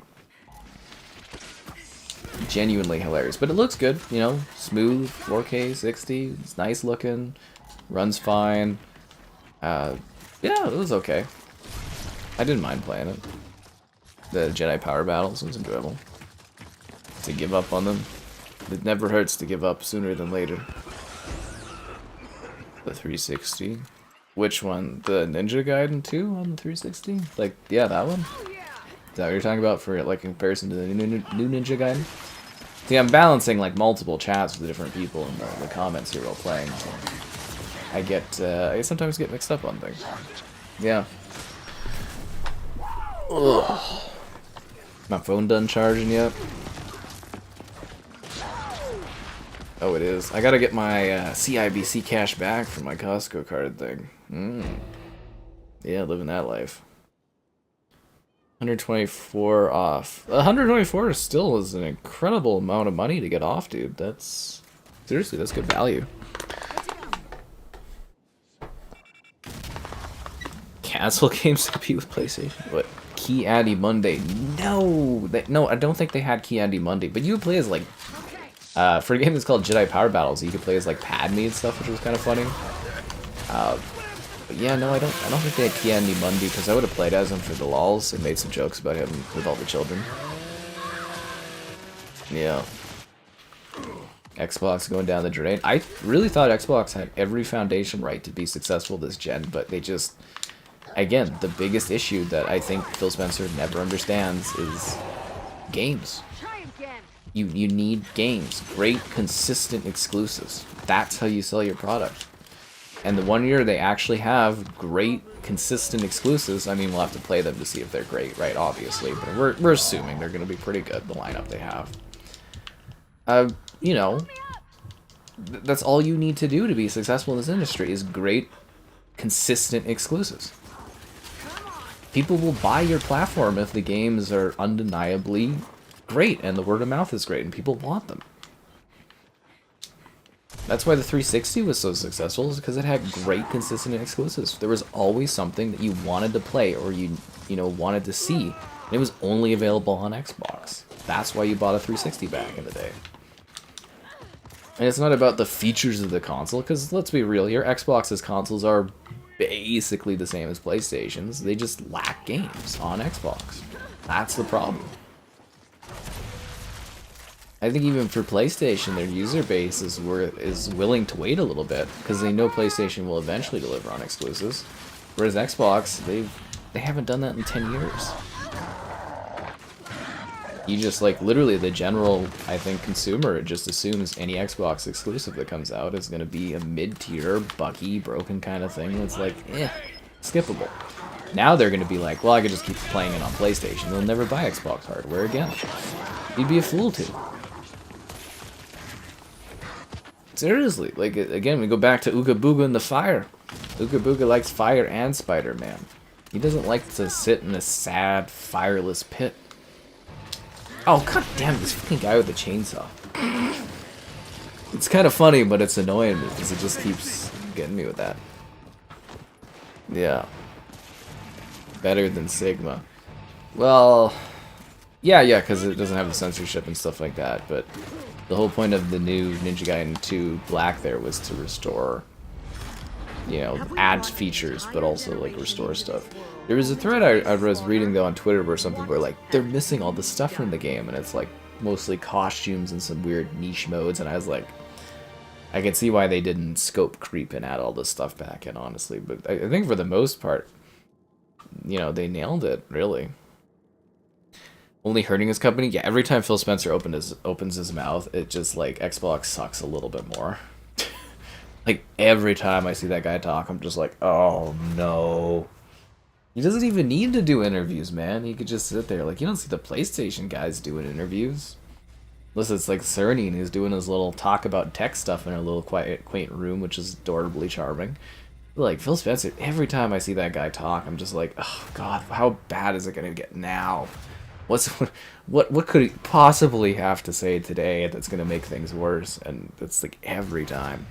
Genuinely hilarious, but it looks good, you know, smooth, 4K, 60, it's nice looking, runs fine. Yeah, it was okay. I didn't mind playing it. The Jedi power battles was enjoyable. To give up on them, it never hurts to give up sooner than later. The 360. Which one? The Ninja Gaiden 2 on the 360? Like, yeah, that one? Is that what you're talking about for, like, in comparison to the new Ninja Gaiden? See, I'm balancing, like, multiple chats with different people in the comments here while playing, so I sometimes get mixed up on things. Yeah. Ugh. My phone done charging yet? Oh, it is. I gotta get my CIBC cash back from my Costco card thing. Yeah, living that life. 124 off. 124 still is an incredible amount of money to get off, dude. That's... Seriously, that's good value. Cancel games compete with PlayStation? What? Key Addy Monday? No! No, I don't think they had Key Addy Monday. But you could play as, like... for a game that's called Jedi Power Battles, you could play as, like, Padme and stuff, which was kind of funny. But yeah, no, I don't think they had Key Addy Monday, because I would have played as him for the lols and made some jokes about him with all the children. Yeah. Xbox going down the drain. I really thought Xbox had every foundation right to be successful this gen, but they just... Again, the biggest issue that I think Phil Spencer never understands is games. You need games. Great, consistent exclusives. That's how you sell your product. And the 1 year they actually have great, consistent exclusives, I mean, we'll have to play them to see if they're great, right, obviously. But we're assuming they're going to be pretty good, the lineup they have. You know, that's all you need to do to be successful in this industry is great, consistent exclusives. People will buy your platform if the games are undeniably great and the word of mouth is great and people want them. That's why the 360 was so successful, is because it had great, consistent exclusives. There was always something that you wanted to play or you wanted to see, and it was only available on Xbox. That's why you bought a 360 back in the day. And it's not about the features of the console, because let's be real here, Xbox's consoles are basically the same as PlayStation's. They just lack games on Xbox. That's the problem. I think even for PlayStation, their user base is willing to wait a little bit because they know PlayStation will eventually deliver on exclusives. Whereas Xbox, they haven't done that in 10 years. You just, like, literally the general, I think, consumer just assumes any Xbox exclusive that comes out is going to be a mid-tier, buggy, broken kind of thing that's like, skippable. Now they're going to be like, well, I could just keep playing it on PlayStation. They'll never buy Xbox hardware again. You'd be a fool to. Seriously, like, again, we go back to Ooga Booga and the fire. Ooga Booga likes fire and Spider-Man. He doesn't like to sit in a sad, fireless pit. Oh, god damn, this fucking guy with the chainsaw. It's kind of funny, but it's annoying me, because it just keeps getting me with that. Yeah. Better than Sigma. Well, yeah, because it doesn't have the censorship and stuff like that, but the whole point of the new Ninja Gaiden 2 Black there was to restore, you know, add features, but also, like, restore stuff. There was a thread I was reading, though, on Twitter where some people were like, they're missing all the stuff from the game, and it's, like, mostly costumes and some weird niche modes, and I was like, I can see why they didn't scope creep and add all this stuff back in, honestly, but I think for the most part, you know, they nailed it, really. Only hurting his company? Yeah, every time Phil Spencer opens his mouth, it just, like, Xbox sucks a little bit more. Like, every time I see that guy talk, I'm just like, oh, no. He doesn't even need to do interviews, man. He could just sit there. Like, you don't see the PlayStation guys doing interviews. Listen, it's like Cerny, who's doing his little talk about tech stuff in a little quiet, quaint room, which is adorably charming. Like, Phil Spencer, every time I see that guy talk, I'm just like, oh god, how bad is it gonna get now? What could he possibly have to say today that's gonna make things worse? And it's like every time.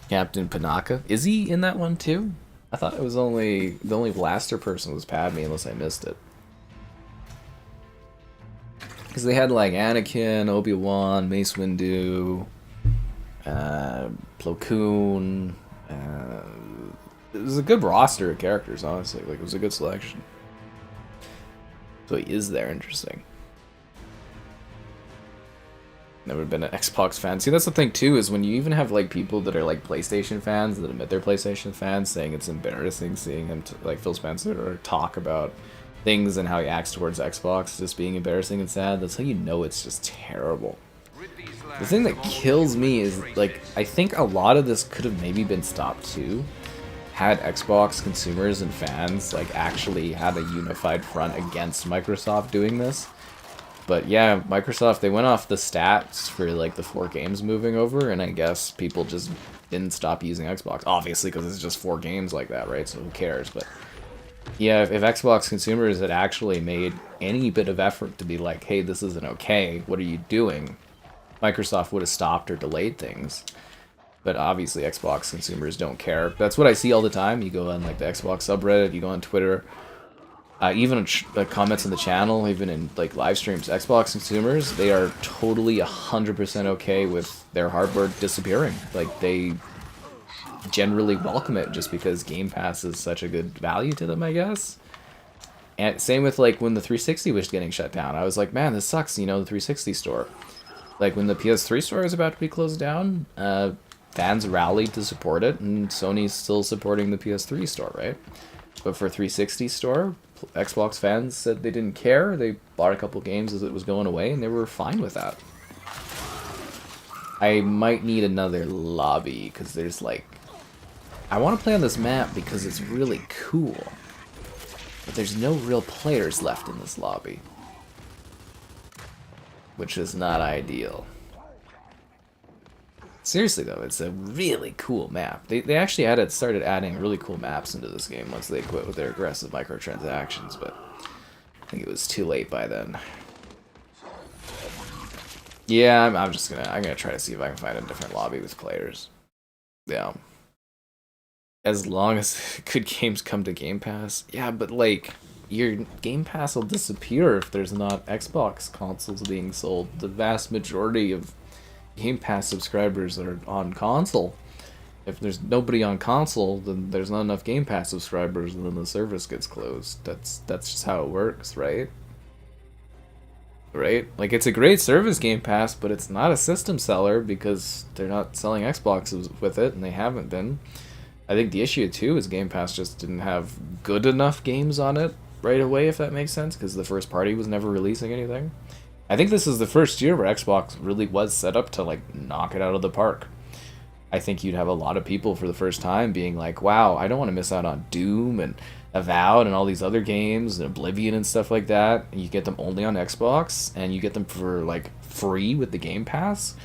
Captain Panaka, is he in that one too? I thought it was only the only blaster person was Padme, unless I missed it. Because they had like Anakin, Obi-Wan, Mace Windu, Plo Koon. It was a good roster of characters, honestly. Like, it was a good selection. So he is there, interesting. Never been an Xbox fan. See, that's the thing too, is when you even have like people that are like PlayStation fans that admit they're PlayStation fans, saying it's embarrassing seeing him like Phil Spencer or talk about things and how he acts towards Xbox just being embarrassing and sad. That's how you know it's just terrible. The thing that kills me is, like, I think a lot of this could have maybe been stopped too, had Xbox consumers and fans like actually had a unified front against Microsoft doing this. But yeah, Microsoft, they went off the stats for like the 4 games moving over, and I guess people just didn't stop using Xbox, obviously, because it's just 4 games like that, right? So who cares? But yeah, if Xbox consumers had actually made any bit of effort to be like, hey, this isn't okay, what are you doing? Microsoft would have stopped or delayed things. But obviously Xbox consumers don't care. That's what I see all the time. You go on like the Xbox subreddit, you go on Twitter, even comments on the channel, even in like live streams. Xbox consumers, they are totally 100% okay with their hardware disappearing. Like, they generally welcome it just because Game Pass is such a good value to them, I guess. And same with like when the 360 was getting shut down. I was like, man, this sucks, you know, the 360 store. Like when the PS3 store is about to be closed down, fans rallied to support it, and Sony's still supporting the PS3 store, right? But for 360 store, Xbox fans said they didn't care. They bought a couple games as it was going away, and they were fine with that. I might need another lobby, because there's like... I want to play on this map because it's really cool. But there's no real players left in this lobby, which is not ideal. Seriously though, it's a really cool map. They actually started adding really cool maps into this game once they quit with their aggressive microtransactions, but I think it was too late by then. Yeah, I'm gonna try to see if I can find a different lobby with players. Yeah. As long as good games come to Game Pass. Yeah, but like, your Game Pass will disappear if there's not Xbox consoles being sold. The vast majority of Game Pass subscribers are on console. If there's nobody on console, then there's not enough Game Pass subscribers, and then the service gets closed. That's just how it works, right? Right? Like, it's a great service, Game Pass, but it's not a system seller because they're not selling Xboxes with it, and they haven't been. I think the issue too is Game Pass just didn't have good enough games on it right away, if that makes sense, because the first party was never releasing anything. I think this is the first year where Xbox really was set up to like knock it out of the park. I think you'd have a lot of people for the first time being like, wow, I don't want to miss out on Doom and Avowed and all these other games and Oblivion and stuff like that. And you get them only on Xbox, and you get them for like free with the Game Pass.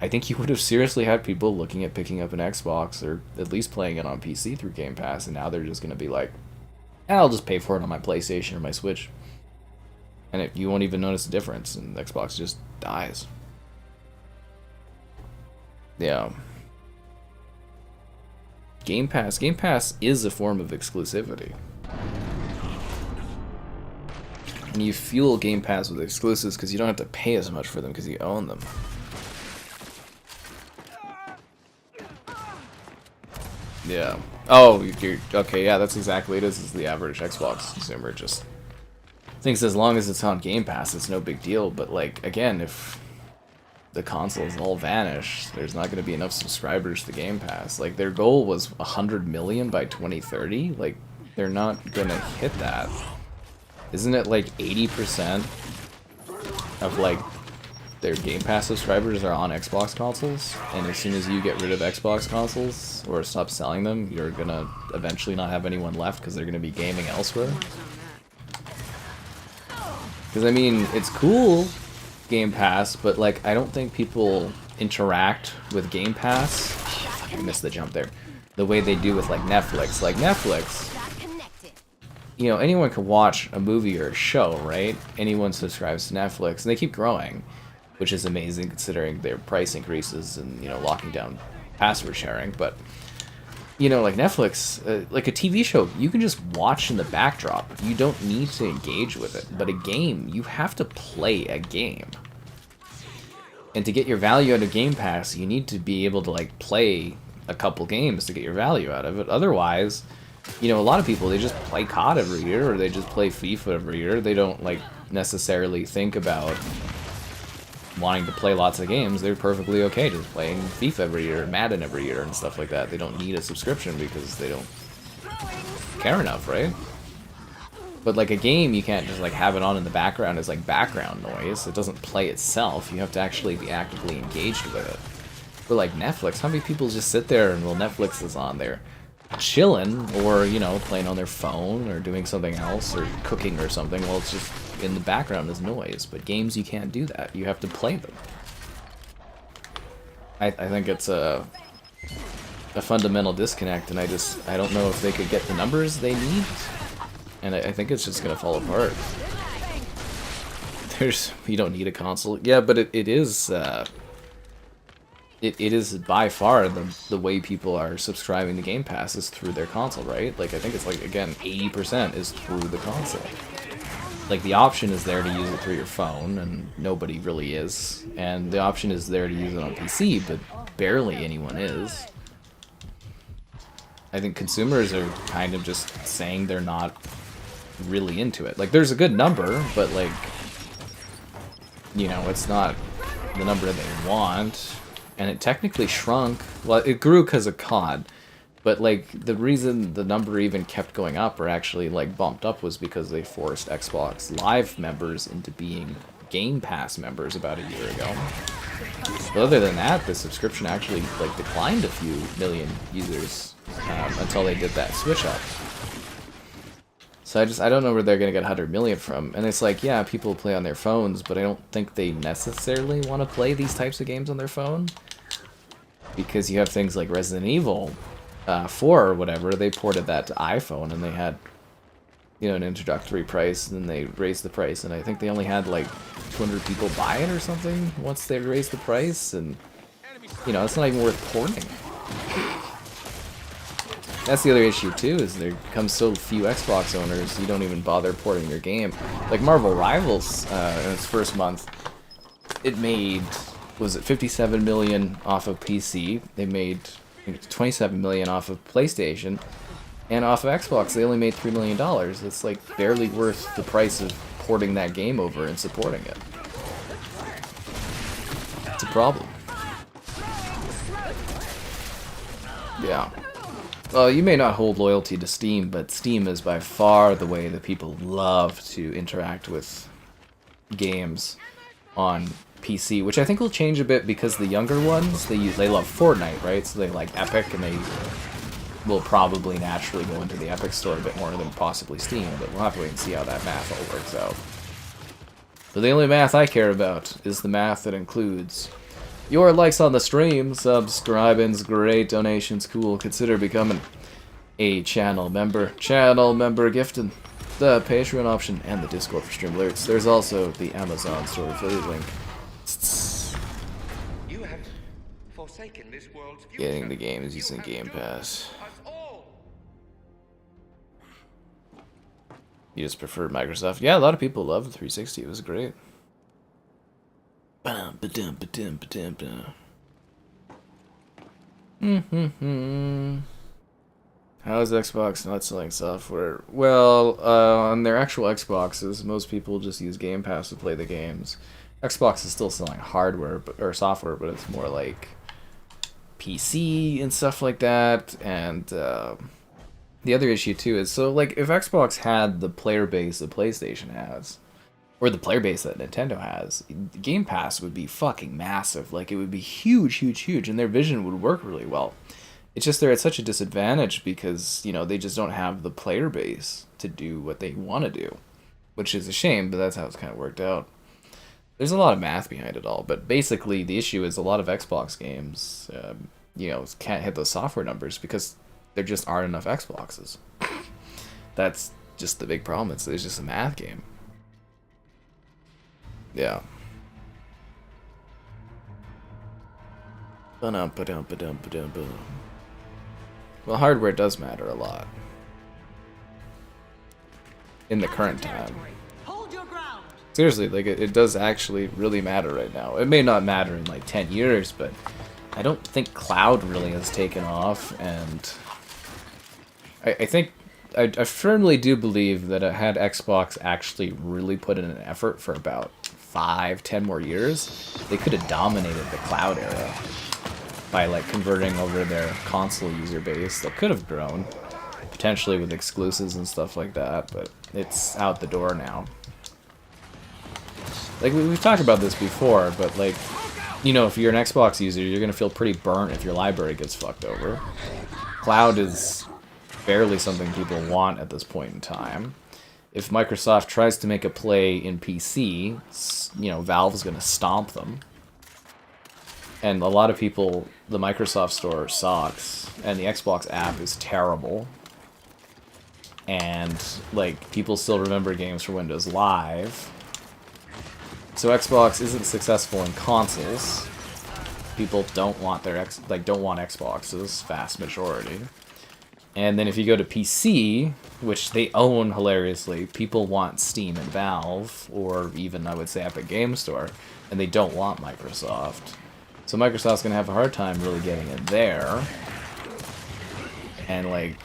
I think you would have seriously had people looking at picking up an Xbox or at least playing it on PC through Game Pass, and now they're just going to be like, I'll just pay for it on my PlayStation or my Switch. And you won't even notice the difference, and Xbox just dies. Yeah. Game Pass is a form of exclusivity. And you fuel Game Pass with exclusives because you don't have to pay as much for them because you own them. Yeah. Oh, you're okay. Yeah, that's exactly what it is. Is the average Xbox consumer just thinks as long as it's on Game Pass, it's no big deal. But like, again, if the consoles all vanish, there's not going to be enough subscribers to Game Pass. Like, their goal was 100 million by 2030. Like, they're not going to hit that. Isn't it like 80% of like their Game Pass subscribers are on Xbox consoles? And as soon as you get rid of Xbox consoles or stop selling them, you're going to eventually not have anyone left because they're going to be gaming elsewhere. Because, I mean, it's cool Game Pass, but like I don't think people interact with Game Pass. Oh, fuck, I missed the jump there. The way they do with like Netflix. Like Netflix, you know, anyone can watch a movie or a show, right? Anyone subscribes to Netflix, and they keep growing, which is amazing considering their price increases and, you know, locking down password sharing. But, you know, like Netflix, like a TV show, you can just watch in the backdrop. You don't need to engage with it. But a game, you have to play a game. And to get your value out of Game Pass, you need to be able to, like, play a couple games to get your value out of it. Otherwise, you know, a lot of people, they just play COD every year, or they just play FIFA every year. They don't, like, necessarily think about wanting to play lots of games. They're perfectly okay just playing FIFA every year, Madden every year, and stuff like that. They don't need a subscription because they don't care enough, right? But, like, a game, you can't just, like, have it on in the background as, like, background noise. It doesn't play itself. You have to actually be actively engaged with it. But, like, Netflix, how many people just sit there and, well, Netflix is on there chilling, or, you know, playing on their phone, or doing something else, or cooking or something. Well, it's just in the background as noise. But games, you can't do that. You have to play them. I think it's a fundamental disconnect, and I don't know if they could get the numbers they need, and I think it's just gonna fall apart. You don't need a console. Yeah, but it is it is by far the way people are subscribing to Game Pass is through their console, right? Like, I think it's like, again, 80% is through the console. Like, the option is there to use it through your phone, and nobody really is. And the option is there to use it on PC, but barely anyone is. I think consumers are kind of just saying they're not really into it. Like, there's a good number, but, like, you know, it's not the number they want. And it technically shrunk. Well, it grew because of COD. But, like, the reason the number even kept going up, or actually, like, bumped up, was because they forced Xbox Live members into being Game Pass members about a year ago. But other than that, the subscription actually, like, declined a few million users until they did that switch up. So I don't know where they're going to get 100 million from. And it's like, yeah, people play on their phones, but I don't think they necessarily want to play these types of games on their phone. Because you have things like Resident Evil 4 or whatever, they ported that to iPhone, and they had, you know, an introductory price, and then they raised the price, and I think they only had like 200 people buy it or something once they raised the price, and, you know, it's not even worth porting. That's the other issue too, is there becomes so few Xbox owners, you don't even bother porting your game. Like Marvel Rivals, in its first month, it made, was it 57 million off of PC? They made, I think, 27 million off of PlayStation, and off of Xbox they only made $3 million. It's like barely worth the price of porting that game over and supporting it. It's a problem. Yeah. Well, you may not hold loyalty to Steam, but Steam is by far the way that people love to interact with games on PC, which I think will change a bit because the younger ones, they love Fortnite, right? So they like Epic, and they will probably naturally go into the Epic store a bit more than possibly Steam, but we'll have to wait and see how that math all works out. But the only math I care about is the math that includes your likes on the stream, subscribing's great, donations cool, consider becoming a channel member gifting, the Patreon option, and the Discord for stream alerts. There's also the Amazon store affiliate link. You have forsaken this world's future. Getting the games using Game Pass. You just prefer Microsoft? Yeah, a lot of people love the 360. It was great. How's Xbox not selling software? Well, on their actual Xboxes, most people just use Game Pass to play the games. Xbox is still selling hardware or software, but it's more like PC and stuff like that. And the other issue too is, so like, if Xbox had the player base that PlayStation has, or the player base that Nintendo has, Game Pass would be fucking massive. Like, it would be huge, huge, huge, and their vision would work really well. It's just they're at such a disadvantage because, you know, they just don't have the player base to do what they want to do, which is a shame, but that's how it's kind of worked out. There's a lot of math behind it all, but basically the issue is a lot of Xbox games, you know, can't hit those software numbers because there just aren't enough Xboxes. That's just the big problem. It's just a math game. Yeah. Well, hardware does matter a lot in the current time. Seriously, like it does actually really matter right now. It may not matter in like 10 years, but I don't think cloud really has taken off, and I think I firmly do believe that had Xbox actually really put in an effort for about 5-10 more years, they could have dominated the cloud era by like converting over their console user base that could have grown, potentially with exclusives and stuff like that, but it's out the door now. Like, we've talked about this before, but, like, you know, if you're an Xbox user, you're going to feel pretty burnt if your library gets fucked over. Cloud is barely something people want at this point in time. If Microsoft tries to make a play in PC, you know, Valve's going to stomp them. And a lot of people, the Microsoft Store sucks, and the Xbox app is terrible. And, like, people still remember games for Windows Live. So Xbox isn't successful in consoles. People don't want their don't want Xboxes, vast majority. And then if you go to PC, which they own hilariously, people want Steam and Valve, or even I would say Epic Game Store, and they don't want Microsoft. So Microsoft's gonna have a hard time really getting in there. And like,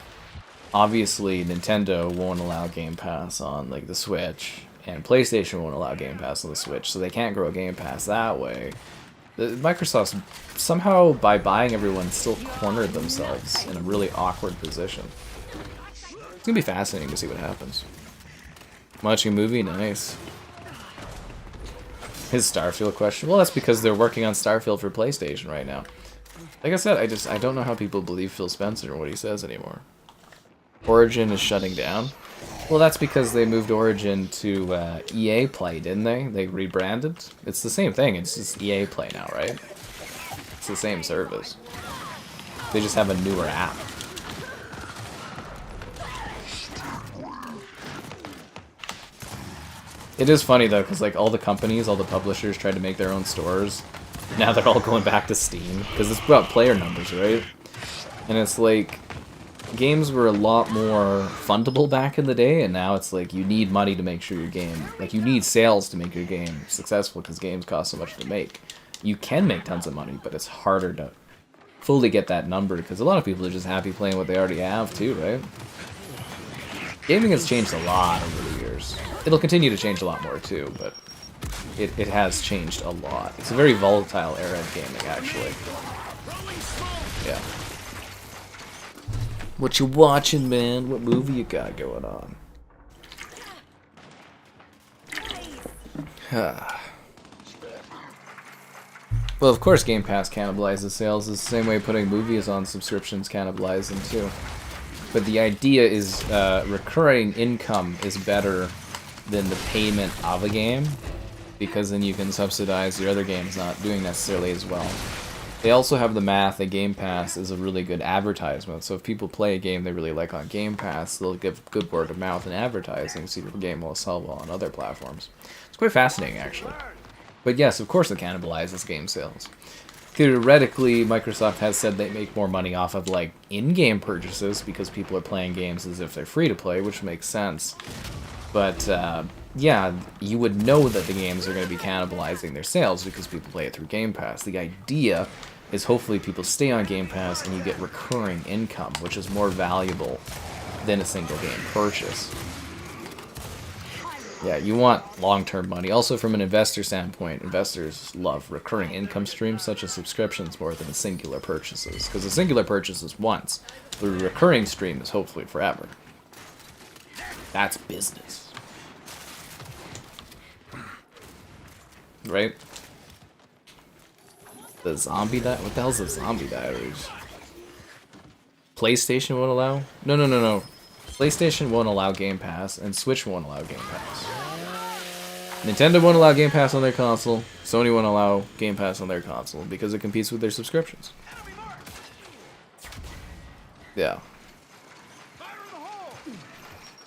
obviously Nintendo won't allow Game Pass on like the Switch. And PlayStation won't allow Game Pass on the Switch, so they can't grow Game Pass that way. Microsoft, somehow, by buying everyone, still cornered themselves in a really awkward position. It's gonna be fascinating to see what happens. Watching a movie? Nice. His Starfield question? Well, that's because they're working on Starfield for PlayStation right now. Like I said, I don't know how people believe Phil Spencer and what he says anymore. Origin is shutting down. Well, that's because they moved Origin to EA Play, didn't they? They rebranded. It's the same thing. It's just EA Play now, right? It's the same service. They just have a newer app. It is funny, though, because like all the companies, all the publishers tried to make their own stores. Now they're all going back to Steam, because it's about player numbers, right? And it's like, games were a lot more fundable back in the day, and now it's like you need money to make sure your game, like you need sales to make your game successful because games cost so much to make. You can make tons of money, but it's harder to fully get that number because a lot of people are just happy playing what they already have too, right? Gaming has changed a lot over the years. It'll continue to change a lot more too, but it has changed a lot. It's a very volatile era of gaming, actually. Yeah. What you watching, man? What movie you got going on? Well, of course Game Pass cannibalizes sales. It's the same way putting movies on subscriptions cannibalize them too. But the idea is recurring income is better than the payment of a game, because then you can subsidize your other games not doing necessarily as well. They also have the math that Game Pass is a really good advertisement, so if people play a game they really like on Game Pass, they'll give good word of mouth and advertising, so your game will sell well on other platforms. It's quite fascinating, actually. But yes, of course it cannibalizes game sales. Theoretically, Microsoft has said they make more money off of like in-game purchases because people are playing games as if they're free to play, which makes sense. But yeah, you would know that the games are going to be cannibalizing their sales because people play it through Game Pass. The idea is hopefully people stay on Game Pass and you get recurring income, which is more valuable than a single game purchase. Yeah, you want long-term money. Also, from an investor standpoint, investors love recurring income streams such as subscriptions more than singular purchases. Because a singular purchase is once, but a recurring stream is hopefully forever. That's business. Right? The zombie what the hell's the zombie diaries? PlayStation won't allow? No. PlayStation won't allow Game Pass, and Switch won't allow Game Pass. Nintendo won't allow Game Pass on their console. Sony won't allow Game Pass on their console because it competes with their subscriptions. Yeah.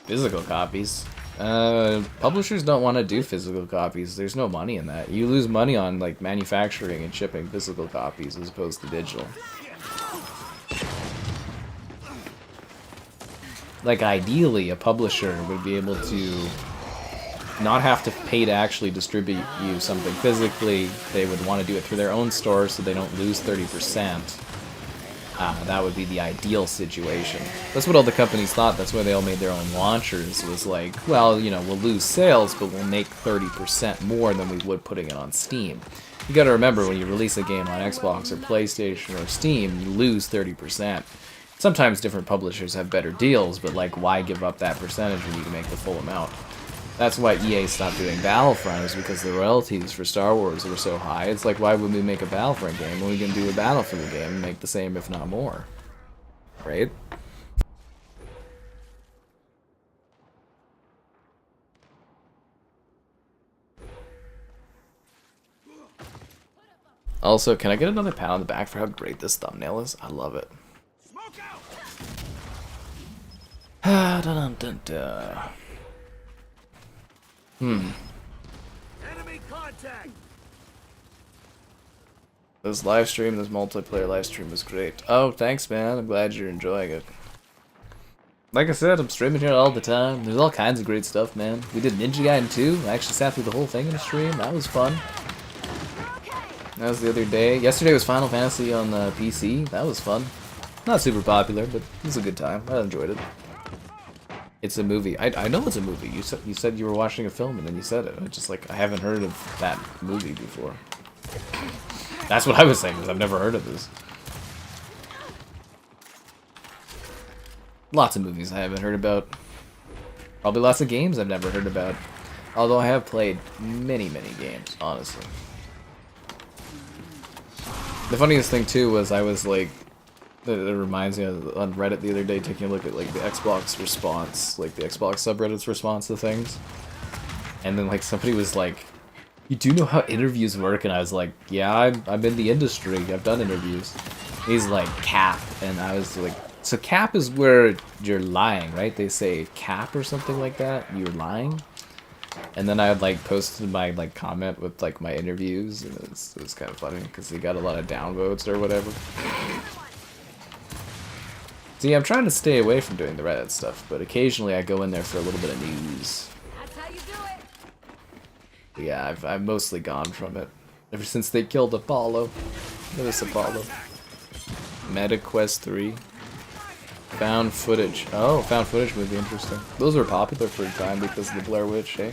Physical copies. Publishers don't want to do physical copies. There's no money in that. You lose money on like manufacturing and shipping physical copies as opposed to digital. Like ideally, a publisher would be able to not have to pay to actually distribute you something physically. They would want to do it through their own store so they don't lose 30%. That would be the ideal situation. That's what all the companies thought. That's why they all made their own launchers. Was like, well, you know, we'll lose sales, but we'll make 30% more than we would putting it on Steam. You gotta remember, when you release a game on Xbox or PlayStation or Steam, you lose 30%. Sometimes different publishers have better deals, but like, why give up that percentage when you can make the full amount? That's why EA stopped doing Battlefront, is because the royalties for Star Wars were so high. It's like, why would we make a Battlefront game when we can do a Battlefield game and make the same, if not more? Right? Also, can I get another pat on the back for how great this thumbnail is? I love it. Ah, dun dun dun. Enemy contact. This live stream, this multiplayer live stream was great. Oh, thanks, man. I'm glad you're enjoying it. Like I said, I'm streaming here all the time. There's all kinds of great stuff, man. We did Ninja Gaiden 2. I actually sat through the whole thing in a stream. That was fun. That was the other day. Yesterday was Final Fantasy on the PC. That was fun. Not super popular, but it was a good time. I enjoyed it. It's a movie. I know it's a movie. You said you were watching a film and then you said it. I just like, I haven't heard of that movie before. That's what I was saying, because I've never heard of this. Lots of movies I haven't heard about. Probably lots of games I've never heard about. Although I have played many, many games, honestly. The funniest thing too was I was like, it reminds me of on Reddit the other day taking a look at like the Xbox response, like the Xbox subreddit's response to things. And then like somebody was like, you do know how interviews work? And I was like, yeah, I'm in the industry, I've done interviews. He's like, cap. And I was like, so cap is where you're lying, right? They say cap or something like that, you're lying. And then I had like posted my like comment with like my interviews, and it was kind of funny because he got a lot of downvotes or whatever. See, I'm trying to stay away from doing the Reddit stuff, but occasionally I go in there for a little bit of news. That's how you do it. But yeah, I've mostly gone from it ever since they killed Apollo. Notice Apollo. MetaQuest 3. Found footage. Oh, found footage would be interesting. Those were popular for a time because of the Blair Witch, eh?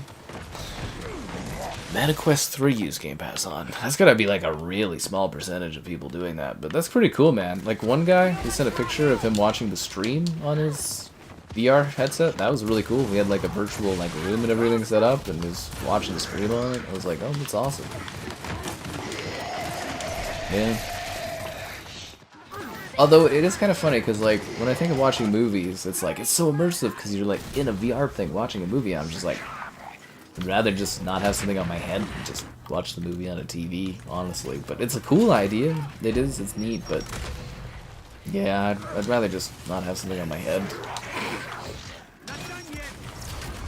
MetaQuest 3 use Game Pass on. That's gotta be like a really small percentage of people doing that, but that's pretty cool, man. Like one guy, he sent a picture of him watching the stream on his VR headset. That was really cool. He had like a virtual like room and everything set up and was watching the stream on it. I was like, oh, that's awesome. Yeah. Although it is kind of funny because like when I think of watching movies, it's like it's so immersive because you're like in a VR thing watching a movie. I'm just like, I'd rather just not have something on my head and just watch the movie on a TV, honestly. But it's a cool idea. It is. It's neat. But yeah, I'd rather just not have something on my head.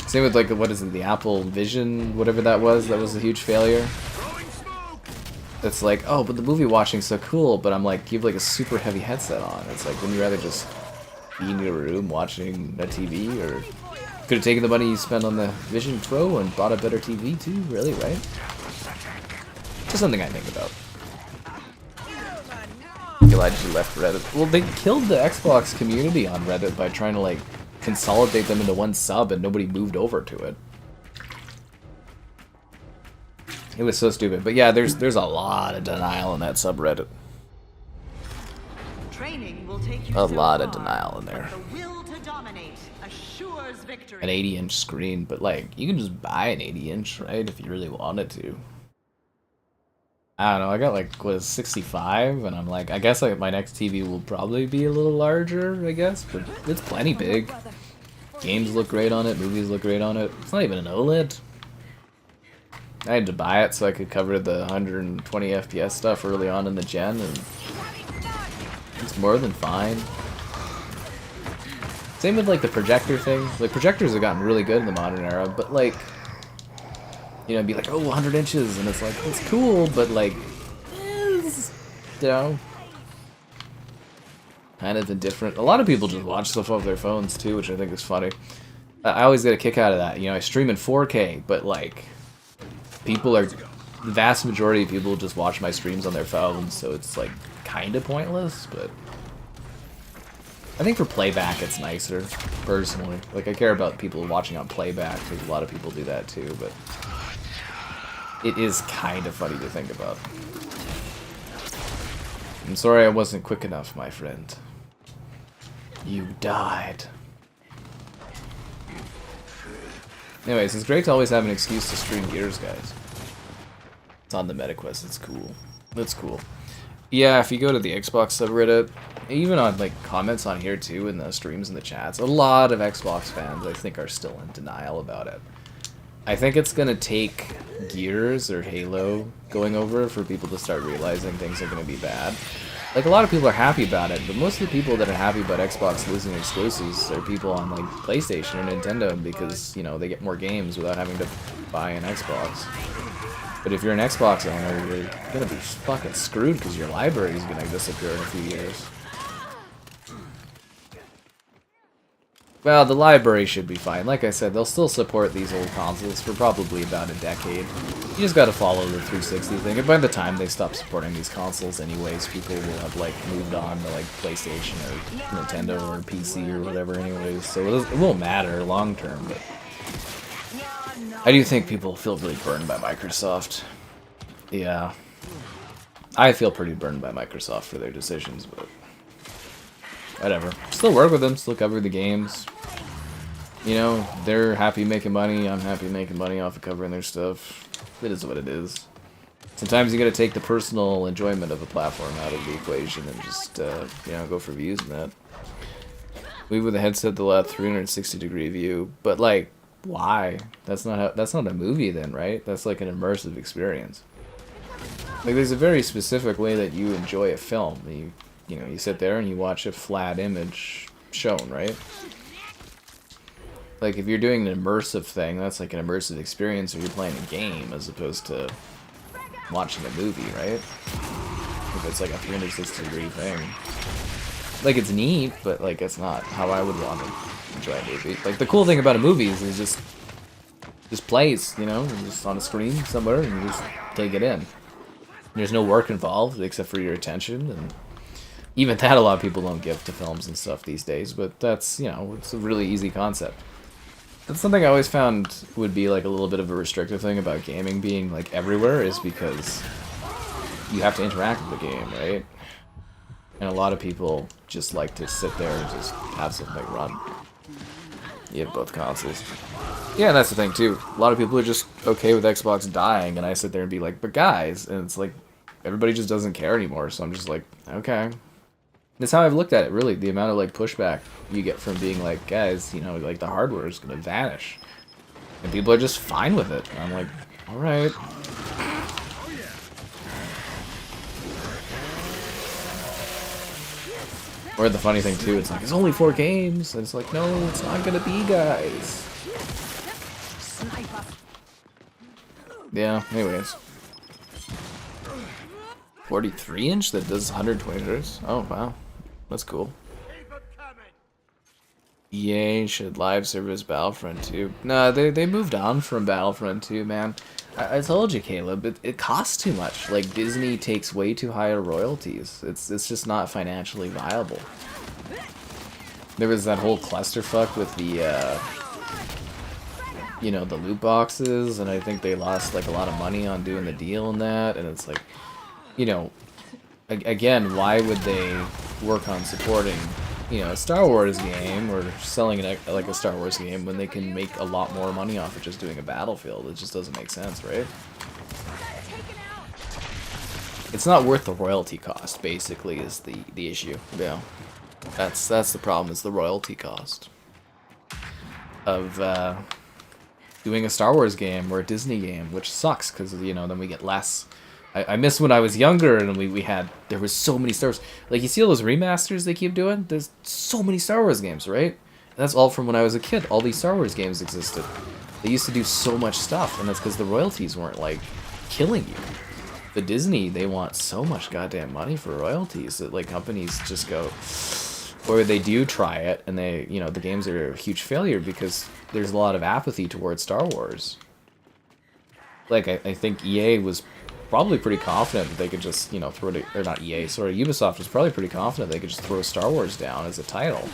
Same with like what is it, the Apple Vision, whatever that was a huge failure. It's like, oh, but the movie watching's so cool, but I'm like, you have like a super heavy headset on. It's like, wouldn't you rather just be in your room watching a TV, or could have taken the money you spent on the Vision Pro and bought a better TV too, really, right? Just something I think about. I'm glad you left Reddit. Well, they killed the Xbox community on Reddit by trying to like consolidate them into one sub, and nobody moved over to it. It was so stupid. But yeah, there's a lot of denial in that subreddit. Training will take you A so lot of far, denial in there. but the will to dominate assures victory. An 80-inch screen, but like, you can just buy an 80-inch, right, if you really wanted to. I don't know, I got like, what is 65, and I'm like, I guess like my next TV will probably be a little larger, I guess, but it's plenty big. Games look great on it, movies look great on it. It's not even an OLED. I had to buy it so I could cover the 120 FPS stuff early on in the gen, and it's more than fine. Same with like the projector thing. Like projectors have gotten really good in the modern era, but like, you know, it'd be like, oh, 100 inches, and it's like, it's cool, but like, you know, kind of indifferent. A lot of people just watch stuff off their phones too, which I think is funny. I always get a kick out of that. You know, I stream in 4K, but like, people are, the vast majority of people just watch my streams on their phones, so it's like kind of pointless, but I think for playback it's nicer, personally. Like, I care about people watching on playback, because a lot of people do that too, but it is kind of funny to think about. I'm sorry I wasn't quick enough, my friend. You died. Anyways, it's great to always have an excuse to stream Gears, guys. It's on the MetaQuest, it's cool. That's cool. Yeah, if you go to the Xbox subreddit, even on like comments on here too, in the streams and the chats, a lot of Xbox fans I think are still in denial about it. I think it's gonna take Gears or Halo going over for people to start realizing things are gonna be bad. Like, a lot of people are happy about it, but most of the people that are happy about Xbox losing exclusives are people on like PlayStation or Nintendo, because, you know, they get more games without having to buy an Xbox. But if you're an Xbox owner, you're gonna be fucking screwed because your library is gonna disappear in a few years. Well, the library should be fine. Like I said, they'll still support these old consoles for probably about a decade. You just gotta follow the 360 thing, and by the time they stop supporting these consoles anyways, people will have like moved on to like PlayStation or Nintendo or PC or whatever anyways, so it won't matter long term, but I do think people feel really burned by Microsoft. Yeah. I feel pretty burned by Microsoft for their decisions, but whatever. Still work with them, still cover the games. You know, they're happy making money, I'm happy making money off of covering their stuff. It is what it is. Sometimes you gotta take the personal enjoyment of a platform out of the equation and just, you know, go for views and that. We with a headset that'll have 360-degree view, but like, why? That's not a movie then, right? That's like an immersive experience. Like, there's a very specific way that you enjoy a film. You know, you sit there and you watch a flat image shown, right? Like, if you're doing an immersive thing, that's like an immersive experience, or you're playing a game as opposed to watching a movie, right? If it's like a 360-degree thing. Like, it's neat, but like, it's not how I would want to enjoy a movie. Like, the cool thing about a movie is just plays, you know, just on a screen somewhere, and you just take it in. There's no work involved except for your attention, and even that a lot of people don't give to films and stuff these days, but that's, you know, it's a really easy concept. That's something I always found would be like a little bit of a restrictive thing about gaming being like everywhere, is because you have to interact with the game, right? And a lot of people just like to sit there and just have something run. You have both consoles. Yeah, and that's the thing too. A lot of people are just okay with Xbox dying, and I sit there and be like, but guys, and it's like, everybody just doesn't care anymore, so I'm just like, okay. That's how I've looked at it, really. The amount of like pushback you get from being like, guys, you know, like the hardware is gonna vanish, and people are just fine with it. And I'm like, all right. Or the funny thing too, it's like, it's only 4 games, and it's like, no, it's not gonna be, guys. Yeah. Anyways. 43-inch that does 120 hertz. Oh wow. That's cool. EA should live service Battlefront 2. No, they moved on from Battlefront 2, man. I told you, Caleb, it costs too much. Like, Disney takes way too high royalties. It's just not financially viable. There was that whole clusterfuck with the, you know, the loot boxes, and I think they lost like a lot of money on doing the deal and that, and it's like, you know, again, why would they work on supporting, you know, a Star Wars game or selling it like a Star Wars game when they can make a lot more money off of just doing a Battlefield? It just doesn't make sense, right? It's not worth the royalty cost, basically, is the issue. Yeah, that's the problem, is the royalty cost of doing a Star Wars game or a Disney game, which sucks because, you know, then we get less. I miss when I was younger and there was so many Star Wars. Like, you see all those remasters they keep doing? There's so many Star Wars games, right? And that's all from when I was a kid. All these Star Wars games existed. They used to do so much stuff, and that's because the royalties weren't, like, killing you. The Disney, they want so much goddamn money for royalties that, like, companies just go... Or they do try it, and they, you know, the games are a huge failure because there's a lot of apathy towards Star Wars. Like, I think EA was probably pretty confident that they could just, you know, throw it... Or not EA, sorry, Ubisoft was probably pretty confident they could just throw Star Wars down as a title.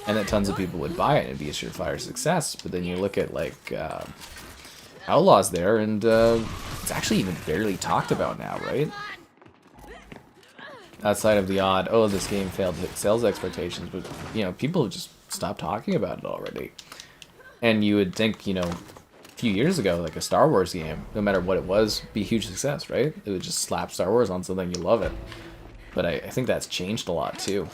And that tons of people would buy it and it'd be a surefire success. But then you look at, like, Outlaws there, and it's actually even barely talked about now, right? Outside of the odd, oh, this game failed to hit sales expectations, but, you know, people have just stopped talking about it already. And you would think, you know, a few years ago, like a Star Wars game, no matter what it was, be a huge success, right? It would just slap Star Wars on something, you love it. But I think that's changed a lot, too.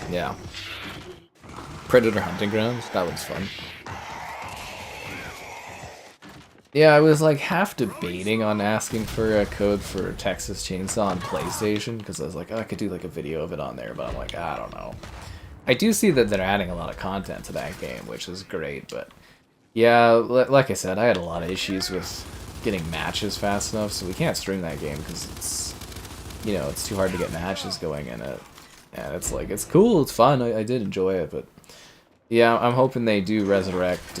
Yeah. Predator Hunting Grounds, that was fun. Yeah, I was like half debating on asking for a code for Texas Chainsaw on PlayStation, because I was like, oh, I could do like a video of it on there, but I'm like, I don't know. I do see that they're adding a lot of content to that game, which is great, but yeah, like I said, I had a lot of issues with getting matches fast enough, so we can't stream that game because it's, you know, it's too hard to get matches going in it. And it's like, it's cool, it's fun, I did enjoy it, but yeah, I'm hoping they do resurrect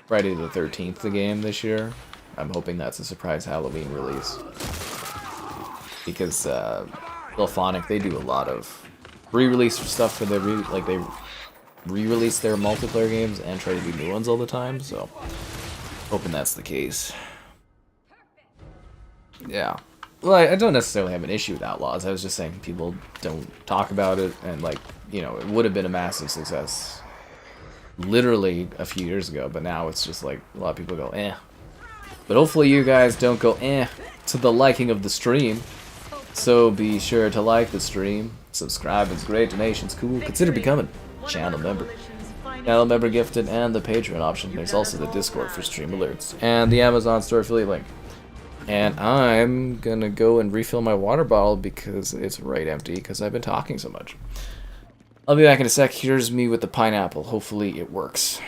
Friday the 13th, the game this year. I'm hoping that's a surprise Halloween release. Because Lilphonic, they do a lot of re-release stuff for their they re-release their multiplayer games and try to do new ones all the time, so hoping that's the case. Yeah. Well, I don't necessarily have an issue with Outlaws. I was just saying people don't talk about it, and, like, you know, it would have been a massive success literally a few years ago, but now it's just like a lot of people go, eh. But hopefully you guys don't go, eh, to the liking of the stream. So be sure to like the stream, subscribe, it's great, donations cool, consider becoming a channel member. Channel member gifted, and the Patreon option. There's also the Discord for stream alerts, and the Amazon store affiliate link. And I'm gonna go and refill my water bottle because it's right empty because I've been talking so much. I'll be back in a sec. Here's me with the pineapple. Hopefully it works.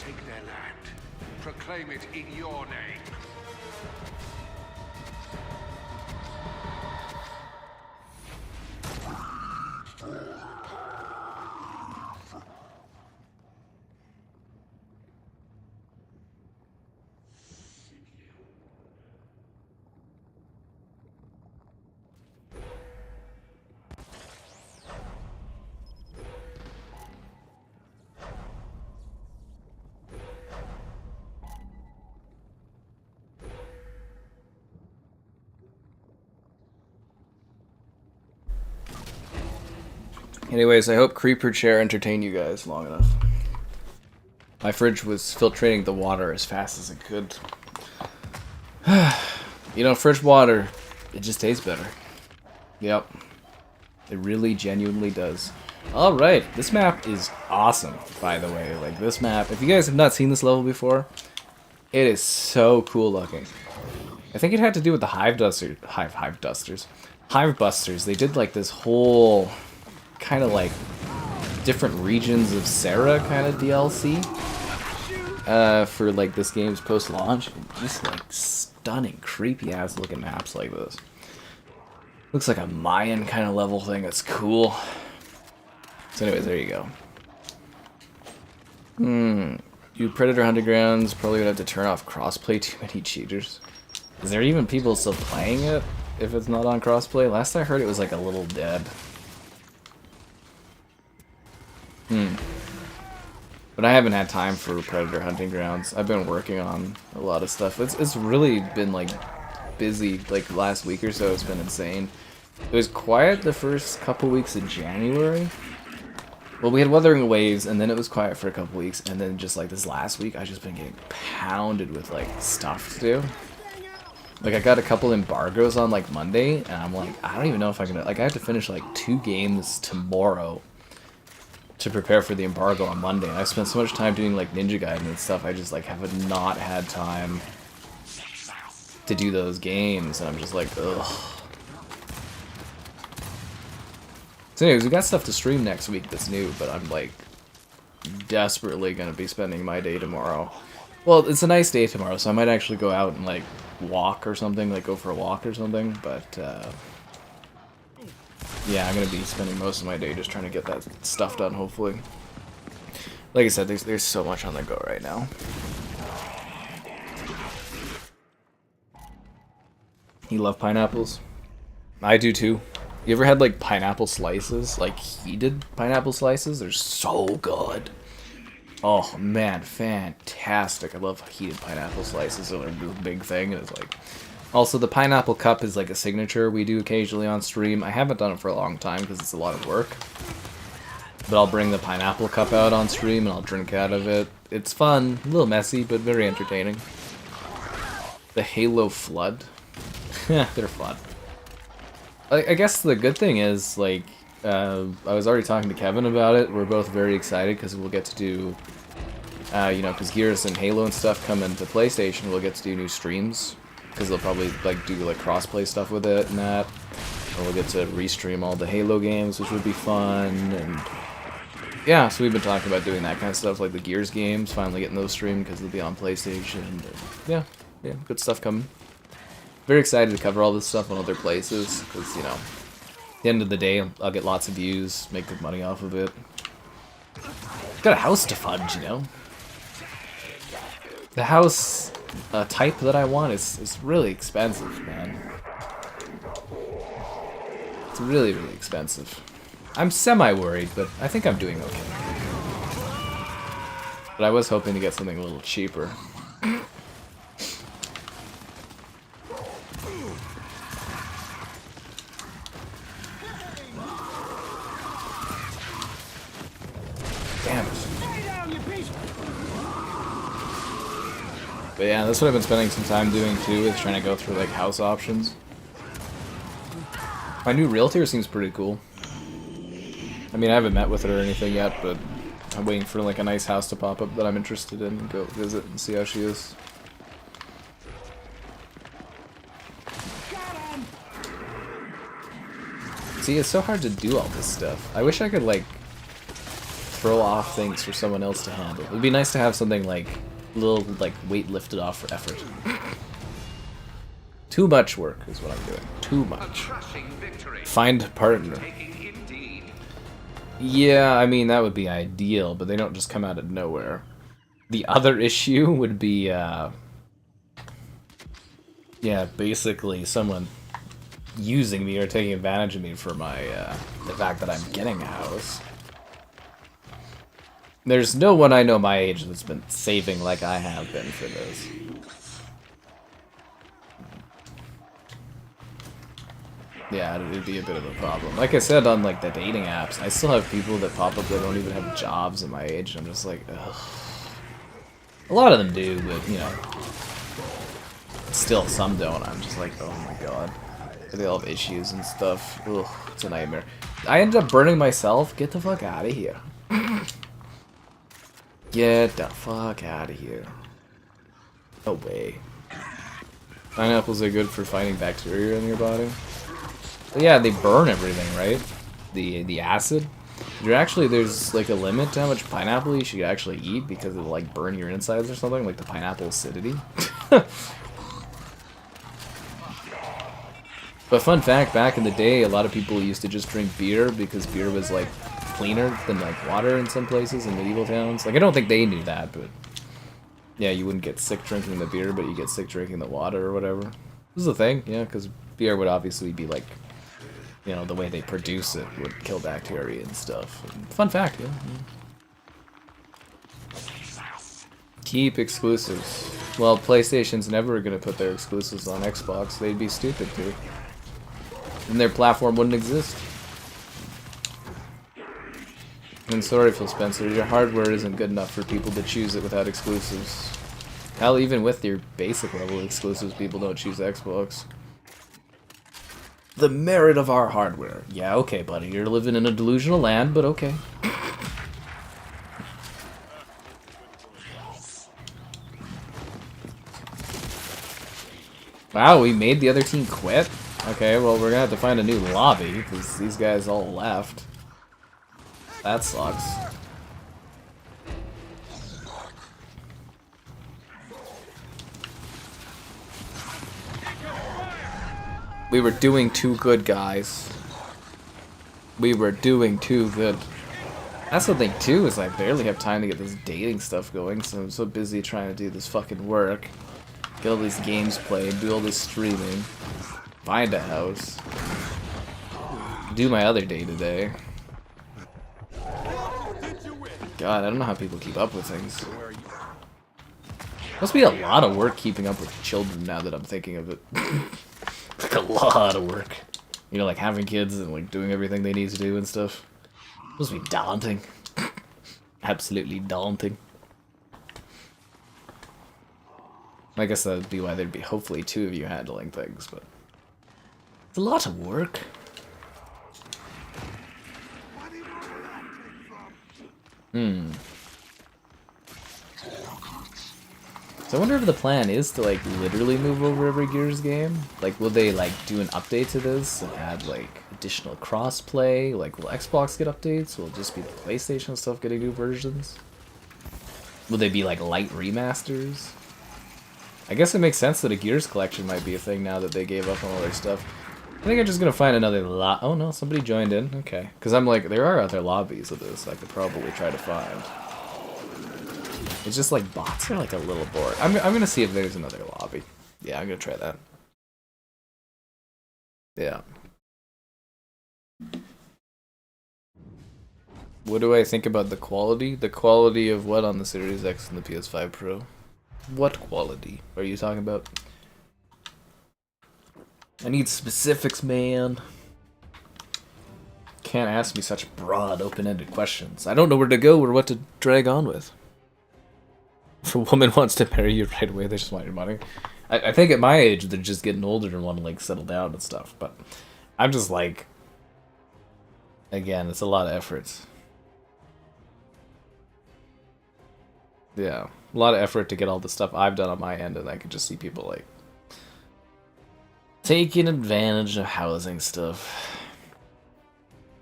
Take their land. Proclaim it in your name. Anyways, I hope Creeper Chair entertained you guys long enough. My fridge was filtrating the water as fast as it could. You know, fridge water, it just tastes better. Yep. It really genuinely does. Alright, this map is awesome, by the way. Like, this map, if you guys have not seen this level before, it is so cool looking. I think it had to do with the Hive Busters. They did, like, this whole kind of, like, different regions of Sarah kind of DLC for, like, this game's post-launch. Just, like, stunning, creepy-ass looking maps like this. Looks like a Mayan kind of level thing. That's cool. So anyways, there you go. You Predator Hunting Grounds probably would have to turn off crossplay. Too many cheaters. Is there even people still playing it if it's not on crossplay? Last I heard it was like a little dead. But I haven't had time for Predator Hunting Grounds. I've been working on a lot of stuff. It's really been like busy, like last week or so. It's been insane. It was quiet the first couple weeks of January. Well, we had Wuthering Waves, and then it was quiet for a couple weeks, and then just like this last week, I've just been getting pounded with like stuff to do. Like I got a couple embargoes on like Monday, and I'm like, I don't even know if I can. Like I have to finish like 2 games tomorrow to prepare for the embargo on Monday. And I spent so much time doing like Ninja Gaiden and stuff. I just like have not had time to do those games, and I'm just like, ugh. So anyways, we got stuff to stream next week that's new, but I'm like desperately gonna be spending my day tomorrow. Well, it's a nice day tomorrow, so I might actually go out and like walk or something, like go for a walk or something, but yeah, I'm gonna be spending most of my day just trying to get that stuff done, hopefully. Like I said, there's so much on the go right now. You love pineapples? I do too. You ever had like pineapple slices? Like heated pineapple slices? They're so good. Oh man, fantastic. I love heated pineapple slices. They're like this big thing. And it's like... Also, the pineapple cup is like a signature we do occasionally on stream. I haven't done it for a long time because it's a lot of work. But I'll bring the pineapple cup out on stream and I'll drink out of it. It's fun. A little messy, but very entertaining. The Halo Flood. They're fun. I guess the good thing is, like, I was already talking to Kevin about it. We're both very excited because we'll get to do, you know, because Gears and Halo and stuff come into PlayStation, we'll get to do new streams. Because they'll probably, like, do, like, cross-play stuff with it and that. Or we'll get to restream all the Halo games, which would be fun. And yeah, so we've been talking about doing that kind of stuff, like the Gears games, finally getting those streamed because they'll be on PlayStation. And, yeah, good stuff coming. Very excited to cover all this stuff on other places, because, you know, at the end of the day, I'll get lots of views, make good money off of it. Got a house to fudge, you know? The house type that I want is really expensive, man. It's really, really expensive. I'm semi-worried, but I think I'm doing okay. But I was hoping to get something a little cheaper. Damn it. But yeah, that's what I've been spending some time doing too, is trying to go through like house options. My new realtor seems pretty cool. I mean, I haven't met with her or anything yet, but I'm waiting for like a nice house to pop up that I'm interested in and go visit and see how she is. See, it's so hard to do all this stuff. I wish I could like throw off things for someone else to handle. It would be nice to have something like a little like weight lifted off for effort. Too much work is what I'm doing. Too much. Find a partner. Yeah, I mean, that would be ideal, but they don't just come out of nowhere. The other issue would be, yeah, basically someone using me or taking advantage of me for my, the fact that I'm getting a house. There's no one I know my age that's been saving like I have been for this. yeah, it'd be a bit of a problem. Like I said on like the dating apps, I still have people that pop up that don't even have jobs at my age. I'm just like, ugh. A lot of them do, but you know, still some don't. I'm just like, oh my god, they all have issues and stuff. Ugh, it's a nightmare. I ended up burning myself. Get the fuck out of here. Get the fuck out of here. No way. Pineapples are good for fighting bacteria in your body. But yeah, they burn everything, right? The acid. There's like a limit to how much pineapple you should actually eat because it'll like burn your insides or something, like the pineapple acidity. But fun fact, back in the day, a lot of people used to just drink beer because beer was like cleaner than like water in some places in medieval towns. Like I don't think they knew that, but yeah, you wouldn't get sick drinking the beer, but you get sick drinking the water or whatever. This is a thing, yeah, because beer would obviously be like, you know, the way they produce it would kill bacteria and stuff. Fun fact, yeah. Keep exclusives. Well, PlayStation's never gonna put their exclusives on Xbox. They'd be stupid to. And their platform wouldn't exist. And sorry, Phil Spencer, your hardware isn't good enough for people to choose it without exclusives. Hell, even with your basic level exclusives, people don't choose Xbox. The merit of our hardware. Yeah, okay, buddy, you're living in a delusional land, but okay. Wow, we made the other team quit? Okay, well, we're gonna have to find a new lobby, because these guys all left. That sucks. We were doing too good, guys. We were doing too good. That's the thing, too, is I barely have time to get this dating stuff going, so I'm so busy trying to do this fucking work. Get all these games played, do all this streaming. Find a house. Do my other day-to-day. God, I don't know how people keep up with things. Must be a lot of work keeping up with children now that I'm thinking of it. Like a lot of work. You know, like having kids and like doing everything they need to do and stuff. Must be daunting. Absolutely daunting. I guess that'd be why there'd be hopefully two of you handling things, but it's a lot of work. So I wonder if the plan is to like literally move over every Gears game. Like, will they like do an update to this and add like additional crossplay? Like, will Xbox get updates? Will it just be the PlayStation stuff getting new versions? Will they be like light remasters? I guess it makes sense that a Gears collection might be a thing now that they gave up on all their stuff. I think I'm just gonna find another oh no, somebody joined in. Okay. Because I'm like, there are other lobbies of this I could probably try to find. It's just like bots are like a little bored. I'm gonna see if there's another lobby. Yeah, I'm gonna try that. Yeah. What do I think about the quality? The quality of what on the Series X and the PS5 Pro? What quality are you talking about? I need specifics, man. Can't ask me such broad, open-ended questions. I don't know where to go or what to drag on with. If a woman wants to marry you right away, they just want your money. I think at my age, they're just getting older and want to, like, settle down and stuff. But I'm just like... Again, it's a lot of effort. Yeah. A lot of effort to get all the stuff I've done on my end, and I can just see people, like... taking advantage of housing stuff.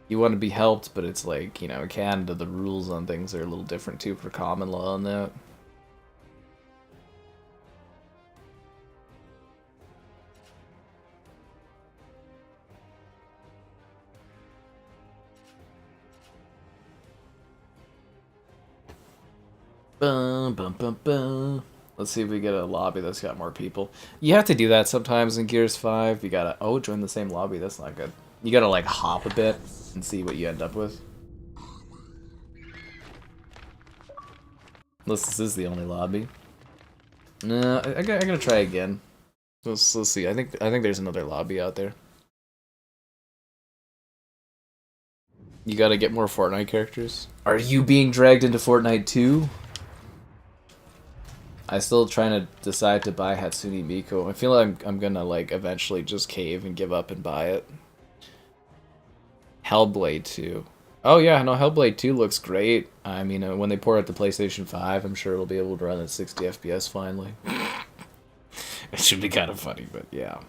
You want to be helped, but it's like, you know, in Canada, the rules on things are a little different, too, for common law and that. Bum, bum, bum, bum. Let's see if we get a lobby that's got more people. You have to do that sometimes in Gears 5. You gotta... Oh, join the same lobby. That's not good. You gotta, like, hop a bit and see what you end up with. Unless this is the only lobby. No, I gotta try again. Let's see. I think there's another lobby out there. You gotta get more Fortnite characters. Are you being dragged into Fortnite too? I still trying to decide to buy Hatsune Miku. I feel like I'm gonna like eventually just cave and give up and buy it. Hellblade 2. Oh yeah, no, Hellblade 2 looks great. I mean, when they port out the PlayStation 5, I'm sure it'll be able to run at 60 FPS finally. It should be kind of funny, but yeah.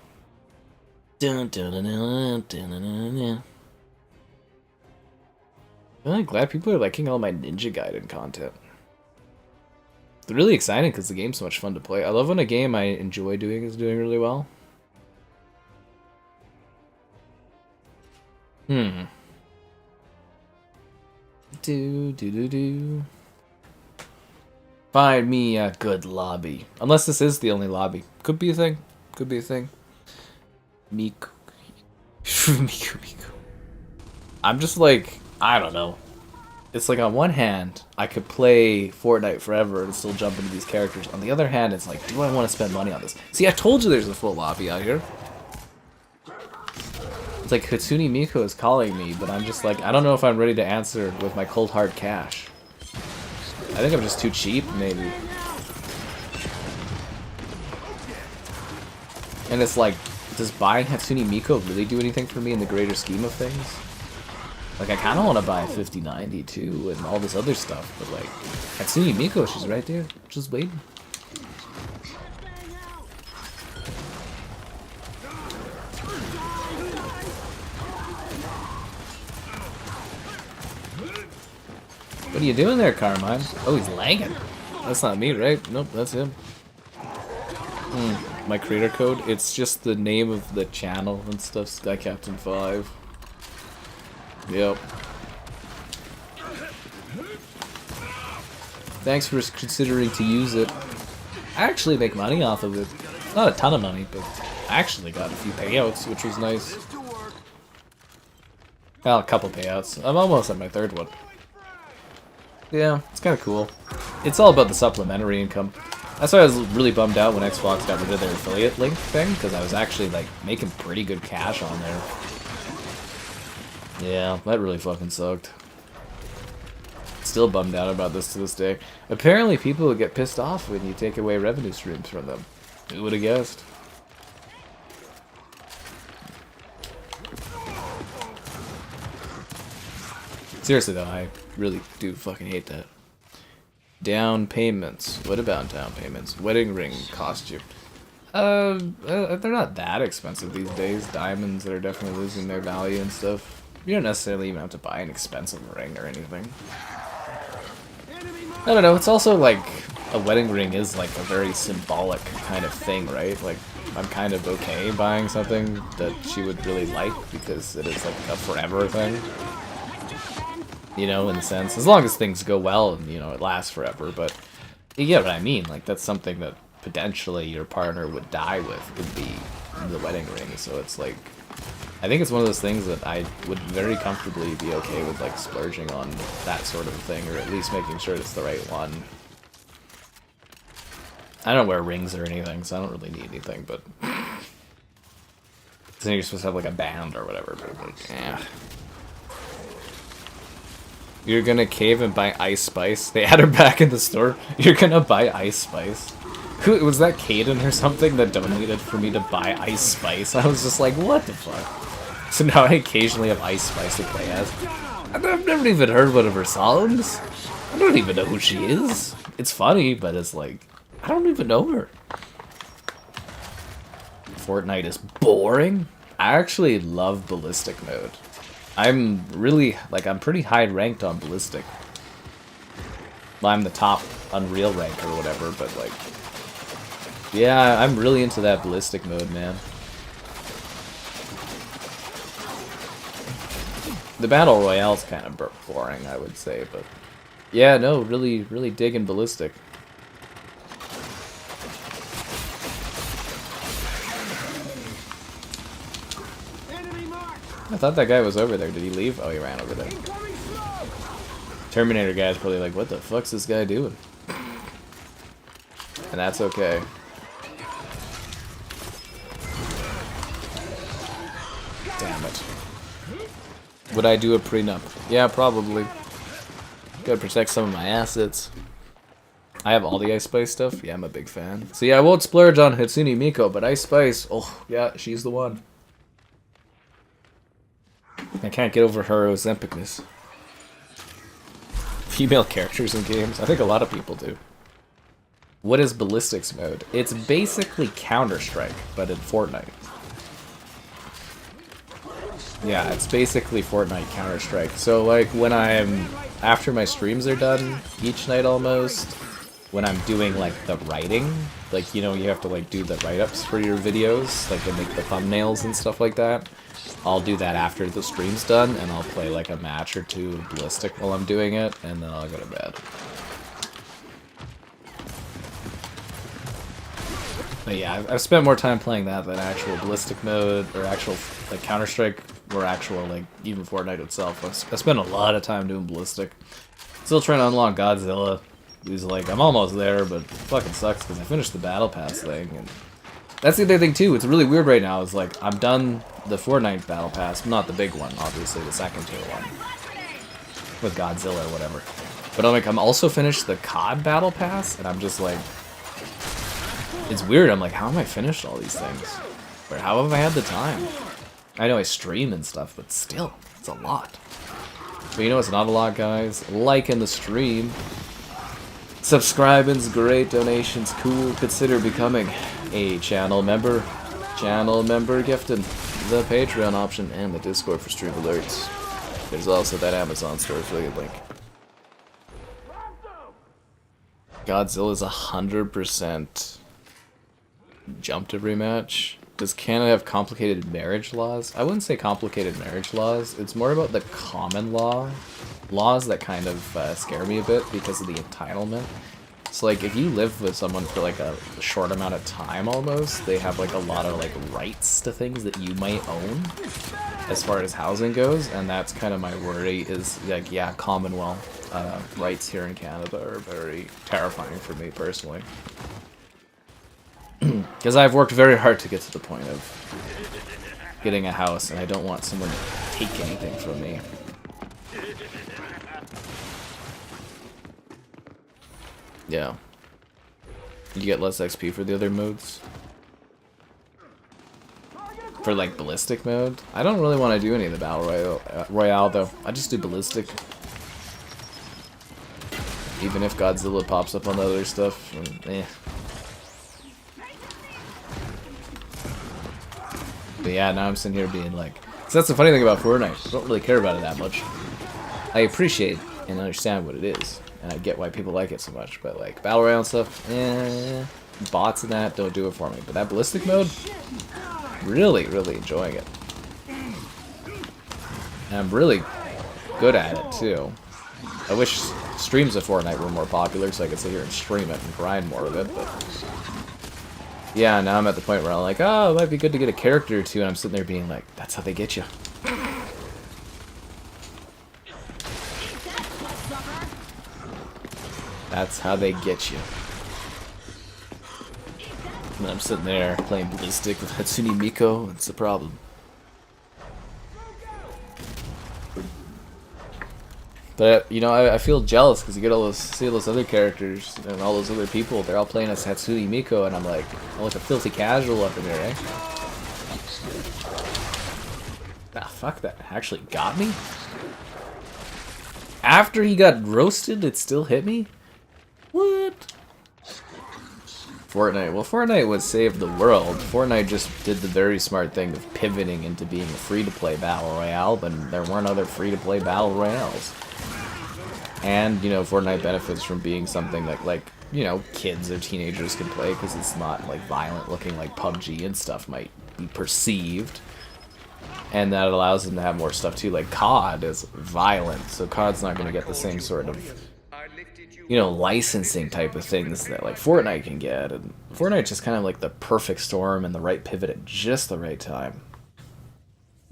I'm really glad people are liking all my Ninja Gaiden content. It's really exciting because the game's so much fun to play. I love when a game I enjoy doing is doing really well. Do. Find me a good lobby. Unless this is the only lobby. Could be a thing. Could be a thing. Miku. Miku. I'm just like, I don't know. It's like on one hand, I could play Fortnite forever and still jump into these characters. On the other hand, it's like, do I want to spend money on this? See, I told you there's a full lobby out here. It's like Hatsune Miku is calling me, but I'm just like, I don't know if I'm ready to answer with my cold hard cash. I think I'm just too cheap, maybe. And it's like, does buying Hatsune Miku really do anything for me in the greater scheme of things? Like, I kind of want to buy 5090 too, and all this other stuff, but like, Hatsune Miku, she's right there, just waiting. What are you doing there, Carmine? Oh, he's lagging. That's not me, right? Nope, that's him. My creator code, it's just the name of the channel and stuff, Sky Captain 5. Yep. Thanks for considering to use it. I actually make money off of it. Not a ton of money, but I actually got a few payouts, which was nice. Well, a couple payouts. I'm almost at my third one. Yeah, it's kind of cool. It's all about the supplementary income. That's why I was really bummed out when Xbox got rid of their affiliate link thing, because I was actually like making pretty good cash on there. Yeah, that really fucking sucked. Still bummed out about this to this day. Apparently people would get pissed off when you take away revenue streams from them. Who would have guessed? Seriously though, I really do fucking hate that. Down payments. What about down payments? Wedding ring costume. They're not that expensive these days. Diamonds are definitely losing their value and stuff. You don't necessarily even have to buy an expensive ring or anything. I don't know, it's also like, a wedding ring is like a very symbolic kind of thing, right? Like, I'm kind of okay buying something that she would really like because it is like a forever thing. You know, in a sense. As long as things go well and, you know, it lasts forever, but you get what I mean. Like, that's something that potentially your partner would die with, would be the wedding ring. So it's like, I think it's one of those things that I would very comfortably be okay with, like, splurging on that sort of thing, or at least making sure it's the right one. I don't wear rings or anything, so I don't really need anything, but... So you're supposed to have, like, a band or whatever, but, like, yeah. You're gonna cave and buy Ice Spice? They had her back in the store. You're gonna buy Ice Spice? Who was that, Caden or something that donated for me to buy Ice Spice? I was just like, what the fuck? So now I occasionally have Ice Spice to play as. I've never even heard one of her songs. I don't even know who she is. It's funny, but it's like, I don't even know her. Fortnite is boring? I actually love Ballistic mode. I'm really, like, I'm pretty high ranked on Ballistic. Well, I'm the top Unreal rank or whatever, but like... Yeah, I'm really into that Ballistic mode, man. The Battle Royale's kind of boring, I would say, but... Yeah, no, really digging Ballistic. I thought that guy was over there. Did he leave? Oh, he ran over there. Terminator guy's probably like, what the fuck's this guy doing? And that's okay. Damn it. Would I do a prenup? Yeah, probably. Gotta protect some of my assets. I have all the Ice Spice stuff. Yeah, I'm a big fan. So yeah, I won't splurge on Hatsune Miku, but Ice Spice, oh yeah, she's the one. I can't get over her Ozempicness. Female characters in games? I think a lot of people do. What is ballistics mode? It's basically Counter-Strike, but in Fortnite. Yeah, it's basically Fortnite Counter-Strike. So like when I'm, after my streams are done, each night almost, when I'm doing like the writing, like, you know, you have to like do the write-ups for your videos, like and make the thumbnails and stuff like that. I'll do that after the stream's done, and I'll play like a match or two of Ballistic while I'm doing it, and then I'll go to bed. But yeah, I've spent more time playing that than actual Ballistic mode, or actual like Counter-Strike, or actual like even Fortnite itself. I spent a lot of time doing Ballistic. Still trying to unlock Godzilla. He's like, I'm almost there, but it fucking sucks because I finished the Battle Pass thing, and that's the other thing too. It's really weird right now. Is like I'm done the Fortnite Battle Pass, not the big one, obviously the second tier one with Godzilla or whatever. But I'm also finished the COD Battle Pass, and I'm just like, it's weird. I'm like, how am I finished all these things? Or how have I had the time? I know I stream and stuff, but still, it's a lot. But you know what's not a lot, guys? Liking the stream. Subscribing's great, donations cool. Consider becoming a channel member. Channel member gifting. The Patreon option and the Discord for stream alerts. There's also that Amazon store affiliate link. Godzilla's 100% jump to rematch. Does Canada have complicated marriage laws? I wouldn't say complicated marriage laws. It's more about the common laws that kind of scare me a bit because of the entitlement. So like if you live with someone for like a short amount of time almost, they have like a lot of like rights to things that you might own as far as housing goes, and that's kind of my worry is like, yeah, Commonwealth rights here in Canada are very terrifying for me personally. Because I've worked very hard to get to the point of getting a house, and I don't want someone to take anything from me. Yeah. You get less XP for the other modes? For like Ballistic mode? I don't really want to do any of the Battle Royale though. I just do Ballistic. Even if Godzilla pops up on the other stuff, eh. But yeah, now I'm sitting here being like... So that's the funny thing about Fortnite. I don't really care about it that much. I appreciate and understand what it is. And I get why people like it so much. But like, Battle Royale and stuff, eh. Bots and that don't do it for me. But that Ballistic mode, really, really enjoying it. And I'm really good at it too. I wish streams of Fortnite were more popular so I could sit here and stream it and grind more of it, but... Yeah, now I'm at the point where I'm like, oh, it might be good to get a character or two, and I'm sitting there being like, that's how they get you. That's how they get you. And I'm sitting there playing Ballistic with Hatsune Miku, it's the problem. But, you know, I feel jealous because you get all those, see all those other characters and all those other people, they're all playing as Hatsune Miku, and I'm like a filthy casual up in there, eh? Ah, fuck that. Actually got me? After he got roasted, it still hit me? What? Fortnite. Well, Fortnite would save the world. Fortnite just did the very smart thing of pivoting into being a free-to-play battle royale, but there weren't other free-to-play battle royales. And, you know, Fortnite benefits from being something that, like, you know, kids or teenagers can play because it's not, like, violent looking like PUBG and stuff might be perceived. And that allows them to have more stuff, too. Like, COD is violent, so COD's not going to get the same sort of, you know, licensing type of things that, like, Fortnite can get. And Fortnite's just kind of like the perfect storm and the right pivot at just the right time.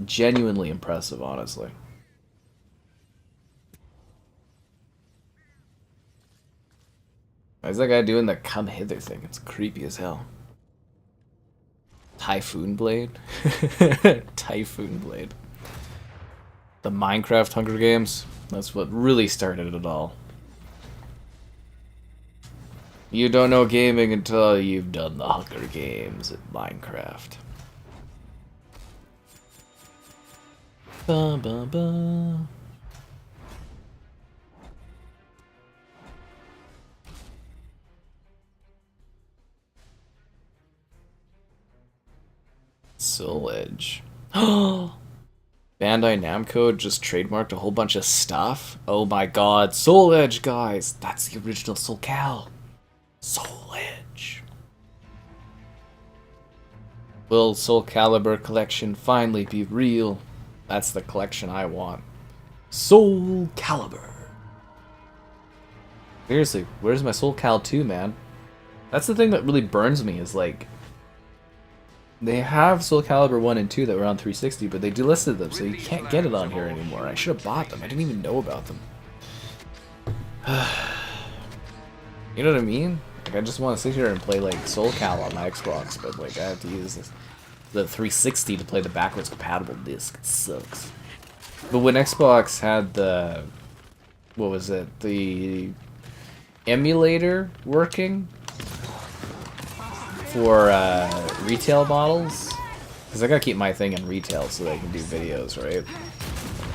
Genuinely impressive, honestly. Why is that guy doing the come hither thing? It's creepy as hell. Typhoon Blade? Typhoon Blade. The Minecraft Hunger Games. That's what really started it all. You don't know gaming until you've done the Hunger Games at Minecraft. Ba, ba, ba. Soul Edge. Bandai Namco just trademarked a whole bunch of stuff. Oh my god, Soul Edge, guys! That's the original Soul Cal. Soul Edge. Will Soul Calibur collection finally be real? That's the collection I want. Soul Calibur. Seriously, where's my Soul Cal 2, man? That's the thing that really burns me, is like, they have Soul Calibur 1 and 2 that were on 360, but they delisted them, so you can't get it on here anymore. I should have bought them. I didn't even know about them. You know what I mean? Like, I just want to sit here and play, like, Soul Cal on my Xbox, but, like, I have to use the 360 to play the backwards compatible disc. It sucks. But when Xbox had the... what was it? The emulator working for retail models, because I gotta keep my thing in retail so that I can do videos, right?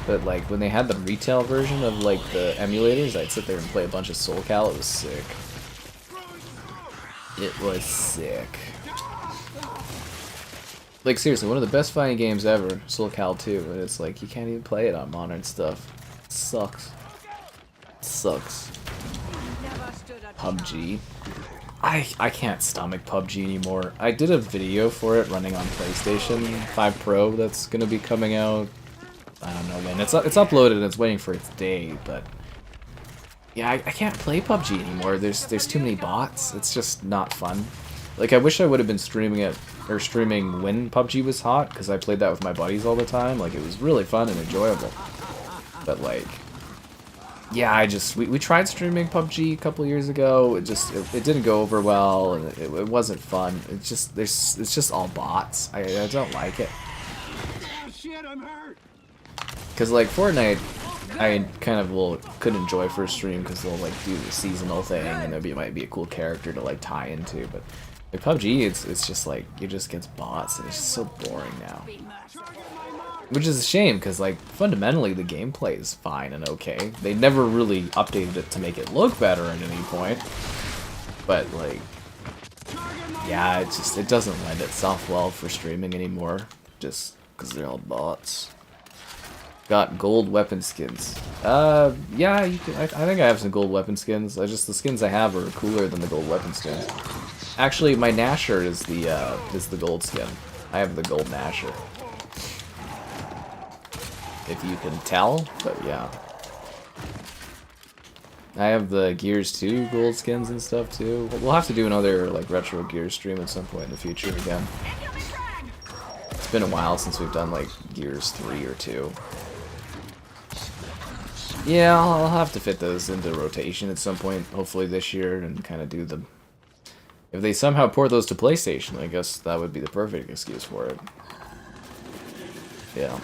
But like when they had the retail version of like the emulators, I'd sit there and play a bunch of Soul Cal. It was sick. It was sick. Like seriously, one of the best fighting games ever, Soul Cal 2, and it's like you can't even play it on modern stuff. It sucks. It sucks. PUBG. I can't stomach PUBG anymore. I did a video for it running on PlayStation 5 Pro that's gonna be coming out. I don't know, man. It's uploaded and it's waiting for its day, but yeah, I can't play PUBG anymore. There's too many bots. It's just not fun. Like I wish I would have been streaming it or streaming when PUBG was hot, because I played that with my buddies all the time. Like it was really fun and enjoyable. But like, yeah, we tried streaming PUBG a couple years ago. It didn't go over well, and it wasn't fun. It's just all bots. I don't like it. Oh shit, I'm hurt. Cause like Fortnite, I kind of could enjoy for a stream because they'll like do the seasonal thing, and it might be a cool character to like tie into. But like PUBG, it's just like it just gets bots, and it's just so boring now. Which is a shame, because like fundamentally the gameplay is fine and okay. They never really updated it to make it look better at any point. But like, yeah, it doesn't lend itself well for streaming anymore, just because they're all bots. Got gold weapon skins. Yeah, you can, I think I have some gold weapon skins. The skins I have are cooler than the gold weapon skins. Actually, my Nasher is the gold skin. I have the gold Nasher. If you can tell, but yeah. I have the Gears 2 gold skins and stuff too. We'll have to do another like retro Gears stream at some point in the future again. It's been a while since we've done like Gears 3 or 2. Yeah, I'll have to fit those into rotation at some point, hopefully this year, and kind of do them. If they somehow port those to PlayStation, I guess that would be the perfect excuse for it. Yeah.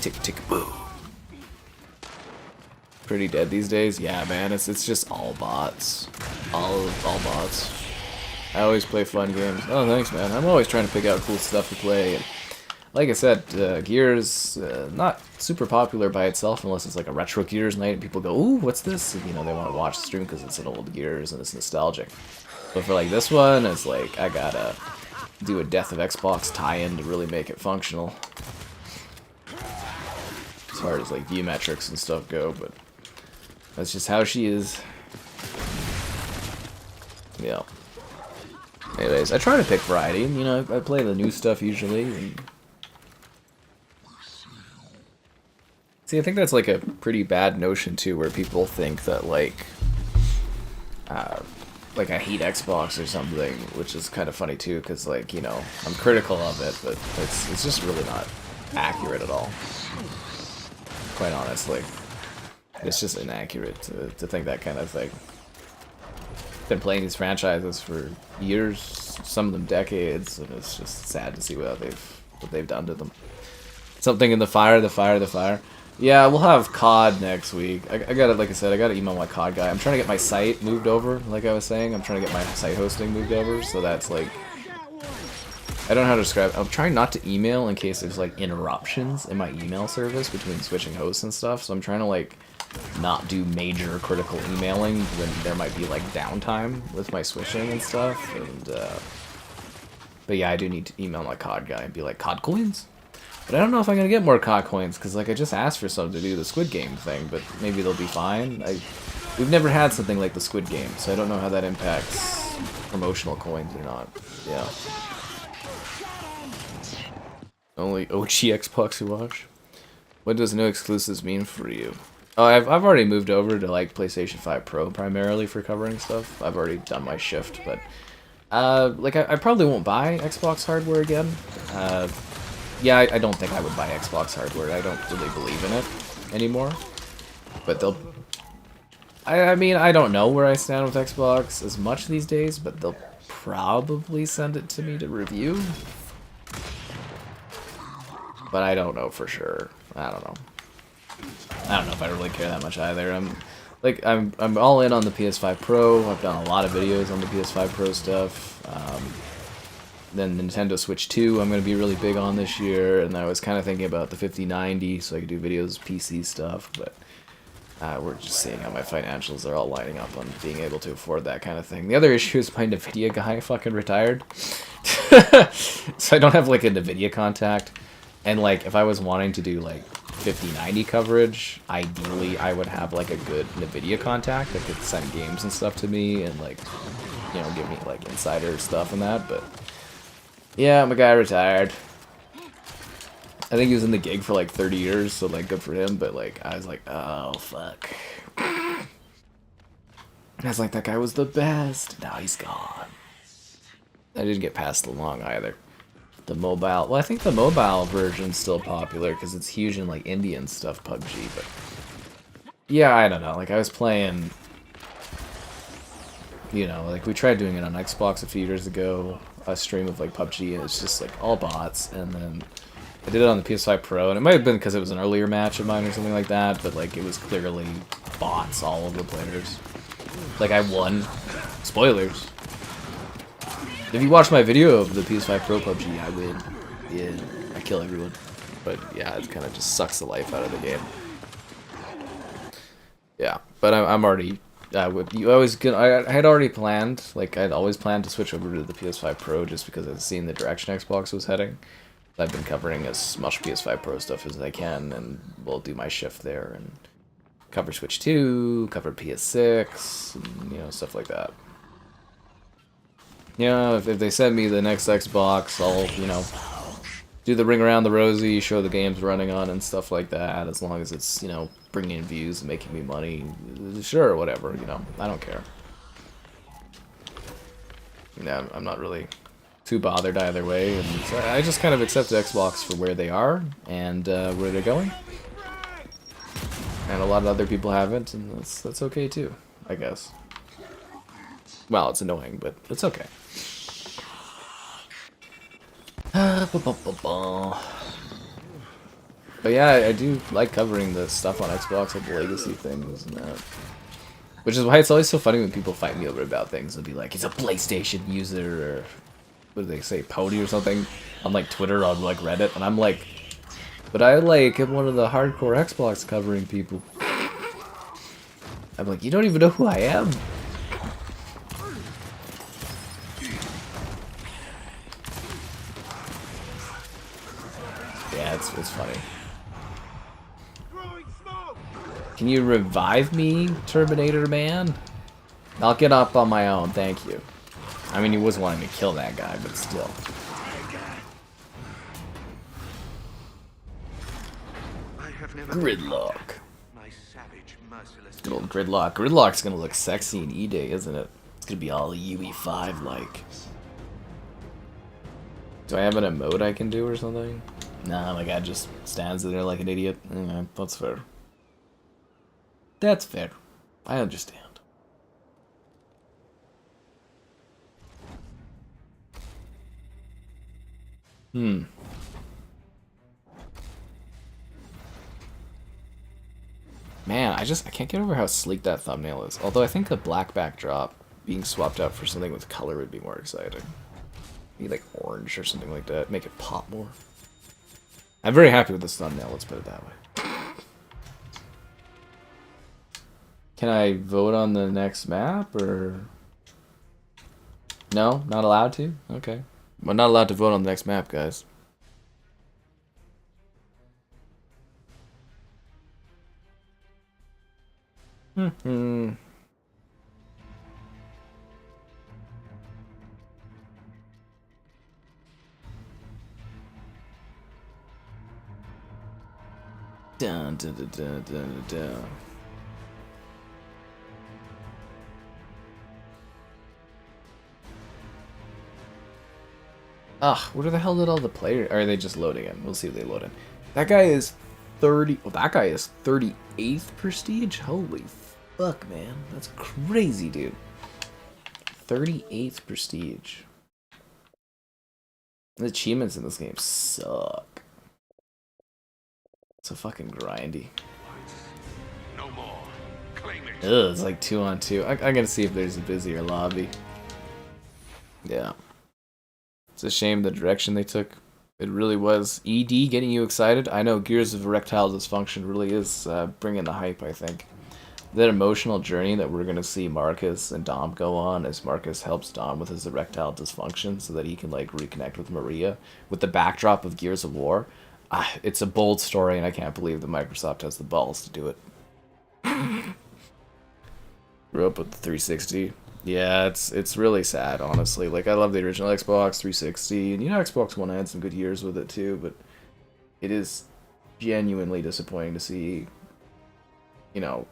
Tick tick boo. Pretty dead these days? Yeah, man, it's just all bots. All bots. I always play fun games. Oh, thanks, man. I'm always trying to pick out cool stuff to play. And like I said, Gears, not super popular by itself unless it's like a retro Gears night and people go, ooh, what's this? And, you know, they want to watch the stream because it's an old Gears and it's nostalgic. But for like this one, it's like I gotta do a Death of Xbox tie-in to really make it functional. As far as like view metrics and stuff go, but that's just how she is. Yeah. Anyways, I try to pick variety, and you know, I play the new stuff usually. And see, I think that's like a pretty bad notion too, where people think that like I hate Xbox or something, which is kind of funny too, because like, you know, I'm critical of it, but it's just really not accurate at all. Quite honestly, it's just inaccurate to think that kind of thing. Been playing these franchises for years, some of them decades, and it's just sad to see what they've done to them. Something in the fire, the fire, the fire. Yeah, we'll have COD next week. I got it, like I said, I got to email my COD guy. I'm trying to get my site moved over, like I was saying. I'm trying to get my site hosting moved over, so that's like... I don't know how to describe it. I'm trying not to email in case there's like interruptions in my email service between switching hosts and stuff, so I'm trying to like not do major critical emailing when there might be like downtime with my switching and stuff. And but yeah, I do need to email my COD guy and be like, COD coins? But I don't know if I'm gonna get more COD coins, because like I just asked for some to do the Squid Game thing, but maybe they'll be fine. We've never had something like the Squid Game, so I don't know how that impacts promotional coins or not. Yeah. Only OG Xbox who watch. What does no exclusives mean for you? Oh, I've already moved over to like PlayStation 5 Pro primarily for covering stuff. I've already done my shift, but like I probably won't buy Xbox hardware again. Yeah, I don't think I would buy Xbox hardware. I don't really believe in it anymore. But they'll... I mean, I don't know where I stand with Xbox as much these days, but they'll probably send it to me to review. But I don't know for sure. I don't know. I don't know if I really care that much either. I'm all in on the PS5 Pro. I've done a lot of videos on the PS5 Pro stuff. Then Nintendo Switch 2 I'm going to be really big on this year, and I was kind of thinking about the 5090 so I could do videos PC stuff, but we're just seeing how my financials are all lining up on being able to afford that kind of thing. The other issue is my NVIDIA guy fucking retired, so I don't have like a NVIDIA contact, and like if I was wanting to do like 5090 coverage, ideally I would have like a good NVIDIA contact that could send games and stuff to me and like, you know, give me like insider stuff and that, but yeah, my guy retired. I think he was in the gig for like 30 years, so like good for him, but like I was like, oh fuck. I was like, that guy was the best. Now he's gone. I didn't get past the long either. The mobile, well, I think the mobile version's still popular because it's huge in like Indian stuff, PUBG, but yeah, I don't know. Like I was playing, you know, like we tried doing it on Xbox a few years ago, a stream of like PUBG, and it's just like all bots, and then I did it on the PS5 Pro, and it might have been because it was an earlier match of mine or something like that, but like it was clearly bots all over the players. Like I won. Spoilers. If you watch my video of the PS5 Pro PUBG, I win. Yeah, I kill everyone. But yeah, it kind of just sucks the life out of the game. Yeah, but I'm already... I had already planned, like I'd always planned to switch over to the PS5 Pro just because I'd seen the direction Xbox was heading. I've been covering as much PS5 Pro stuff as I can, and we'll do my shift there and cover Switch 2, cover PS6, and, you know, stuff like that. You know, if they send me the next Xbox, I'll, you know, do the ring around the rosy, show the games running on and stuff like that, as long as it's, you know, bringing in views and making me money. Sure, whatever, you know, I don't care. Yeah, I'm not really too bothered either way, and so I just kind of accept Xbox for where they are and where they're going. And a lot of other people haven't, and that's okay too, I guess. Well, it's annoying, but it's okay. But yeah, I do like covering the stuff on Xbox, like the legacy things and that. Which is why it's always so funny when people fight me over about things. They'll be like, he's a PlayStation user, or what do they say, Pody or something, on like Twitter, on like Reddit, and I'm like, but I like am one of the hardcore Xbox covering people. I'm like, you don't even know who I am. Yeah, it's funny. Can you revive me, Terminator Man? I'll get up on my own, thank you. I mean, he was wanting to kill that guy, but still. Gridlock. Good old Gridlock. Gridlock's gonna look sexy in E-Day, isn't it? It's gonna be all UE5 like. Do I have an emote I can do or something? Nah, my guy just stands there like an idiot. Yeah, that's fair. That's fair. I understand. I can't get over how sleek that thumbnail is. Although I think the black backdrop being swapped out for something with color would be more exciting. Maybe like orange or something like that. Make it pop more. I'm very happy with this thumbnail, let's put it that way. Can I vote on the next map, or... No? Not allowed to? Okay. I'm not allowed to vote on the next map, guys. Hmm. Dun, dun, dun, dun, dun, dun. Ugh, where the hell did all the players... Are they just loading in? We'll see if they load in. That guy is 30... Well, that guy is 38th prestige? Holy fuck, man. That's crazy, dude. 38th prestige. The achievements in this game suck. It's so fucking grindy. No more. Claim it. Ugh, it's like 2-on-2. I gotta see if there's a busier lobby. Yeah. It's a shame the direction they took. It really was. ED getting you excited? I know Gears of Erectile Dysfunction really is bringing the hype, I think. That emotional journey that we're going to see Marcus and Dom go on as Marcus helps Dom with his erectile dysfunction so that he can like reconnect with Maria with the backdrop of Gears of War. It's a bold story and I can't believe that Microsoft has the balls to do it. Grew up with the 360. Yeah, it's really sad, honestly. Like, I love the original Xbox 360, and you know, Xbox One had some good years with it too, but it is genuinely disappointing to see, you know,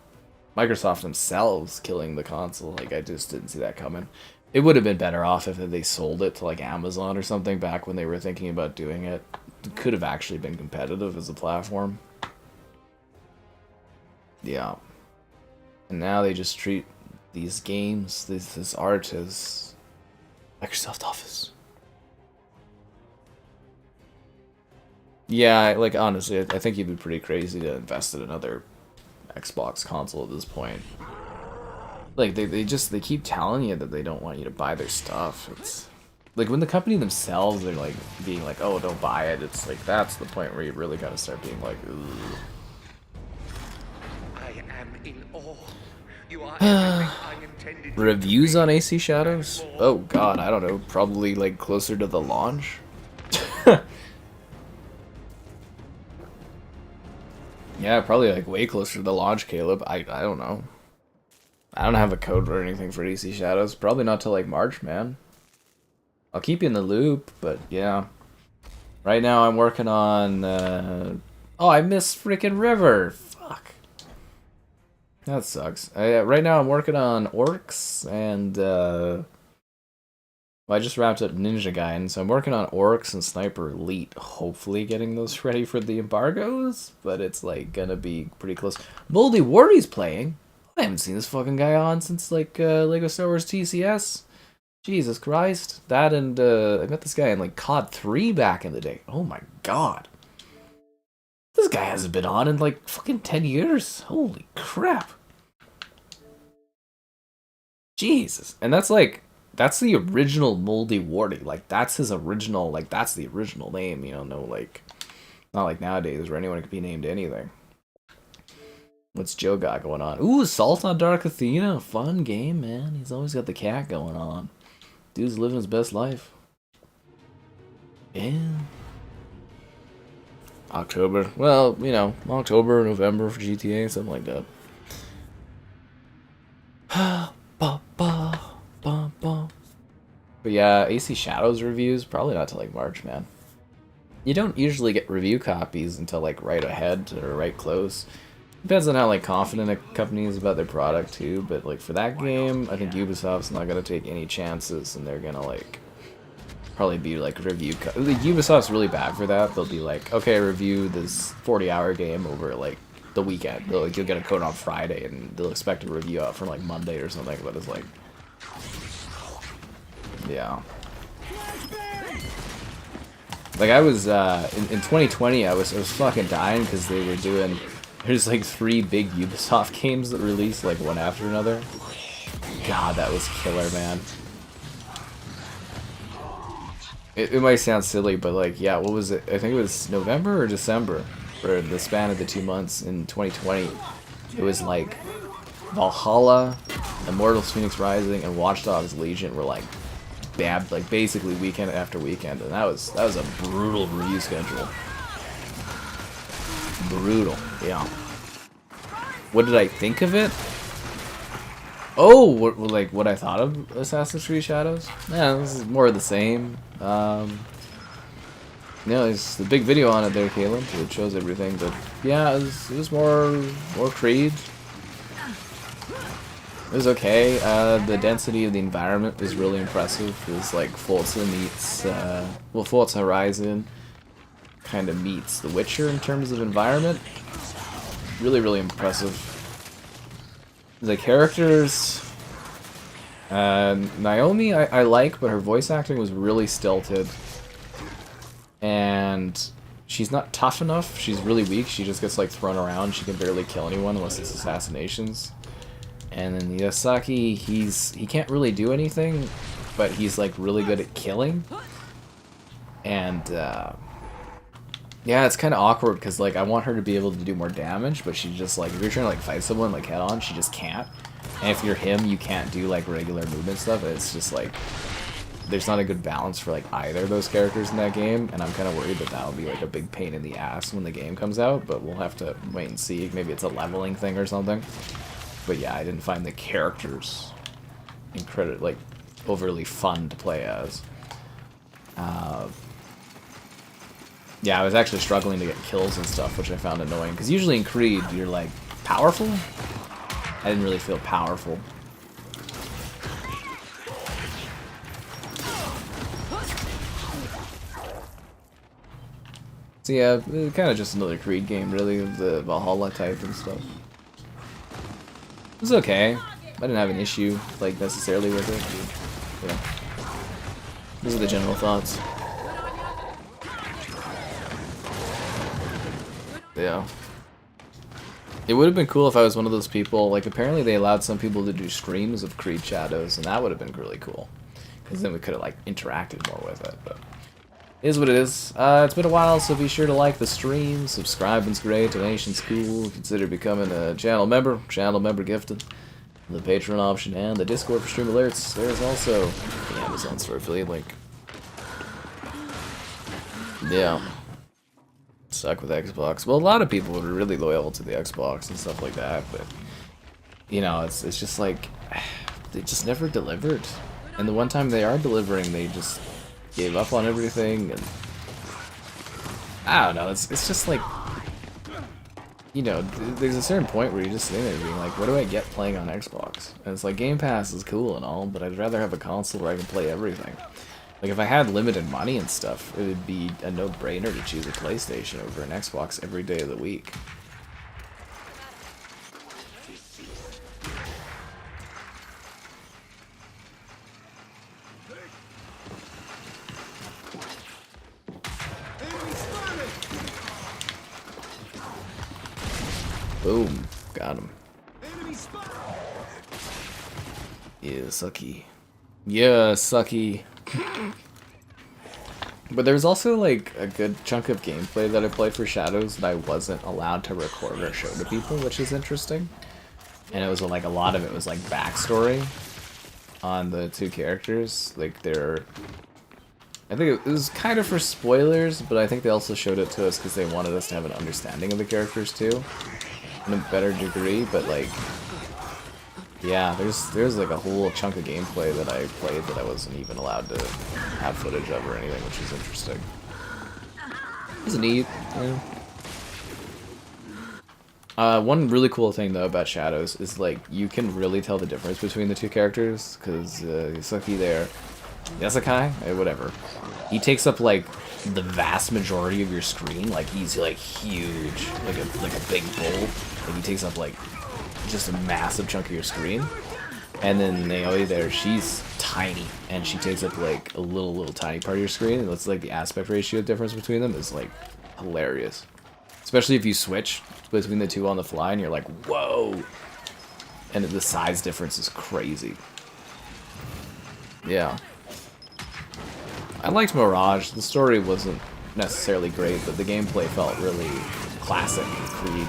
Microsoft themselves killing the console. Like, I just didn't see that coming. It would have been better off if they sold it to, like, Amazon or something back when they were thinking about doing it. It could have actually been competitive as a platform. Yeah. And now they just treat these games, this art as Microsoft Office. Yeah, like, honestly, I think you'd be pretty crazy to invest in another Xbox console at this point. Like, they keep telling you that they don't want you to buy their stuff. It's like when the company themselves are like being like, oh, don't buy it. It's like, that's the point where you really gotta start being like, ugh. I am in awe. You are everything I intended. Reviews on AC Shadows? Oh god, I don't know. Probably like closer to the launch. Yeah, probably like way closer to the launch, Caleb. I don't know. I don't have a code or anything for AC Shadows. Probably not till like March, man. I'll keep you in the loop, but yeah. Right now I'm working on oh, I missed freaking River. Fuck. That sucks. Right now I'm working on Orcs and well, I just wrapped up Ninja Gaiden, so I'm working on Orcs and Sniper Elite, hopefully getting those ready for the embargoes, but it's like gonna be pretty close. Moldy Wardy's playing. I haven't seen this fucking guy on since like Lego Star Wars TCS. Jesus Christ. That and I met this guy in like COD 3 back in the day. Oh my god. This guy hasn't been on in like fucking 10 years. Holy crap. Jesus. And that's like, that's the original Moldy Wardy. Like, that's his original, like, that's the original name, you know, no, like, not like nowadays where anyone could be named anything. What's Joe got going on? Ooh, Assault on Dark Athena. Fun game, man. He's always got the cat going on. Dude's living his best life. Yeah. October. Well, you know, October, November for GTA, something like that. But yeah, AC Shadows reviews, probably not till like March, man. You don't usually get review copies until like right ahead or right close. Depends on how like confident a company is about their product too, but like for that game, I think Ubisoft's not gonna take any chances and they're gonna like probably be like review like, Ubisoft's really bad for that. They'll be like, okay, review this 40-hour game over like the weekend. They'll, like, you'll get a code on Friday and they'll expect a review out for like Monday or something, but it's like, yeah. Like I was in 2020, I was fucking dying because they were doing There's like 3 big Ubisoft games that released like one after another. God, that was killer, man. It might sound silly, but like, yeah, what was it? I think it was November or December, for the span of the 2 months in 2020. It was like Valhalla, Immortals Phoenix Rising, and Watch Dogs Legion were like basically weekend after weekend, and that was a brutal review schedule. Brutal, yeah. What did I think of it? Oh, what I thought of Assassin's Creed Shadows? Yeah, this is more of the same. There's the big video on it there, Caleb. It shows everything, but yeah, it was more Creed. It was okay. The density of the environment was really impressive. It was like Forza meets, Forza Horizon kind of meets The Witcher in terms of environment. Really, really impressive. The characters, Naomi I like, but her voice acting was really stilted. And she's not tough enough. She's really weak. She just gets like thrown around. She can barely kill anyone unless it's assassinations. And then Yasaki, he can't really do anything, but he's like really good at killing. And yeah, it's kind of awkward because like I want her to be able to do more damage, but she just like, if you're trying to like fight someone like head on, she just can't. And if you're him, you can't do like regular movement stuff. It's just like there's not a good balance for like either of those characters in that game, and I'm kind of worried that that'll be like a big pain in the ass when the game comes out. But we'll have to wait and see. Maybe it's a leveling thing or something. But yeah, I didn't find the characters like overly fun to play as. Yeah, I was actually struggling to get kills and stuff, which I found annoying. Because usually in Creed, you're like, powerful? I didn't really feel powerful. So yeah, kind of just another Creed game, really, of the Valhalla type and stuff. It was okay. I didn't have an issue, like, necessarily with it. But, yeah. Those are the general thoughts. Yeah. It would have been cool if I was one of those people, like apparently they allowed some people to do streams of Creed Shadows, and that would have been really cool. Because then we could have like interacted more with it, but it is what it is. It's been a while, so be sure to like the stream, subscribing's great, donation's cool, consider becoming a channel member gifted, the Patreon option, and the Discord for stream alerts. There's also the Amazon store affiliate link. Yeah. Stuck with Xbox. Well, a lot of people were really loyal to the Xbox and stuff like that, but you know, it's just like they just never delivered. And the one time they are delivering, they just gave up on everything, and I don't know. It's just like, you know, there's a certain point where you're just sitting there being like, what do I get playing on Xbox? And it's like Game Pass is cool and all, but I'd rather have a console where I can play everything. Like, if I had limited money and stuff, it would be a no-brainer to choose a PlayStation over an Xbox every day of the week. Boom. Got him. Yeah, sucky. Yeah, sucky. But there's also like a good chunk of gameplay that I played for Shadows that I wasn't allowed to record or show to people, which is interesting. And it was like a lot of it was like backstory on the two characters. Like I think it was kind of for spoilers, but I think they also showed it to us because they wanted us to have an understanding of the characters too, in a better degree. But like, yeah, there's like a whole chunk of gameplay that I played that I wasn't even allowed to have footage of or anything, which was interesting. It was neat. Yeah. One really cool thing though about Shadows is like you can really tell the difference between the two characters, because Yasuki there, Yasakai, whatever, he takes up like the vast majority of your screen. Like he's like huge, like a big bull. Like he takes up like just a massive chunk of your screen. And then Naoi there, she's tiny, and she takes up like a little tiny part of your screen. And it's like the aspect ratio difference between them is like hilarious. Especially if you switch between the two on the fly and you're like, whoa! And the size difference is crazy. Yeah. I liked Mirage. The story wasn't necessarily great, but the gameplay felt really classic Creed.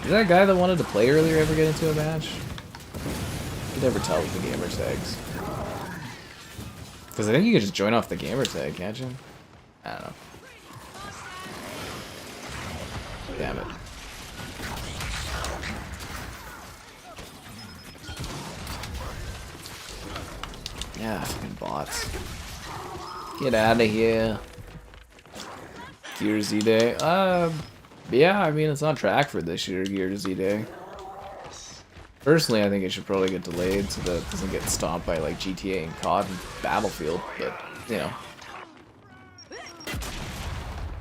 Did that guy that wanted to play earlier ever get into a match? You never tell with the gamer tags. Because I think you can just join off the gamer tag, can't you? I don't know. Damn it. Yeah, fucking bots. Get out of here. Gears Z-Day. Yeah, I mean, it's on track for this year, Gears Z-Day. Personally, I think it should probably get delayed so that it doesn't get stomped by, like, GTA and COD and Battlefield, but, you know.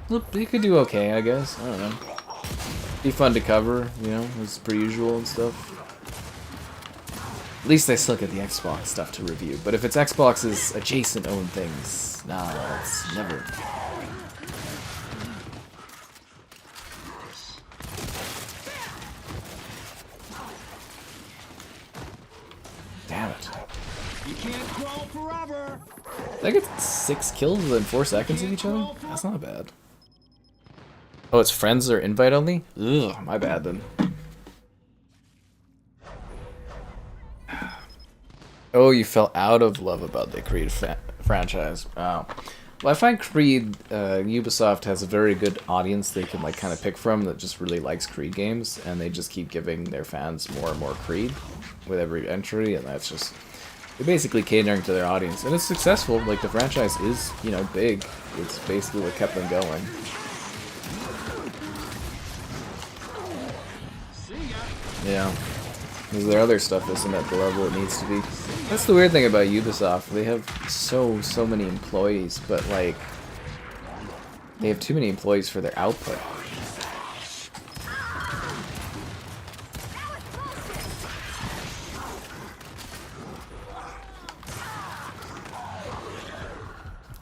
Look, they could do okay, I guess. I don't know. Be fun to cover, you know, as per usual and stuff. At least I still get the Xbox stuff to review, but if it's Xbox's adjacent owned things, nah, it's never. Damn it. You can't crawl forever. Did I get 6 kills within 4 seconds of each other? That's not bad. Oh, it's friends or invite only? Ugh, my bad then. Oh, you fell out of love about the Creed franchise. Oh. Well, I find Creed, Ubisoft has a very good audience they can like kind of pick from that just really likes Creed games, and they just keep giving their fans more and more Creed with every entry, and that's just, they're basically catering to their audience, and it's successful. Like, the franchise is, you know, big. It's basically what kept them going. Yeah. Because their other stuff isn't at the level it needs to be. That's the weird thing about Ubisoft. They have so many employees, but like, they have too many employees for their output.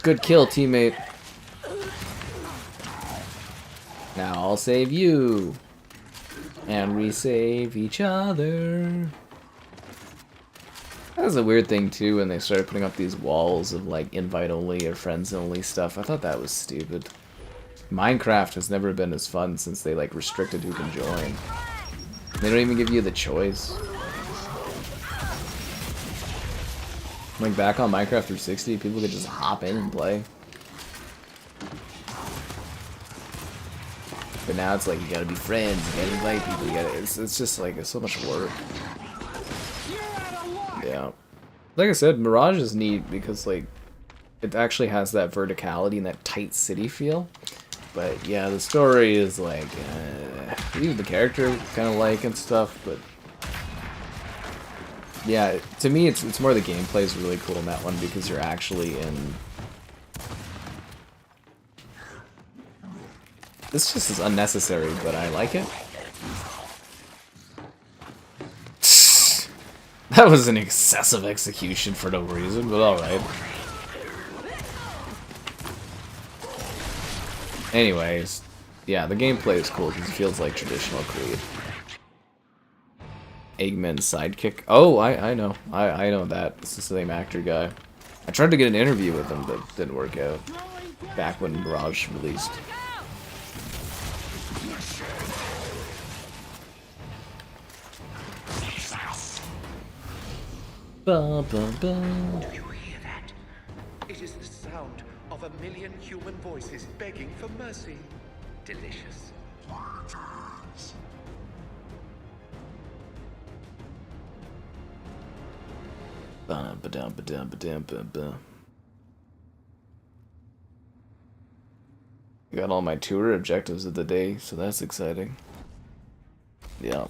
Good kill, teammate. Now I'll save you. And we save each other. That was a weird thing too when they started putting up these walls of like invite only or friends only stuff. I thought that was stupid. Minecraft has never been as fun since they like restricted who can join. They don't even give you the choice. Like back on Minecraft 360, people could just hop in and play. But now it's like you gotta be friends, you gotta invite people, you gotta, it's just like, it's so much work. Yeah. Like I said, Mirage is neat because like, it actually has that verticality and that tight city feel. But yeah, the story is like, even the character kind of like and stuff, but yeah, to me it's more the gameplay is really cool in that one because you're actually in. This just is unnecessary, but I like it. That was an excessive execution for no reason, but alright. Anyways, yeah, the gameplay is cool because it feels like traditional Creed. Eggman's sidekick. Oh, I know. I know that. It's the same actor guy. I tried to get an interview with him, but it didn't work out. Back when Mirage released. Ba, ba, ba. Do you hear that? It is the sound of 1,000,000 human voices begging for mercy. Delicious. Ba, ba, da, ba, da, ba, da, ba, ba. I got all my tour objectives of the day, so that's exciting. Yeah.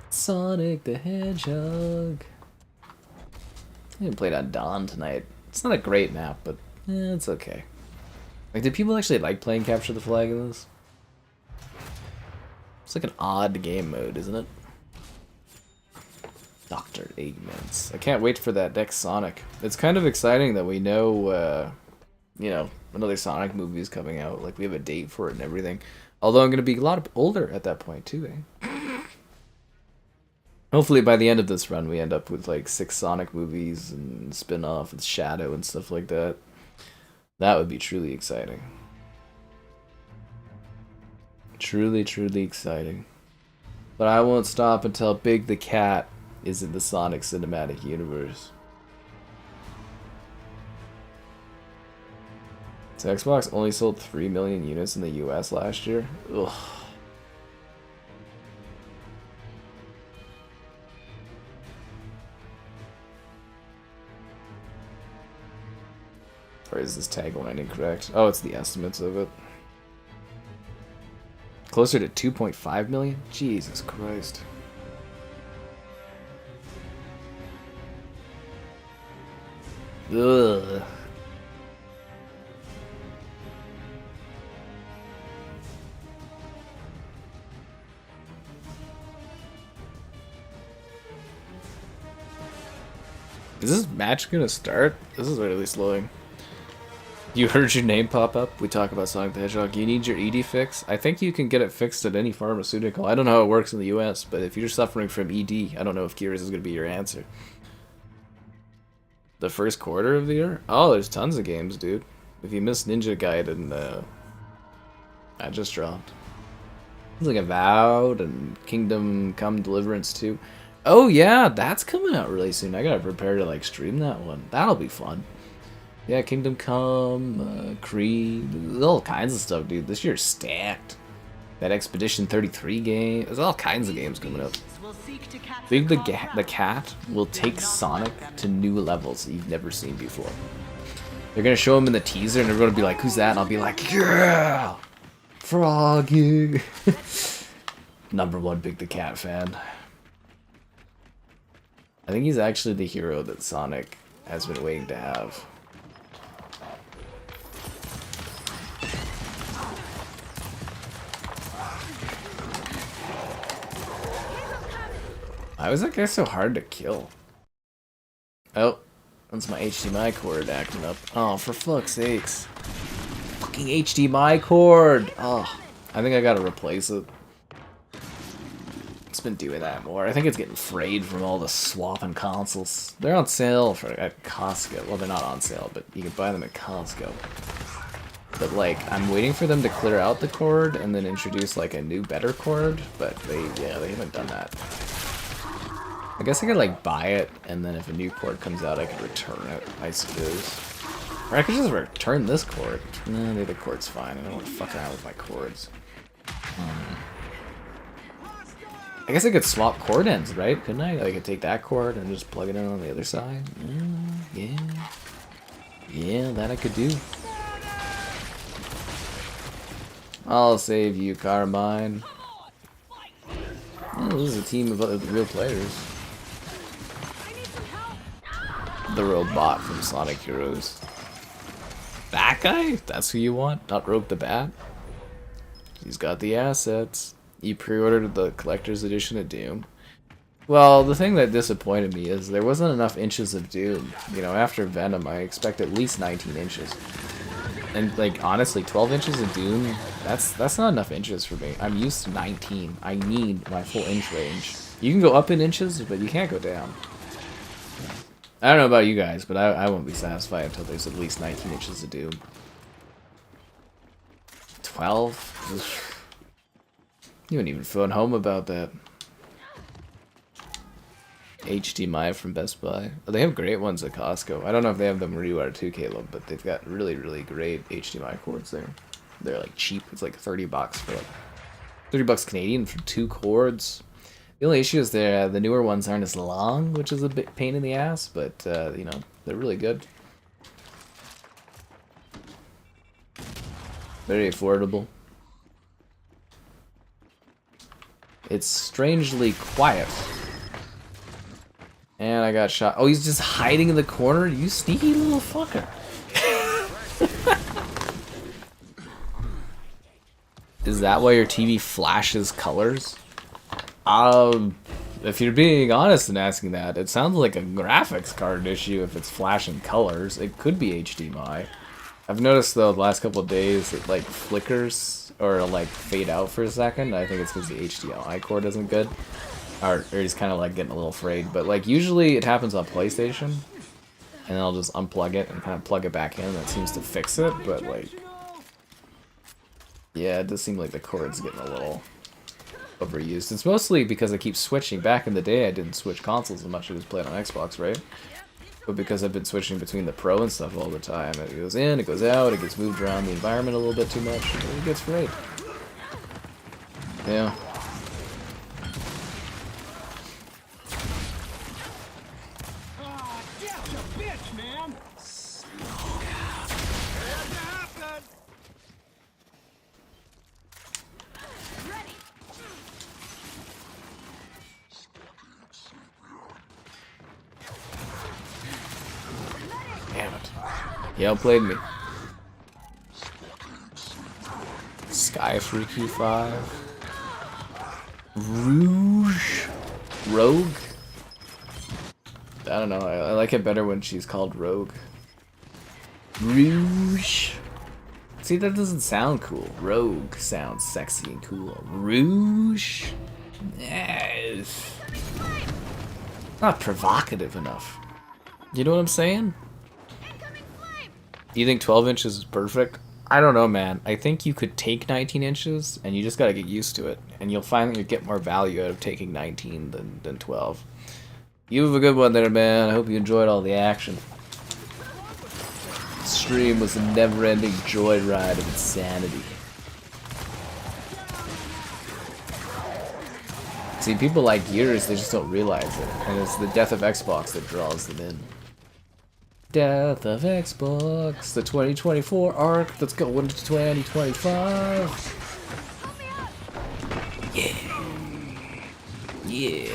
Sonic the Hedgehog. I didn't play on Dawn tonight. It's not a great map, but it's okay. Like, did people actually like playing Capture the Flag in this? It's like an odd game mode, isn't it? Dr. Eggman's. I can't wait for that next Sonic. It's kind of exciting that we know, you know, another Sonic movie is coming out. Like, we have a date for it and everything. Although I'm going to be a lot older at that point, too, eh? Hopefully by the end of this run we end up with, like, 6 Sonic movies and spin-off and Shadow and stuff like that. That would be truly exciting. Truly, truly exciting. But I won't stop until Big the Cat is in the Sonic Cinematic Universe. So Xbox only sold 3 million units in the US last year? Ugh. Or is this tagline incorrect? Oh, it's the estimates of it. Closer to 2.5 million? Jesus Christ. Ugh. Is this match gonna start? This is really slowing. You heard your name pop up? We talk about Sonic the Hedgehog. You need your ED fix? I think you can get it fixed at any pharmaceutical. I don't know how it works in the US, but if you're suffering from ED, I don't know if Gears is going to be your answer. The first quarter of the year? Oh, there's tons of games, dude. If you missed Ninja Gaiden, I just dropped. It's like Avowed and Kingdom Come Deliverance 2. Oh yeah, that's coming out really soon. I gotta prepare to like stream that one. That'll be fun. Yeah, Kingdom Come, Creed, all kinds of stuff, dude. This year's stacked. That Expedition 33 game. There's all kinds of games coming up. Big the Cat will take Sonic to new levels you've never seen before. They're gonna show him in the teaser and they're gonna be like, who's that? And I'll be like, yeah! Froggy! #1 Big the Cat fan. I think he's actually the hero that Sonic has been waiting to have. Why was that guy so hard to kill? Oh, that's my HDMI cord acting up. Oh, for fuck's sakes. Fucking HDMI cord! Oh, I think I gotta replace it. It's been doing that more. I think it's getting frayed from all the swapping consoles. They're on sale at Costco. Well, they're not on sale, but you can buy them at Costco. But like, I'm waiting for them to clear out the cord and then introduce like a new, better cord. But they haven't done that. I guess I could like buy it, and then if a new cord comes out, I could return it, I suppose. Or I could just return this cord. Nah, the other cord's fine. I don't want to fuck around with my cords. I guess I could swap cord ends, right? Couldn't I? I could take that cord and just plug it in on the other side. Yeah. Yeah, that I could do. I'll save you, Carmine. Oh, this is a team of real players. The robot from Sonic Heroes. That guy? That's who you want? Not Rogue the Bat? He's got the assets. You pre-ordered the collector's edition of Doom. Well, the thing that disappointed me is there wasn't enough inches of Doom. You know, after Venom, I expect at least 19 inches. And, like, honestly, 12 inches of Doom, that's not enough inches for me. I'm used to 19. I need my full inch range. You can go up in inches, but you can't go down. I don't know about you guys, but I won't be satisfied until there's at least 19 inches of Doom. 12? Ugh. You wouldn't even phone home about that. HDMI from Best Buy. Oh, they have great ones at Costco. I don't know if they have them where you are too, Caleb, but they've got really, really great HDMI cords there. They're like cheap. It's like 30 bucks for like 30 bucks Canadian for 2 cords. The only issue is the newer ones aren't as long, which is a bit pain in the ass, but you know, they're really good. Very affordable. It's strangely quiet. And I got shot. Oh, he's just hiding in the corner? You sneaky little fucker. Is that why your TV flashes colors? if you're being honest in asking that, it sounds like a graphics card issue if it's flashing colors. It could be HDMI. I've noticed though the last couple of days it like flickers or like fade out for a second. I think it's because the HDMI cord isn't good. Or he's kind of like getting a little frayed. But like usually it happens on PlayStation. And then I'll just unplug it and kind of plug it back in. That seems to fix it. But like, yeah, it does seem like the cord's getting a little overused. It's mostly because I keep switching. Back in the day I didn't switch consoles as much as I was playing on Xbox, right? But because I've been switching between the Pro and stuff all the time, it goes in, it goes out, it gets moved around the environment a little bit too much, and it gets frayed. Yeah. Ah, death's a bitch, man. Damn it. He outplayed me. Sky Freaky 5. Rouge. Rogue? I don't know. I like it better when she's called Rogue. Rouge. See, that doesn't sound cool. Rogue sounds sexy and cool. Rouge? Yes. Not provocative enough. You know what I'm saying? You think 12 inches is perfect? I don't know, man. I think you could take 19 inches, and you just gotta get used to it. And you'll find that you get more value out of taking 19 than 12. You have a good one there, man. I hope you enjoyed all the action. Stream was a never-ending joyride of insanity. See, people like yours, they just don't realize it. And it's the death of Xbox that draws them in. Death of Xbox, the 2024 arc that's going to 2025. Yeah. Yeah.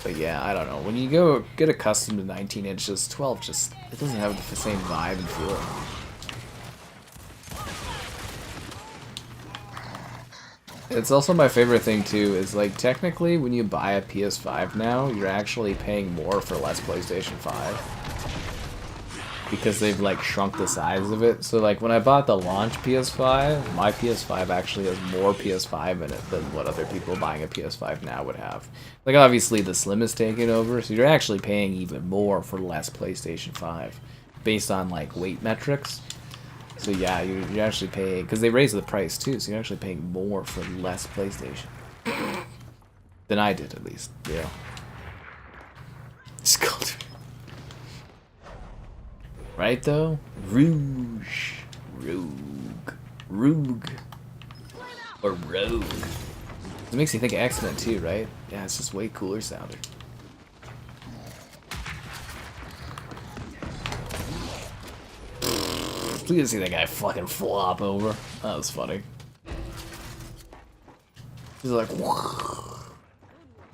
But yeah, I don't know. When you go get accustomed to 19 inches, 12 just, it doesn't have the same vibe and feel. It's also my favorite thing too, is like technically when you buy a PS5 now, you're actually paying more for less PlayStation 5. Because they've like shrunk the size of it. So like when I bought the launch PS5, my PS5 actually has more PS5 in it than what other people buying a PS5 now would have. Like obviously the Slim is taking over, so you're actually paying even more for less PlayStation 5. Based on like weight metrics. So yeah, you're actually paying, because they raised the price too, so you're actually paying more for less PlayStation. Than I did, at least, yeah. Sculptor. Right though? Rouge. Rogue. Rogue. Or Rogue. It makes you think of X-Men too, right? Yeah, it's just way cooler sounding. Please see that guy fucking flop over. That was funny. He's like,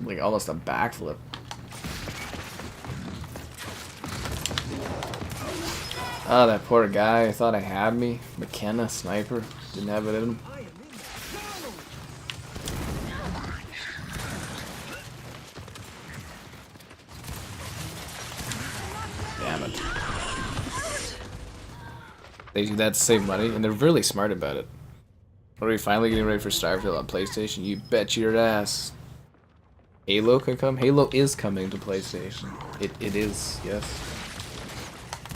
like almost a backflip. Oh, that poor guy. I thought I had me. McKenna, sniper. Didn't have it in him. Damn it. They do that to save money, and they're really smart about it. Are we finally getting ready for Starfield on PlayStation? You bet your ass. Halo can come? Halo is coming to PlayStation. It is, yes.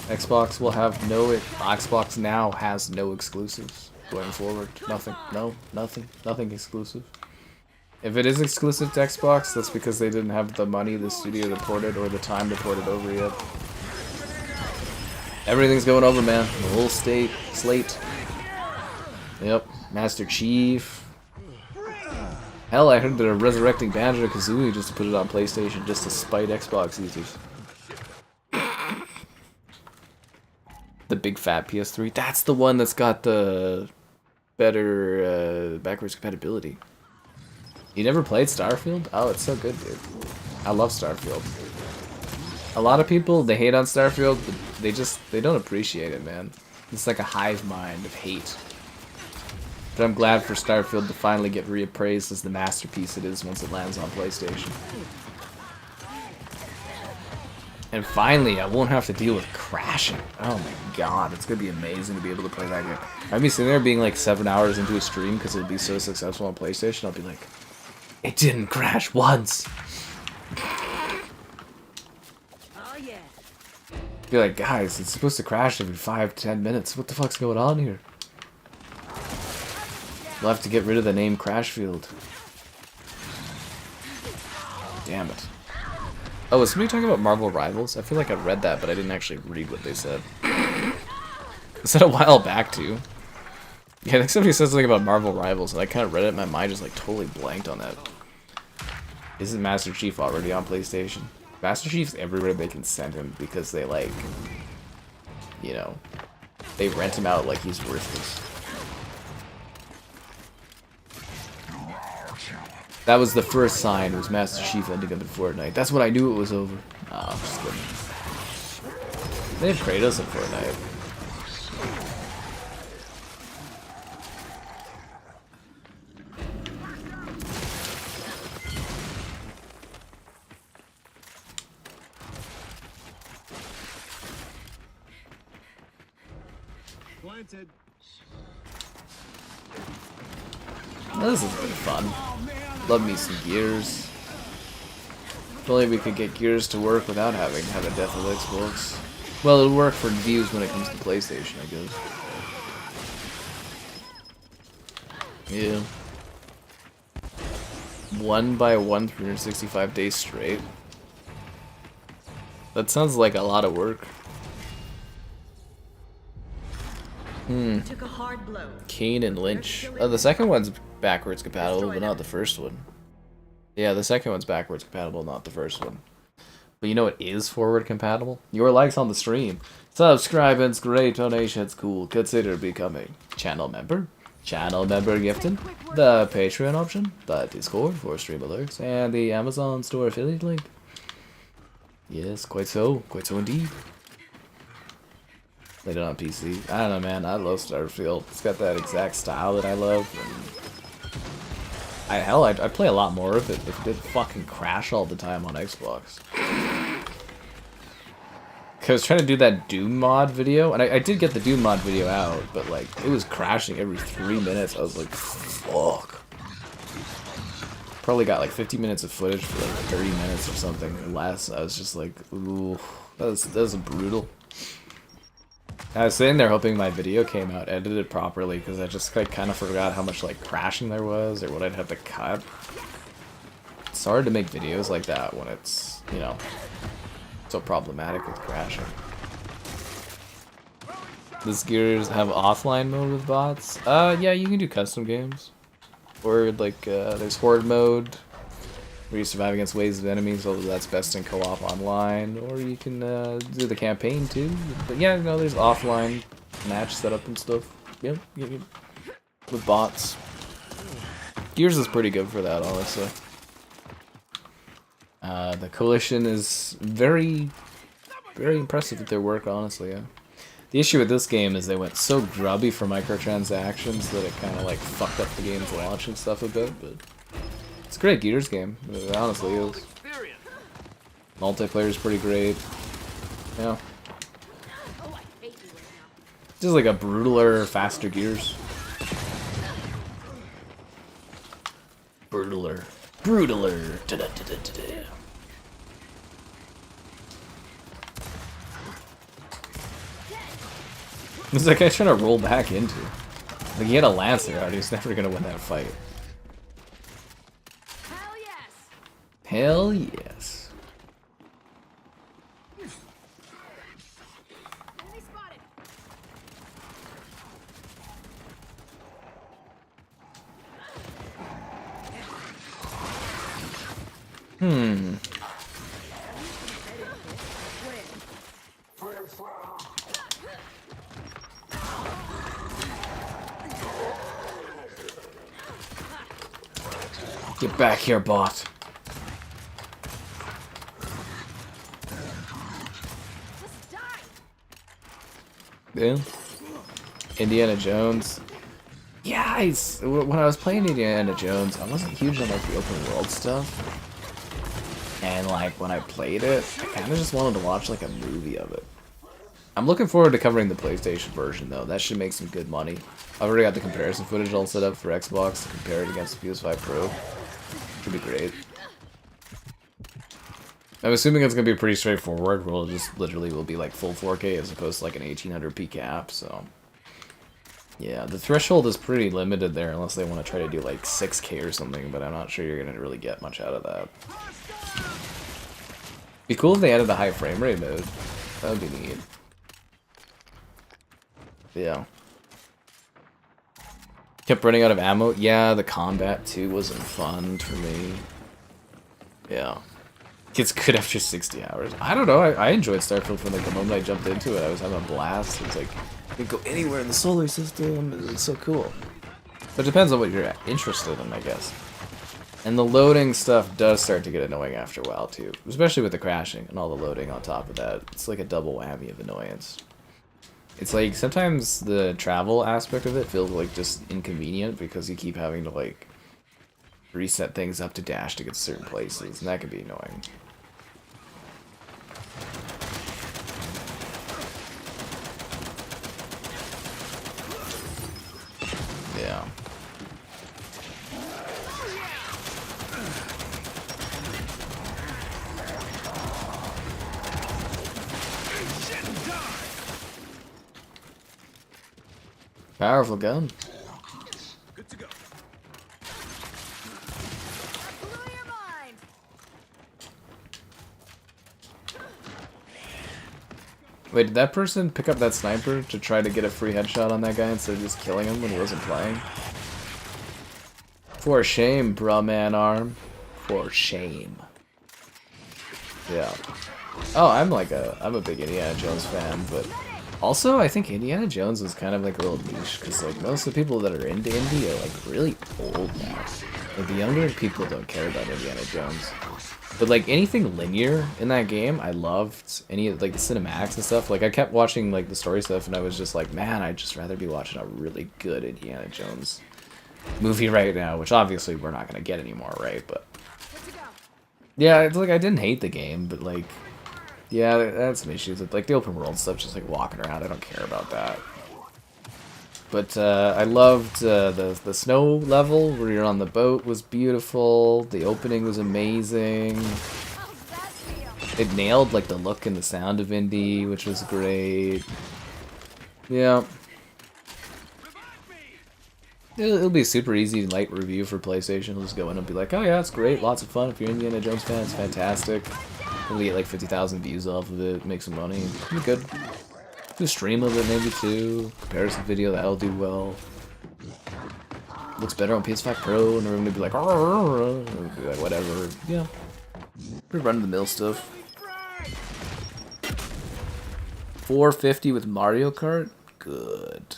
Xbox will have no... Xbox now has no exclusives going forward. Nothing. No, nothing. Nothing exclusive. If it is exclusive to Xbox, that's because they didn't have the money, the studio to port it, or the time to port it over yet. Everything's going over, man. The whole slate. Yep. Master Chief. Hell, I heard they're resurrecting Banjo-Kazooie just to put it on PlayStation, just to spite Xbox users. The big fat PS3. That's the one that's got the better backwards compatibility. You never played Starfield? Oh, it's so good, dude. I love Starfield. A lot of people, they hate on Starfield, but they don't appreciate it, man. It's like a hive mind of hate. But I'm glad for Starfield to finally get reappraised as the masterpiece it is once it lands on PlayStation. And finally, I won't have to deal with crashing. Oh my god, it's gonna be amazing to be able to play that game. I'd be sitting there being like 7 hours into a stream because it'll be so successful on PlayStation. I'll be like, it didn't crash once. Oh yeah. Be like, guys, it's supposed to crash every 5 to 10 minutes. What the fuck's going on here? We'll have to get rid of the name Crashfield. Damn it. Oh, was somebody talking about Marvel Rivals? I feel like I read that, but I didn't actually read what they said. I said a while back, too. Yeah, I think somebody said something about Marvel Rivals, and I kind of read it, and my mind just, like, totally blanked on that. Isn't Master Chief already on PlayStation? Master Chief's everywhere they can send him, because they, like, you know, they rent him out like he's worthless. That was the first sign, was Master Chief ending up in Fortnite. That's when I knew it was over. Oh, I'm just kidding. They have Kratos in Fortnite. Planted. Well, this has been fun. Love me some Gears. If only we could get Gears to work without having a death of Xbox. Well, it'll work for views when it comes to PlayStation, I guess. Yeah. 1 by 1, 365 days straight. That sounds like a lot of work. Took a hard blow. Kane and Lynch. Oh, the second one's backwards compatible, but not the first one. Yeah, the second one's backwards compatible, not the first one. But you know what is forward compatible? Your likes on the stream. Subscribing's great, donation's cool. Consider becoming channel member. Channel member gifting. The Patreon option. The Discord for stream alerts. And the Amazon store affiliate link. Yes, quite so. Quite so indeed. Played it on PC. I don't know, man. I love Starfield. It's got that exact style that I love. And I'd play a lot more of it if it didn't fucking crash all the time on Xbox. Cause I was trying to do that Doom mod video, and I did get the Doom mod video out, but like it was crashing every 3 minutes. I was like, fuck. Probably got like 50 minutes of footage for like 30 minutes or something less. I was just like, ooh, that was brutal. I was sitting there hoping my video came out edited properly because I just like, kind of forgot how much like crashing there was or what I'd have to cut. It's hard to make videos like that when it's, you know, so problematic with crashing. Does Gears have offline mode with bots? Yeah, you can do custom games. Or like, there's Horde mode, where you survive against waves of enemies, although that's best in co-op online. Or you can do the campaign too. But yeah, no, there's offline match setup and stuff. Yep, with bots. Gears is pretty good for that, honestly. The Coalition is very, very impressive with their work, honestly, yeah. The issue with this game is they went so grubby for microtransactions that it kind of like fucked up the game's launch and stuff a bit, but it's a great Gears game, it honestly is. Multiplayer is pretty great. Yeah. Just like a brutaler, faster Gears. Brutaler. Da-da-da-da-da. What's that guy trying to roll back into? Like, he had a lance there already, he's never gonna win that fight. Hell yes. Hell yes. Enemy spotted. Get back here, bot. Yeah. Indiana Jones. Yeah, when I was playing Indiana Jones, I wasn't huge on like the open world stuff. And like when I played it, I kind of just wanted to watch like a movie of it. I'm looking forward to covering the PlayStation version though. That should make some good money. I've already got the comparison footage all set up for Xbox to compare it against the PS5 Pro. Should be great. I'm assuming it's gonna be pretty straightforward. We'll just literally will be like full 4K as opposed to like an 1800p cap. So yeah, the threshold is pretty limited there unless they want to try to do like 6K or something. But I'm not sure you're gonna really get much out of that. Be cool if they added the high frame rate mode. That would be neat. Yeah. Kept running out of ammo. Yeah, the combat too wasn't fun for me. Yeah. Gets good after 60 hours. I don't know. I enjoyed Starfield from like the moment I jumped into it. I was having a blast. It's like you can go anywhere in the solar system. It's so cool. But it depends on what you're interested in, I guess. And the loading stuff does start to get annoying after a while too, especially with the crashing and all the loading on top of that. It's like a double whammy of annoyance. It's like sometimes the travel aspect of it feels like just inconvenient because you keep having to like reset things up to dash to get to certain places, and that can be annoying. Yeah. Powerful gun. Good to go. Blew your mind. Wait, did that person pick up that sniper to try to get a free headshot on that guy instead of just killing him when he wasn't playing? For shame, bruh man arm. For shame. Yeah. Oh, I'm a big Indiana Jones fan, but also I think Indiana Jones is kind of like a little niche because like most of the people that are into Indy are like really old now. Like the younger people don't care about Indiana Jones. But like anything linear in that game, I loved any of like the cinematics and stuff. Like I kept watching like the story stuff and I was just like, man, I'd just rather be watching a really good Indiana Jones movie right now, which obviously we're not gonna get anymore, right? But yeah, it's like I didn't hate the game, but like yeah, that's some issues with like the open world stuff, just like walking around. I don't care about that. But I loved the snow level where you're on the boat was beautiful. The opening was amazing. It nailed like the look and the sound of Indy, which was great. Yeah. It'll be a super easy light review for PlayStation. We'll just go in and be like, oh yeah, it's great, lots of fun. If you're an Indiana Jones fan, it's fantastic. We'll get like 50,000 views off of it, make some money. It'll be good. Do a stream of it maybe too. Comparison video, that'll do well. Looks better on PS5 Pro, and everyone will be like, be like whatever. Yeah. Pretty run of the mill stuff. 450 with Mario Kart? Good.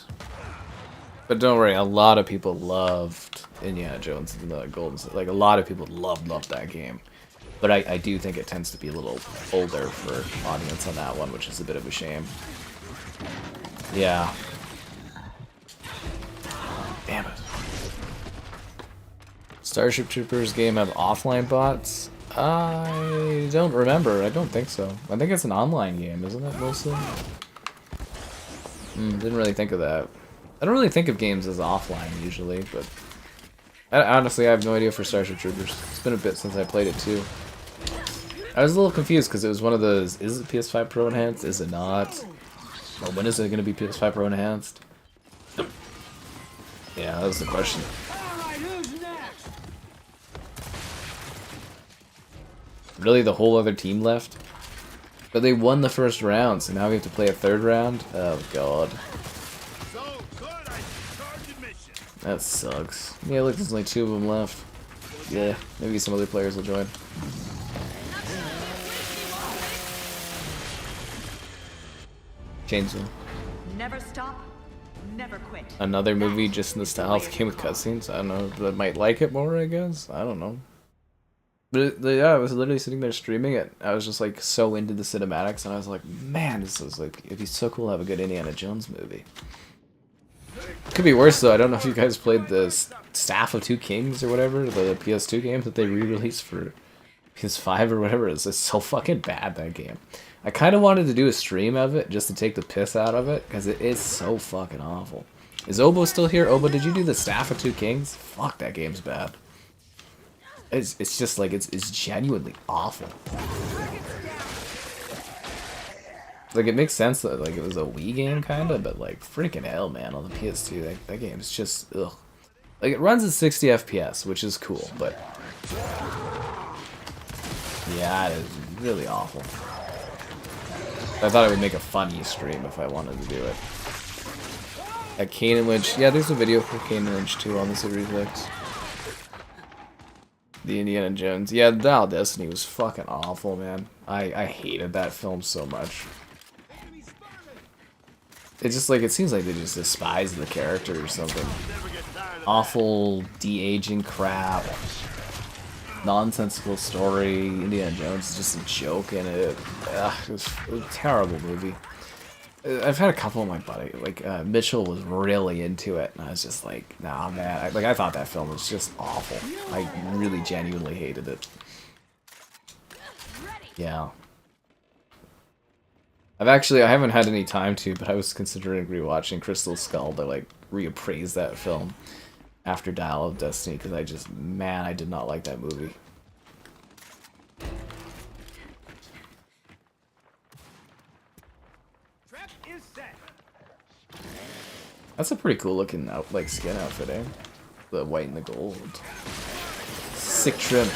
But don't worry, a lot of people loved Indiana Jones and the Golden. Like a lot of people loved that game. But I do think it tends to be a little older for audience on that one, which is a bit of a shame. Yeah. Damn it. Starship Troopers game have offline bots? I don't remember. I don't think so. I think it's an online game, isn't it, mostly? Didn't really think of that. I don't really think of games as offline, usually, but honestly, I have no idea for Starship Troopers. It's been a bit since I played it, too. I was a little confused, because it was one of those, is it PS5 Pro Enhanced? Is it not? Or when is it going to be PS5 Pro Enhanced? Yeah, that was the question. Alright, who's next? Really, the whole other team left? But they won the first round, so now we have to play a third round? Oh, God. So good, I started mission. That sucks. Yeah, look, there's only 2 of them left. Yeah, maybe some other players will join. Chainsaw. Never stop, never quit. Another movie just in the style of the game with cutscenes. I don't know. But I might like it more, I guess. I don't know. But yeah, I was literally sitting there streaming it. I was just like so into the cinematics, and I was like, man, this is like, it'd be so cool to have a good Indiana Jones movie. Could be worse though. I don't know if you guys played the Staff of Two Kings or whatever, the PS2 game that they re-released for PS5 or whatever. It's so fucking bad, that game. I kind of wanted to do a stream of it just to take the piss out of it because it is so fucking awful. Is Obo still here? Obo, did you do the Staff of Two Kings? Fuck, that game's bad. It's just like it's genuinely awful. Like, it makes sense that like it was a Wii game kinda, but like freaking hell, man, on the PS2 that game is just ugh. Like, it runs at 60 FPS, which is cool, but yeah, it is really awful. I thought it would make a funny stream if I wanted to do it. At Kane and Lynch, yeah, there's a video for Kane and Lynch 2 on the Series X. The Indiana Jones. Yeah, Dial of Destiny was fucking awful, man. I hated that film so much. It's just like, it seems like they just despise the character or something. Awful, de-aging crap. Nonsensical story. Indiana Jones is just a joke in it. Ugh, it was a terrible movie. I've had a couple of my buddies, like Mitchell was really into it, and I was just like, nah, man. I thought that film was just awful. I really genuinely hated it. Yeah. I haven't had any time to, but I was considering rewatching Crystal Skull to like reappraise that film after Dial of Destiny, because I did not like that movie. That's a pretty cool looking like skin outfit, eh? The white and the gold. Sick trim.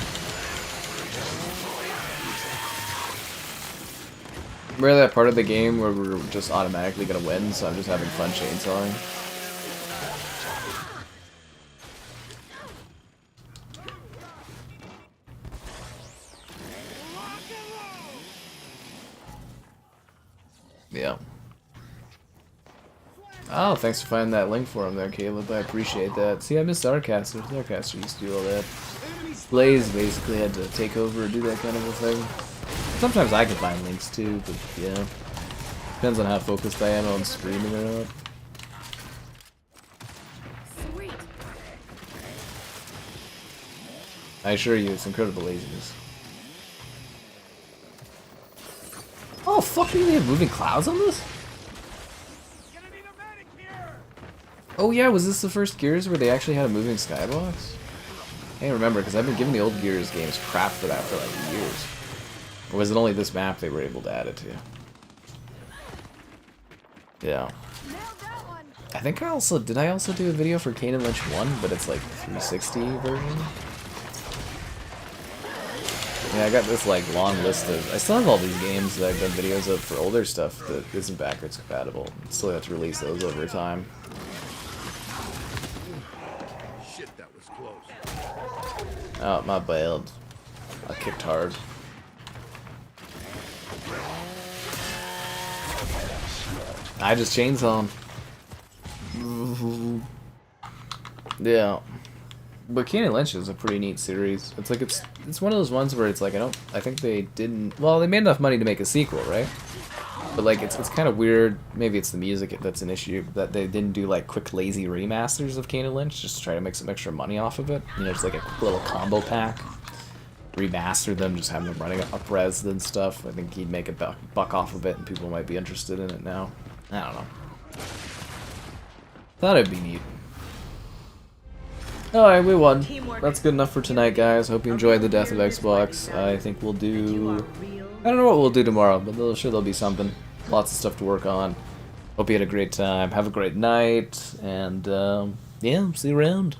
Remember that part of the game where we're just automatically gonna win, so I'm just having fun chainsawing? Yeah. Oh, thanks for finding that link for him there, Caleb. I appreciate that. See, I missed Starcaster. Starcaster used to do all that. Blaze basically had to take over and do that kind of a thing. Sometimes I can find links too, but yeah. Depends on how focused I am on streaming or not. Sweet. I assure you, it's incredible laziness. Oh, fuck, you have moving clouds on this? Oh yeah, was this the first Gears where they actually had a moving skybox? I can't remember, because I've been giving the old Gears games crap for that for like years. Or was it only this map they were able to add it to? Yeah. I think did I also do a video for Kane and Lynch 1, but it's like 360 version? Yeah, I got this like long list of, I still have all these games that I've done videos of for older stuff that isn't backwards compatible. Still have to release those over time. Shit, that was close. Oh, my bad. I kicked hard. I just chainsaw him. Yeah. But Kane and Lynch is a pretty neat series. It's like it's one of those ones where it's like I think they didn't, well, they made enough money to make a sequel, right? But like it's kind of weird, maybe it's the music that's an issue, that they didn't do like quick lazy remasters of Kane and Lynch just to try to make some extra money off of it. You know, just like a quick little combo pack. Remaster them, just have them running up-res and stuff. I think he'd make a buck off of it and people might be interested in it now. I don't know. Thought it'd be neat. Alright, we won. That's good enough for tonight, guys. Hope you enjoyed the death of Xbox. I think we'll do... I don't know what we'll do tomorrow, but I'm sure there'll be something. Lots of stuff to work on. Hope you had a great time. Have a great night. And, yeah, see you around.